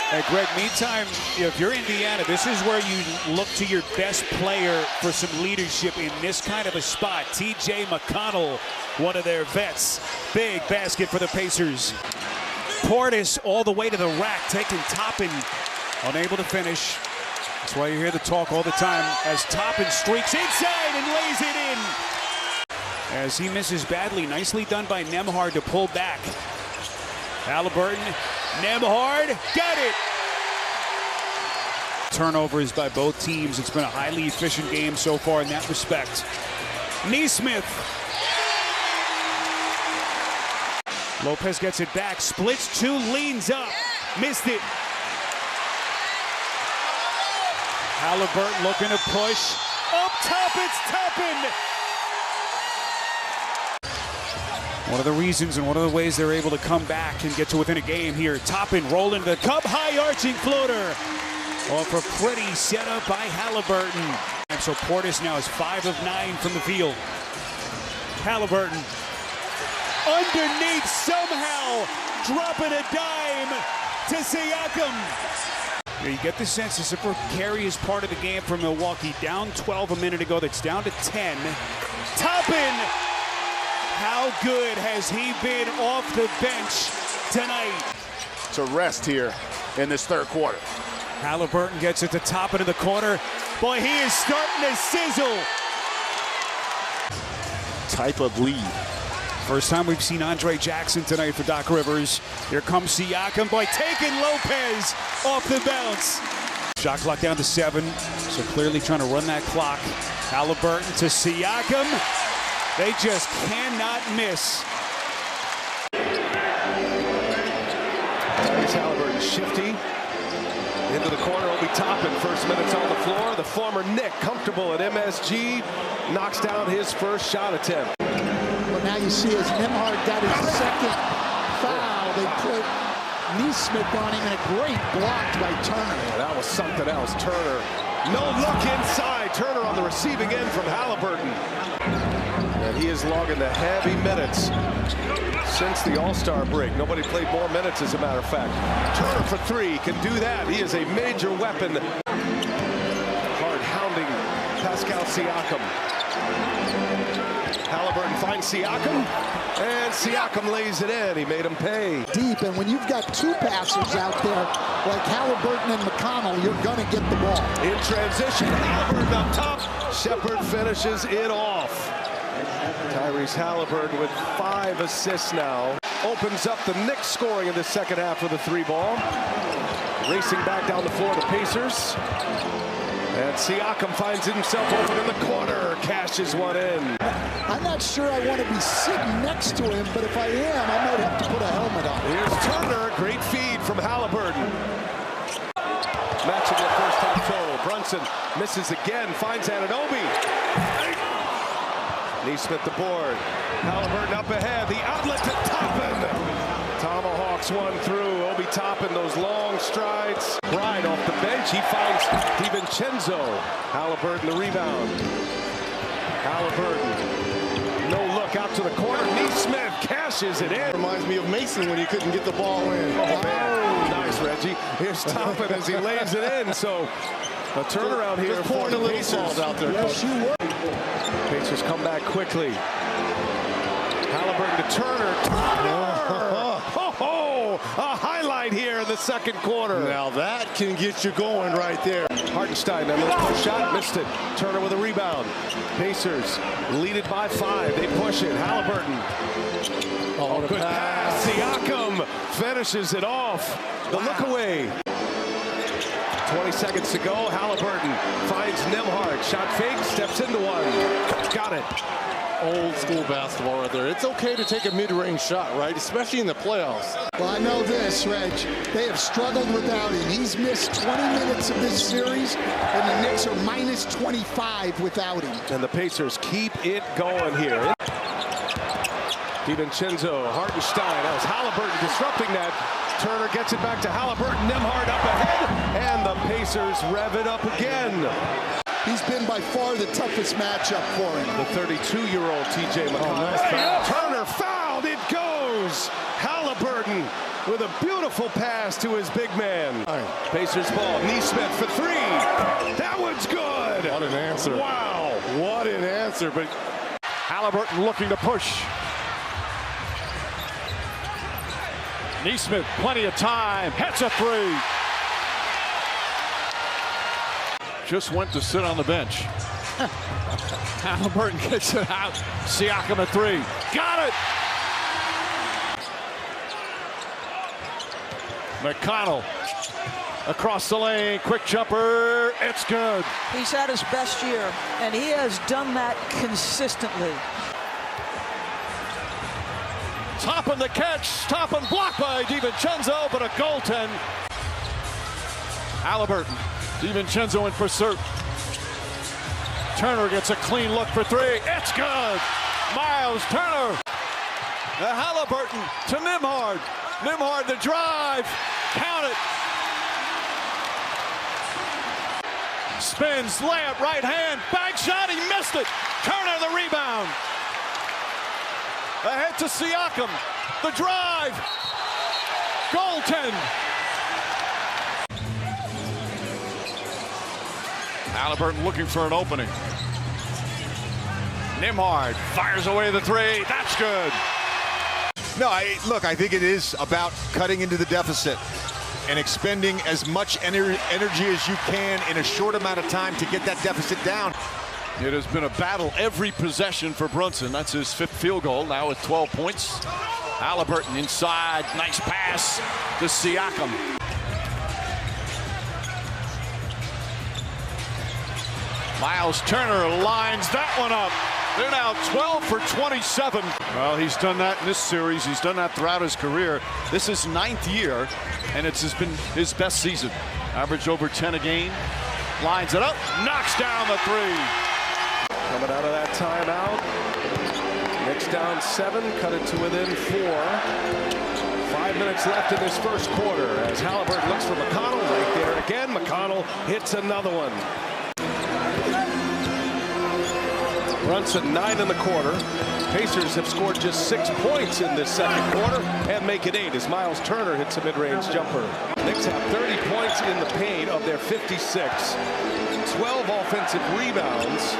Hey, Greg, meantime, if you're Indiana, this is where you look to your best player for some leadership in this kind of a spot. T.J. McConnell, one of their vets. Big basket for the Pacers. Portis all the way to the rack, taking Toppin, unable to finish. That's why you hear the talk all the time as Toppin streaks inside and lays it in. As he misses badly, nicely done by Nembhard to pull back. Halburton, Nembhard, got it! Turnovers by both teams. It's been a highly efficient game so far in that respect. Nesmith. Lopez gets it back, splits 2, leans up, missed it. Halburton looking to push. Up top, it's Toppin! One of the reasons and one of the ways they're able to come back and get to within a game here. Toppin rolling the cup, high arching floater. Off a pretty setup by Halburton. And so Portis now is 5 of 9 from the field. Halburton underneath somehow, dropping a dime to Siakam. Yeah, you get the sense this is a precarious part of the game for Milwaukee. Down 12 a minute ago, that's down to 10. Toppin! How good has he been off the bench tonight? To rest here in this third quarter. Halburton gets it to Toppin in the corner. Boy, he is starting to sizzle. Type of lead. First time we've seen Andre Jackson tonight for Doc Rivers. Here comes Siakam, boy, taking Lopez off the bounce. Shot clock down to 7, so clearly trying to run that clock. Halburton to Siakam. They just cannot miss. Tyrese Haliburton shifty into the corner. Obi Toppin, first minutes on the floor. The former Knick, comfortable at MSG, knocks down his first shot attempt. Well, now you see as Nembhard got his second foul, they put Nesmith on him, and a great block by Turner. Yeah, that was something else. Turner, no look inside. Turner on the receiving end from Halburton. And he is logging the heavy minutes since the All-Star break. Nobody played more minutes, as a matter of fact. Turner for 3 can do that. He is a major weapon. Hard hounding Pascal Siakam. Halburton finds Siakam, and Siakam lays it in. He made him pay. Deep, and when you've got 2 passers out there like Halburton and McConnell, you're going to get the ball. In transition, Halburton up top. Shepard finishes it off. Tyrese Haliburton with 5 assists now. opens up the Knicks scoring in the second half of the 3-ball. Racing back down the floor, the Pacers. And Siakam finds himself open in the corner, cashes one in. I'm not sure I want to be sitting next to him, but if I am, I might have to put a helmet on. Here's Turner, great feed from Halburton. Matching the first half total. Brunson misses again, finds Anunoby. Neesmith the board. Halburton up ahead, the outlet to Toppin. Tomahawks one through. Obi Toppin, those long strides. Right off the bench, he finds DiVincenzo. Halburton the rebound. Halburton, no look out to the corner. Neesmith cashes it in. Reminds me of Mason when he couldn't get the ball in. Oh, man. Nice, Reggie. Here's Toppin as he lays it in. So a turnaround here for the Pacers. Out there. Yes, you were. Pacers come back quickly. Halburton to Turner. A highlight here in the second quarter. Now that can get you going right there. Hartenstein, that little push shot, missed it. Turner with a rebound. Pacers lead it by 5. They push it. Halburton. Oh, good pass. Siakam finishes it off. The look away. 20 seconds to go. Halburton finds Nembhard. Shot fake, steps into one. Got it. Old school basketball right there. It's okay to take a mid-range shot, right? Especially in the playoffs. Well, I know this, Reg. They have struggled without him. He's missed 20 minutes of this series, and the Knicks are minus 25 without him. And the Pacers keep it going here. DiVincenzo, Hartenstein. That was Halburton disrupting that. Turner gets it back to Halburton. Nembhard up ahead, and the Pacers rev it up again. He's been by far the toughest matchup for him. The 32-year-old T.J. McConnell. Nice pass. Turner fouled. It goes. Halburton with a beautiful pass to his big man. Pacers ball. Neesmith for 3. That one's good. What an answer. Wow. What an answer. But Halburton looking to push. Neesmith, plenty of time. Hits a 3. Just went to sit on the bench. Halburton gets it out. Siakam a 3. Got it! McConnell across the lane. Quick jumper. It's good. He's had his best year, and he has done that consistently. Toppin the catch. Toppin blocked by DiVincenzo, but a goaltend. Halburton. DiVincenzo in pursuit. Turner gets a clean look for 3. It's good. Miles Turner. The Halburton to Nembhard. Nembhard the drive. Count it. Spins, layup, right hand. Bank shot. He missed it. Turner the rebound. Ahead to Siakam. The drive. Goaltend. Halburton looking for an opening. Nembhard fires away the 3. That's good. No, look, I think it is about cutting into the deficit and expending as much energy as you can in a short amount of time to get that deficit down. It has been a battle every possession for Brunson. That's his 5th field goal, now with 12 points. Halburton inside, nice pass to Siakam. Miles Turner lines that one up. They're now 12 for 27. Well, he's done that in this series. He's done that throughout his career. This is 9th year, and it's been his best season. Averaged over 10 a game. Lines it up, knocks down the 3. Coming out of that timeout. Knicks down 7, cut it to within 4. 5 minutes left in this first quarter as Halburton looks for McConnell right there again. McConnell hits another one. Brunson 9 in the quarter. Pacers have scored just 6 points in this second quarter and make it 8 as Miles Turner hits a mid-range jumper. Knicks have 30 points in the paint of their 56. 12 offensive rebounds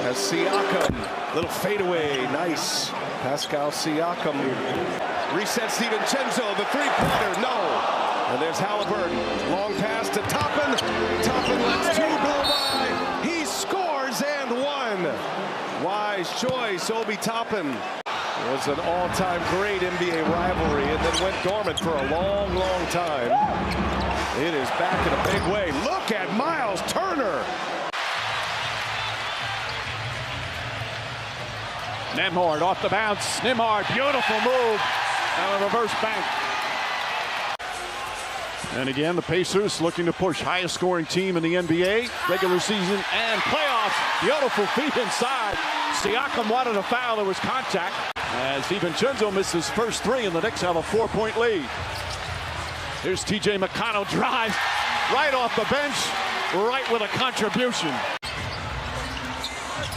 as Siakam, little fadeaway, nice. Pascal Siakam resets DiVincenzo, the 3-pointer, no. And there's Halburton, long pass to Toppin. Toppin lets 2 go by. He scores and 1. Wise choice, Obi Toppin. It was an all-time great NBA rivalry and then went dormant for a long, long time. It is back in a big way. Look at Miles Turner. Nembhard off the bounce. Nembhard, beautiful move. And a reverse bank. And again, the Pacers looking to push highest scoring team in the NBA, regular season and playoffs. Beautiful feet inside. Siakam wanted a foul. There was contact. As DiVincenzo missed his first three, and the Knicks have a 4-point lead. Here's TJ McConnell, drive right off the bench, right with a contribution.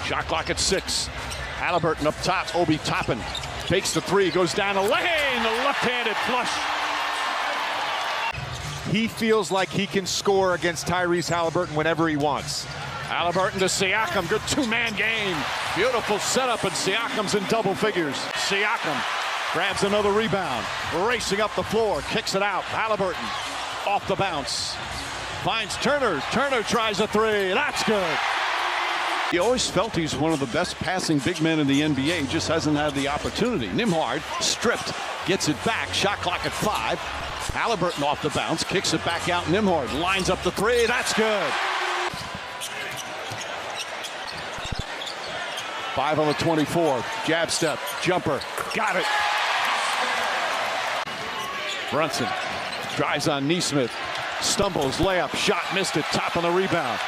Shot clock at 6. Halburton up top. Obi Toppin takes the three, goes down the lane. The left-handed flush. He feels like he can score against Tyrese Haliburton whenever he wants. Halburton to Siakam, good two-man game. Beautiful setup, and Siakam's in double figures. Siakam grabs another rebound, racing up the floor, kicks it out. Halburton off the bounce, finds Turner. Turner tries a three, that's good. He always felt he's one of the best passing big men in the NBA. He just hasn't had the opportunity. Nembhard stripped, gets it back. Shot clock at 5. Halburton off the bounce, kicks it back out. Nembhard lines up the three. That's good. 5 on the 24. Jab step, jumper, got it. Brunson drives on Neesmith, stumbles, layup, shot, missed it. Top on the rebound.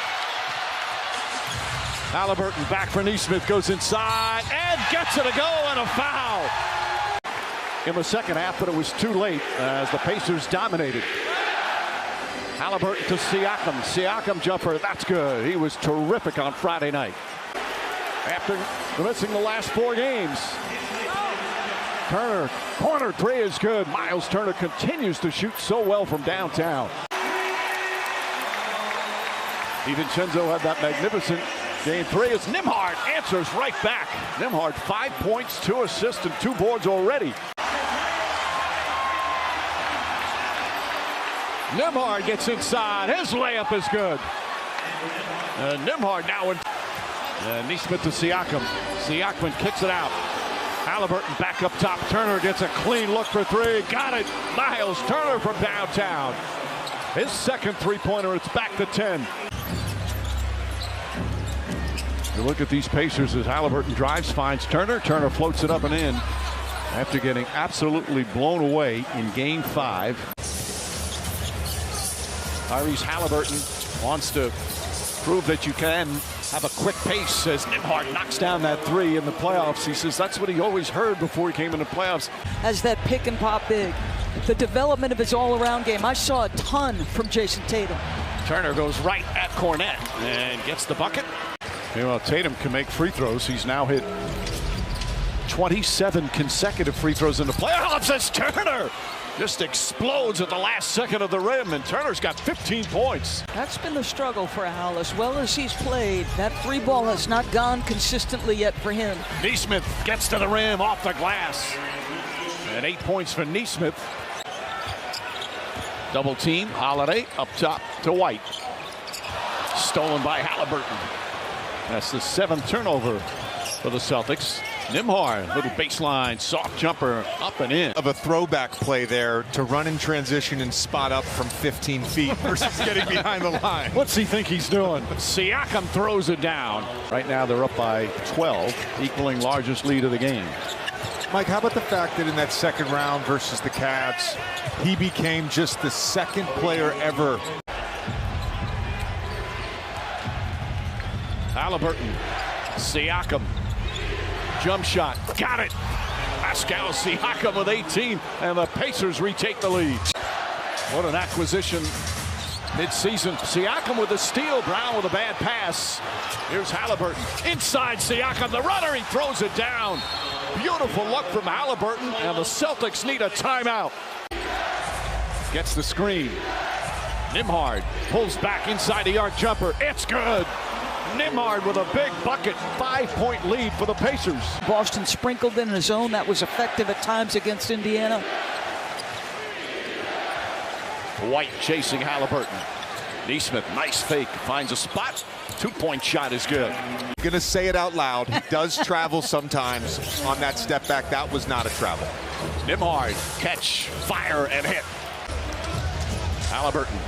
Halburton back for Neesmith, goes inside and gets it a go, and a foul in the second half, but it was too late as the Pacers dominated. Halburton to Siakam. Siakam jumper, that's good. He was terrific on Friday night. After missing the last 4 games. Turner, corner three is good. Miles Turner continues to shoot so well from downtown. DiVincenzo had that magnificent game 3 as Nembhard answers right back. Nembhard 5 points, 2 assists, and 2 boards already. Nembhard gets inside. His layup is good. Nembhard now in. Neesmith to Siakam. Siakam kicks it out. Halburton back up top. Turner gets a clean look for 3. Got it. Miles Turner from downtown. His second three-pointer. It's back to 10. You look at these Pacers as Halburton drives, finds Turner. Turner floats it up and in after getting absolutely blown away in Game 5. Tyrese Haliburton wants to prove that you can have a quick pace as Nembhard knocks down that 3 in the playoffs. He says that's what he always heard before he came into playoffs. As that pick and pop big, the development of his all-around game, I saw a ton from Jason Tatum. Turner goes right at Cornette and gets the bucket. Well, Tatum can make free throws. He's now hit 27 consecutive free throws in the playoffs as Turner just explodes at the last second of the rim, and Turner's got 15 points. That's been the struggle for Hal. As well as he's played, that 3 ball has not gone consistently yet for him. Neesmith gets to the rim off the glass. And 8 points for Neesmith. Double team, Holiday up top to White. Stolen by Halburton. That's the 7th turnover for the Celtics. Nembhard, little baseline, soft jumper, up and in. Of a throwback play there to run in transition and spot up from 15 feet versus getting behind the line. What's he think he's doing? Siakam throws it down. Right now they're up by 12, equaling largest lead of the game. Mike, how about the fact that in that second round versus the Cavs, he became just the 2nd player ever. Halburton, Siakam. Jump shot, got it. Pascal Siakam with 18, and the Pacers retake the lead. What an acquisition mid-season. Siakam with a steal, Brown with a bad pass. Here's Halburton, inside Siakam, the runner, he throws it down. Beautiful look from Halburton, and the Celtics need a timeout. Gets the screen. Nembhard pulls back inside the arc jumper, it's good. Nembhard with a big bucket, 5-point lead for the Pacers. Boston sprinkled in his zone. That was effective at times against Indiana. White chasing Halburton. Neesmith, nice fake, finds a spot. 2-point shot is good. Gonna say it out loud. He does travel sometimes on that step back. That was not a travel. Nembhard, catch, fire, and hit. Halburton.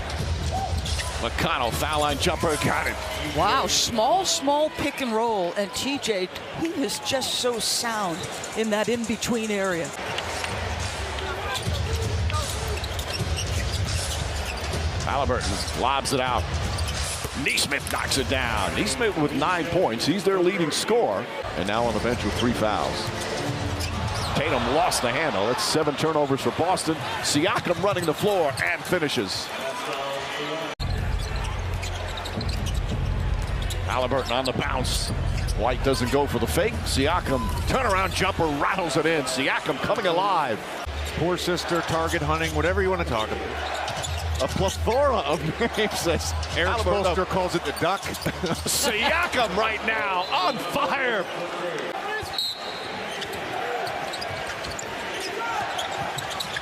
McConnell, foul line jumper, got it. Wow, small pick and roll. And TJ, he is just so sound in that in-between area. Halburton lobs it out. Neesmith knocks it down. Neesmith with 9 points. He's their leading scorer. And now on the bench with 3 fouls. Tatum lost the handle. That's 7 turnovers for Boston. Siakam running the floor and finishes. Halburton on the bounce. White doesn't go for the fake. Siakam, turnaround jumper, rattles it in. Siakam coming alive. Poor sister, target hunting, whatever you want to talk about. A plethora of names. Eric Spoelstra calls it the duck. Siakam right now on fire.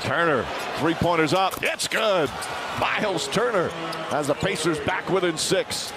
Turner, 3-pointers up. It's good. Miles Turner has the Pacers back within 6.